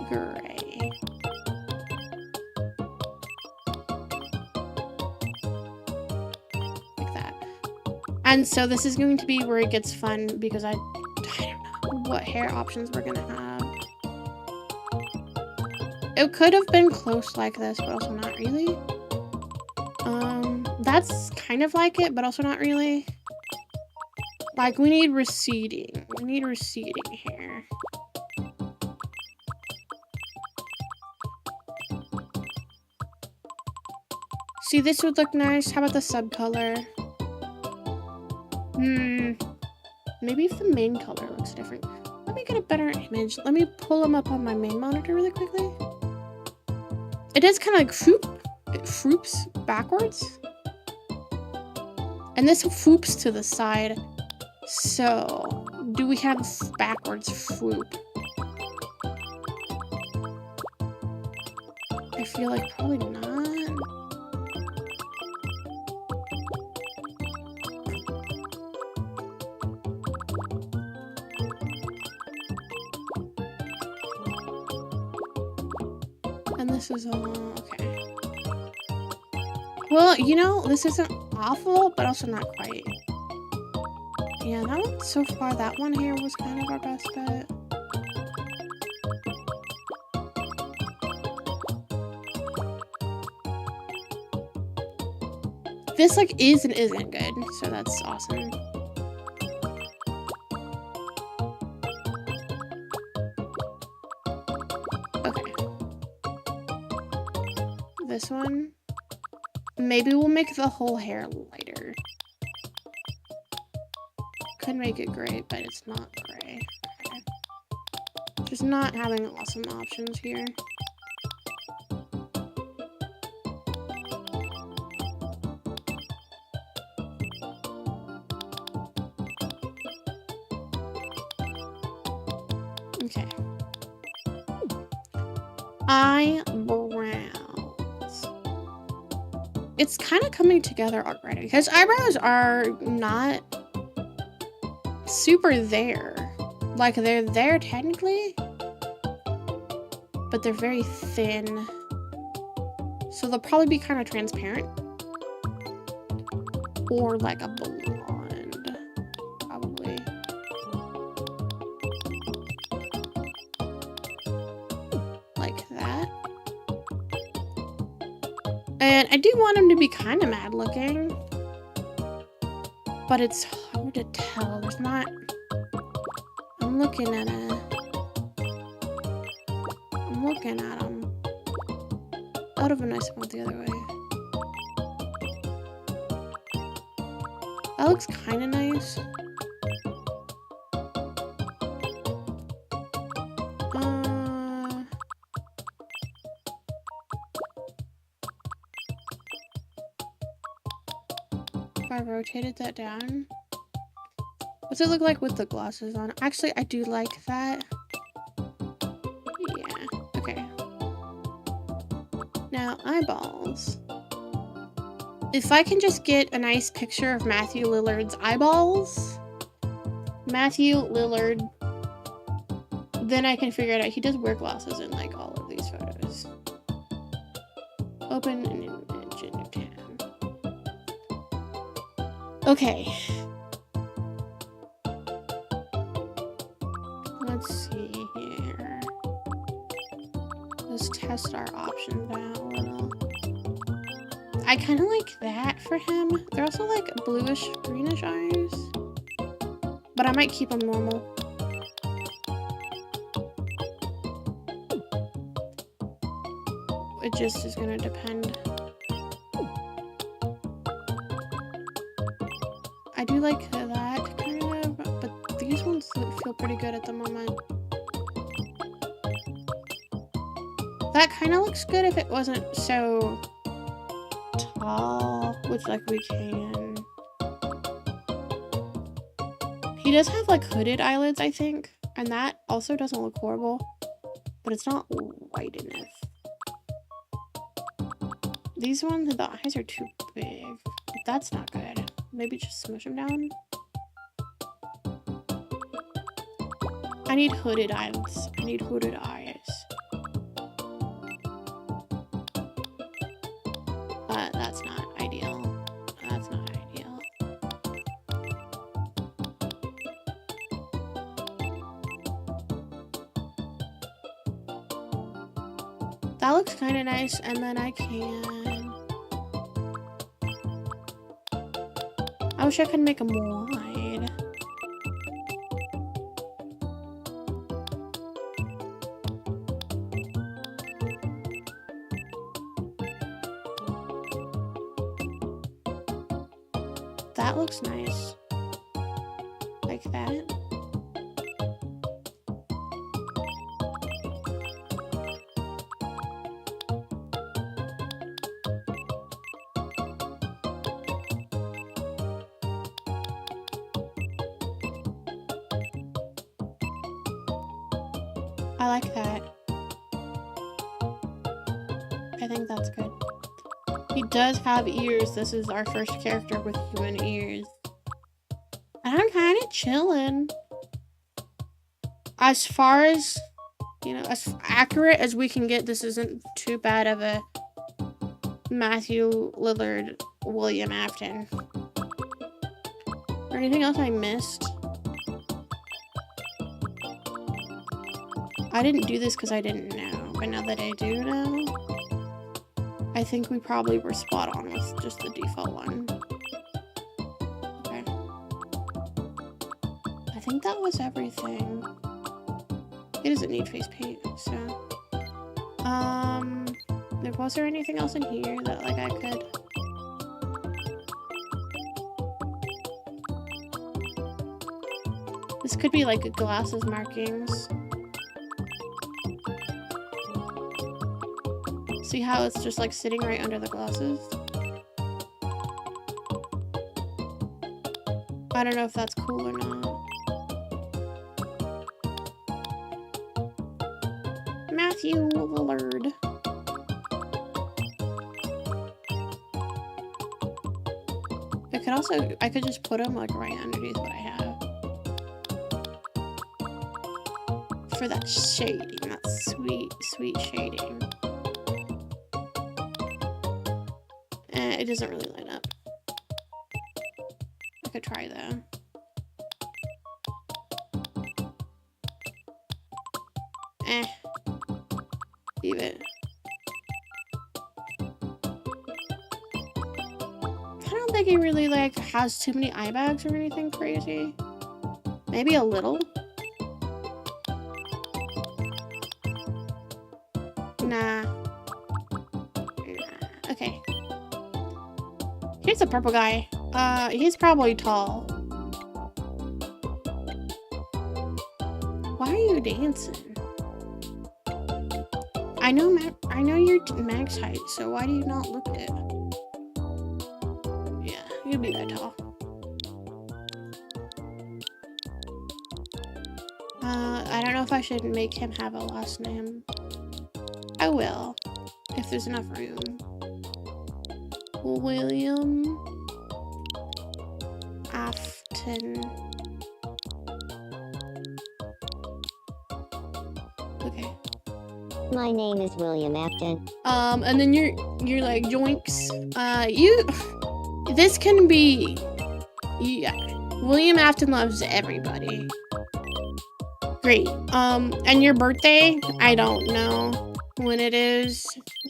gray. Like that. And so this is going to be where it gets fun because I don't know what hair options we're gonna have. It could have been close like this, but also not really. That's kind of like it, but also not really. Like, we need receding. We need receding hair. See, this would look nice. How about the subcolor? Maybe if the main color looks different. Let me get a better image. Let me pull them up on my main monitor really quickly. It is kind of like foop. It foops backwards. And this foops to the side. So, do we have backwards foop? I feel like probably not. And this is all okay. Well, you know, this isn't awful, but also not quite. Yeah, that one, so far, that one here was kind of our best bet. This, like, is and isn't good, so that's awesome. Okay. This one. Maybe we'll make the whole hair lighter. could make it gray, but it's not gray. Okay. Just not having awesome options here. Okay. Eyebrows. It's kind of coming together already because eyebrows are not super there. Like they're there technically, but they're very thin. So they'll probably be kind of transparent. Or like a blonde, probably. Like that. And I do want him to be kind of mad looking. But it's hard to tell. There's not... I'm looking at it. I'm looking at him. That would have been nice if I went the other way. That looks kind of nice. If I rotated that down, what's it look like with the glasses on? Actually, I do like that. Yeah, okay. Now, eyeballs. If I can just get a nice picture of Matthew Lillard's eyeballs, Matthew Lillard, then I can figure it out. He does wear glasses in like all of these photos. Open an image in new tab. Okay. Let's see here. Let's test our options out a little. I kind of like that for him. They're also like bluish, greenish eyes. But I might keep them normal. It just is gonna depend. I do like that kind of, but these ones feel pretty good at the moment. That kind of looks good if it wasn't so tall, which like we can. He does have like hooded eyelids, I think, and that also doesn't look horrible, but it's not white enough. These ones, the eyes are too big. That's not good. Maybe just smush them down. I need hooded eyes. I need hooded eyes. That's not ideal. That's not ideal. That looks kind of nice, and then I can... I wish I could make them wide. That looks nice. Like that. I like that. I think that's good. He does have ears. This is our first character with human ears. And I'm kind of chilling. As far as, you know, as accurate as we can get, this isn't too bad of a Matthew Lillard, William Afton. Or anything else I missed? I didn't do this because I didn't know, but now that I do know, I think we probably were spot on with just the default one. Okay. I think that was everything. It doesn't need face paint, so. Was there anything else in here that, like, I could? could be like glasses markings. See how it's just like sitting right under the glasses? I don't know if that's cool or not. Matthew Lillard. I could just put them like right underneath what I have. For that shading, that sweet, sweet shading. It doesn't really line up. I could try though. Leave it. I don't think he really like has too many eye bags or anything crazy. Maybe a little. Nah. Okay. Here's a purple guy. He's probably tall. Why are you dancing? I know you're max height, so why do you not look it? Yeah, you'd be that tall. I don't know if I should make him have a last name. I will, if there's enough room. William Afton. Okay. My name is William Afton. And then you're like joinks. This can be, yeah. William Afton loves everybody. Great. And your birthday? I don't know when it is,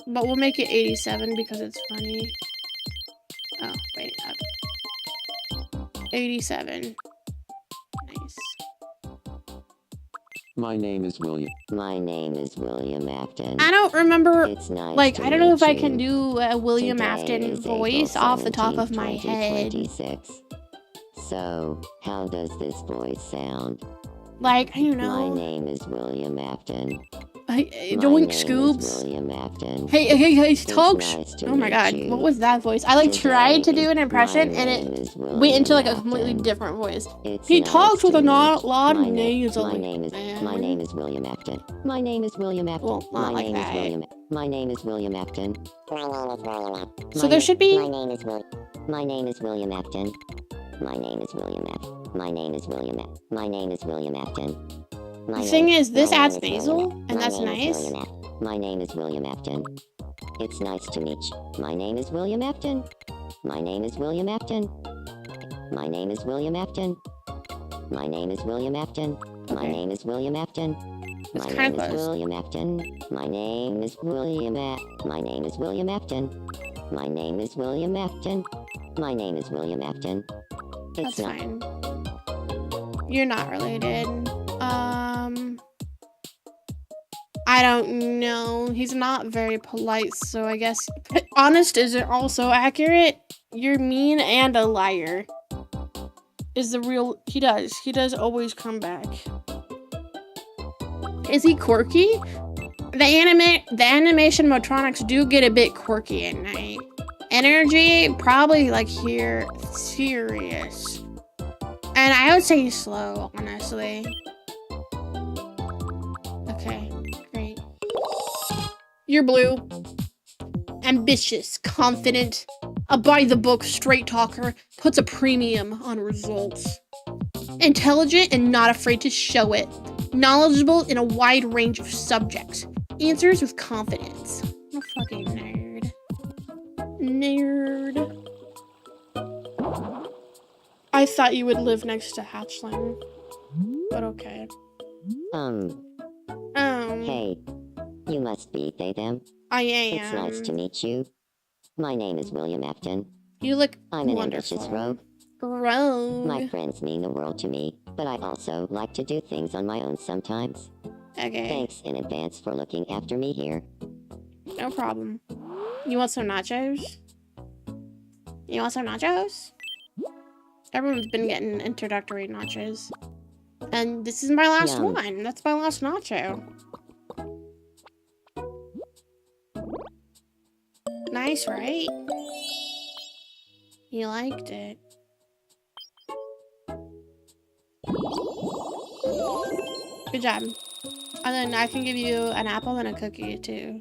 but we'll make it 87 because it's funny. Oh, wait up. 87. Nice. My name is William. My name is William Afton. I don't remember, It's nice like, to I don't know if I meet can you. do a William Today Afton is voice April off the top of 17th, my head. 2026. So, how does this voice sound? Like, I don't My know. name is William Afton. Doink My name Scoobs. is William Afton. Hey, It's talks. nice to Oh my meet god, you. what was that voice? I like Today tried to do is- an impression my and name it is went William into like a completely Afton. different voice. It's He nice talks with to a meet lot of my names. my name is my name is William Afton. My name is William Afton. Well, not my like name that. is William. My name is William Afton. My name is William Afton. So there should be. My name is William. My name is William Afton. My name is William Afton. My name is William. My name is William Afton. The thing is, this my name adds is nasal, William. and My that's name is nice. William Af- My name is William Afton. It's nice to meet you. My name is William Afton. My name is William Afton. My name is William Afton. My name is William Afton. My Okay. name is William Afton. It's My kind name of is close. William Afton. My name is William My name is William Afton. My name is William Afton. My name is William Afton. That's It's not. fine. You're not related. I don't know. He's not very polite, so I guess honest isn't also accurate. You're mean and a liar. Is the real he does always come back. Is he quirky? The animation motronics do get a bit quirky at night. Energy probably like here serious. And I would say he's slow, honestly. Okay, great. You're blue. Ambitious, confident, a by-the-book straight talker, puts a premium on results. Intelligent and not afraid to show it. Knowledgeable in a wide range of subjects. Answers with confidence. I'm a fucking nerd. Nerd. I thought you would live next to Hatchling. But okay. Hey. You must be they them. I am. It's nice to meet you. My name is William Afton. You look I'm an wonderful. ambitious rogue. Rogue. My friends mean the world to me, but I also like to do things on my own sometimes. Okay, Thanks in advance for looking after me here. no problem. You want some nachos? You want some nachos? Everyone's been getting introductory nachos. And this is my last Yum. one. That's my last nacho. Nice, right? You liked it. Good job. And then I can give you an apple and a cookie too.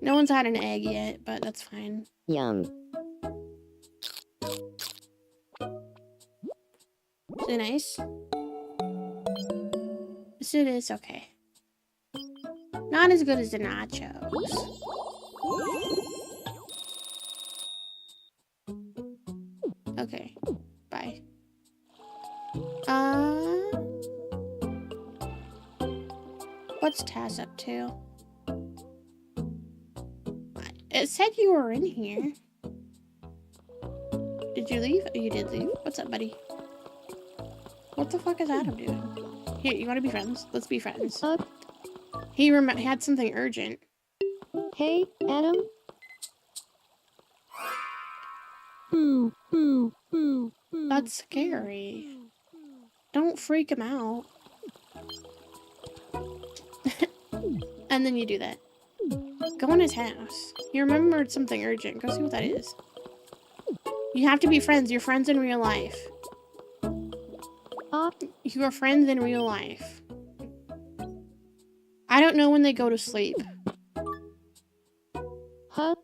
No one's had an egg yet, but that's fine. Yum. Is it nice? Yes, it is. Okay. Not as good as the nachos. Okay. Bye. What's Taz up to? It said you were in here. Did you leave? Oh, you did leave. What's up, buddy? What the fuck is Adam doing? Here, you want to be friends? Let's be friends. He had something urgent. Hey, Adam. Boo, boo, boo, boo. That's scary. Don't freak him out. And then you do that. Go in his house. You remembered something urgent. Go see what that is. You have to be friends. You're friends in real life. You are friends in real life. I don't know when they go to sleep. Huh?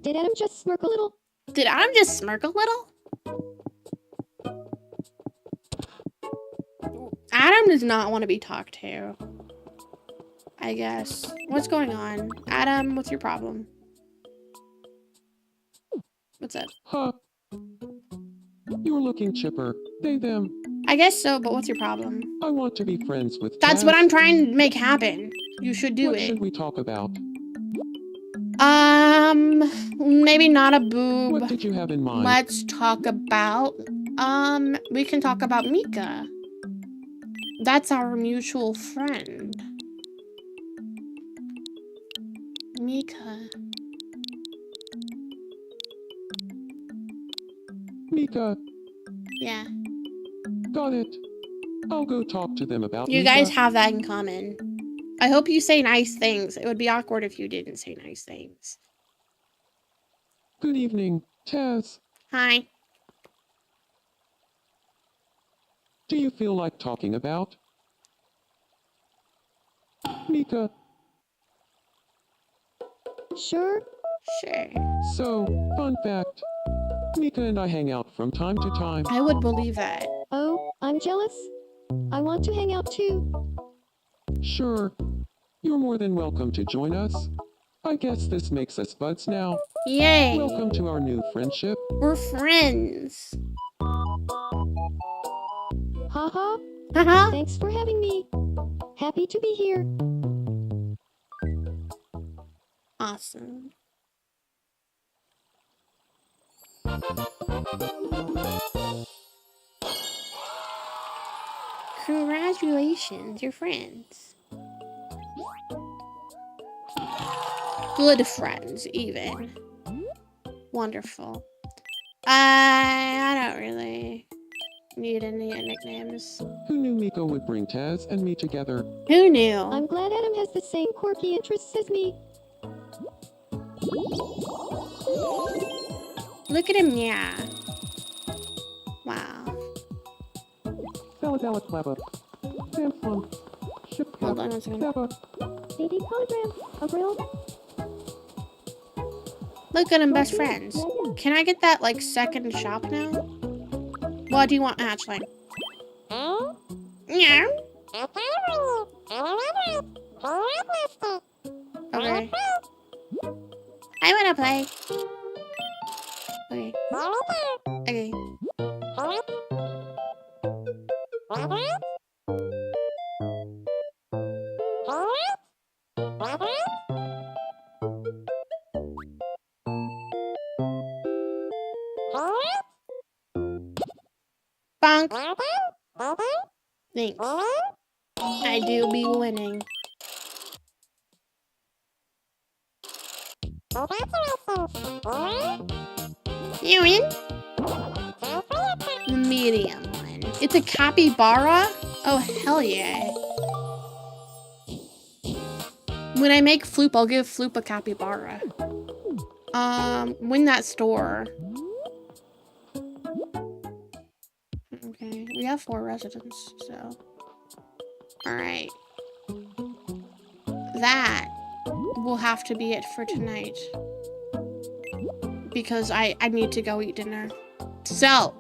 Did Adam just smirk a little? Did Adam just smirk a little? Adam does not want to be talked to. I guess. What's going on? Adam, what's your problem? What's up? Huh. You're looking chipper. They, them. I guess so, but what's your problem? I want to be friends with That's Taz. what I'm trying to make happen. You should do What it. should we talk about? Maybe not a boob. What did you have in mind? Let's talk about, we can talk about Mika. That's our mutual friend. Mika. Mika. Yeah. Got it. I'll go talk to them about You Mika. guys have that in common. I hope you say nice things. It would be awkward if you didn't say nice things. Good evening, Taz. Hi. Do you feel like talking about Mika? Sure. Sure. So, fun fact. Mika and I hang out from time to time. I would believe that. Oh, I'm jealous. I want to hang out too. Sure. You're more than welcome to join us. I guess this makes us buds now. Yay. Welcome to our new friendship. We're friends. Haha. Haha. Thanks for having me. Happy to be here. Awesome. Congratulations, you're friends. Good friends, even. Wonderful. I don't really need any nicknames. Who knew Mika would bring Taz and me together? Who knew? I'm glad Adam has the same quirky interests as me. Look at him, yeah. Wow. Salad clever. Samson. Ship Hold on a second. Baby hologram. A grill. Look at them, best friends. Can I get that, like, second shop now? What do you want, Hatchling? Yeah. Okay. I wanna play. Okay. Okay. Bonk. Thanks. I do be winning. You win? medium one. It's a capybara? Oh, hell yeah. When I make Floop, I'll give Floop a capybara. Win that store. Okay, we have 4 residents, so. Alright. That will have to be it for tonight. Because I need to go eat dinner. So,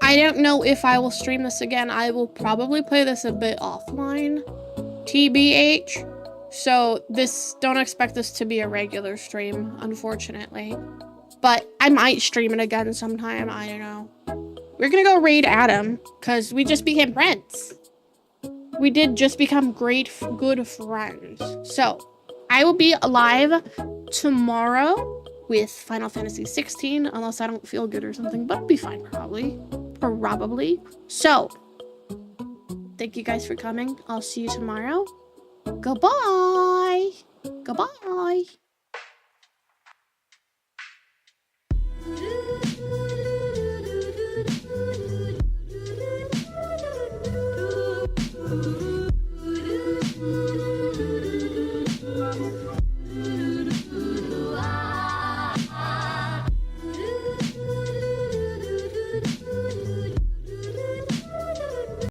I don't know if I will stream this again. I will probably play this a bit offline. TBH. So don't expect this to be a regular stream, unfortunately. But I might stream it again sometime, I don't know. We're gonna go raid Adam, because we just became friends. We did just become good friends. So, I will be live tomorrow with Final Fantasy 16, unless I don't feel good or something, but I'll be fine probably. So, thank you guys for coming. I'll see you tomorrow. Goodbye. Goodbye.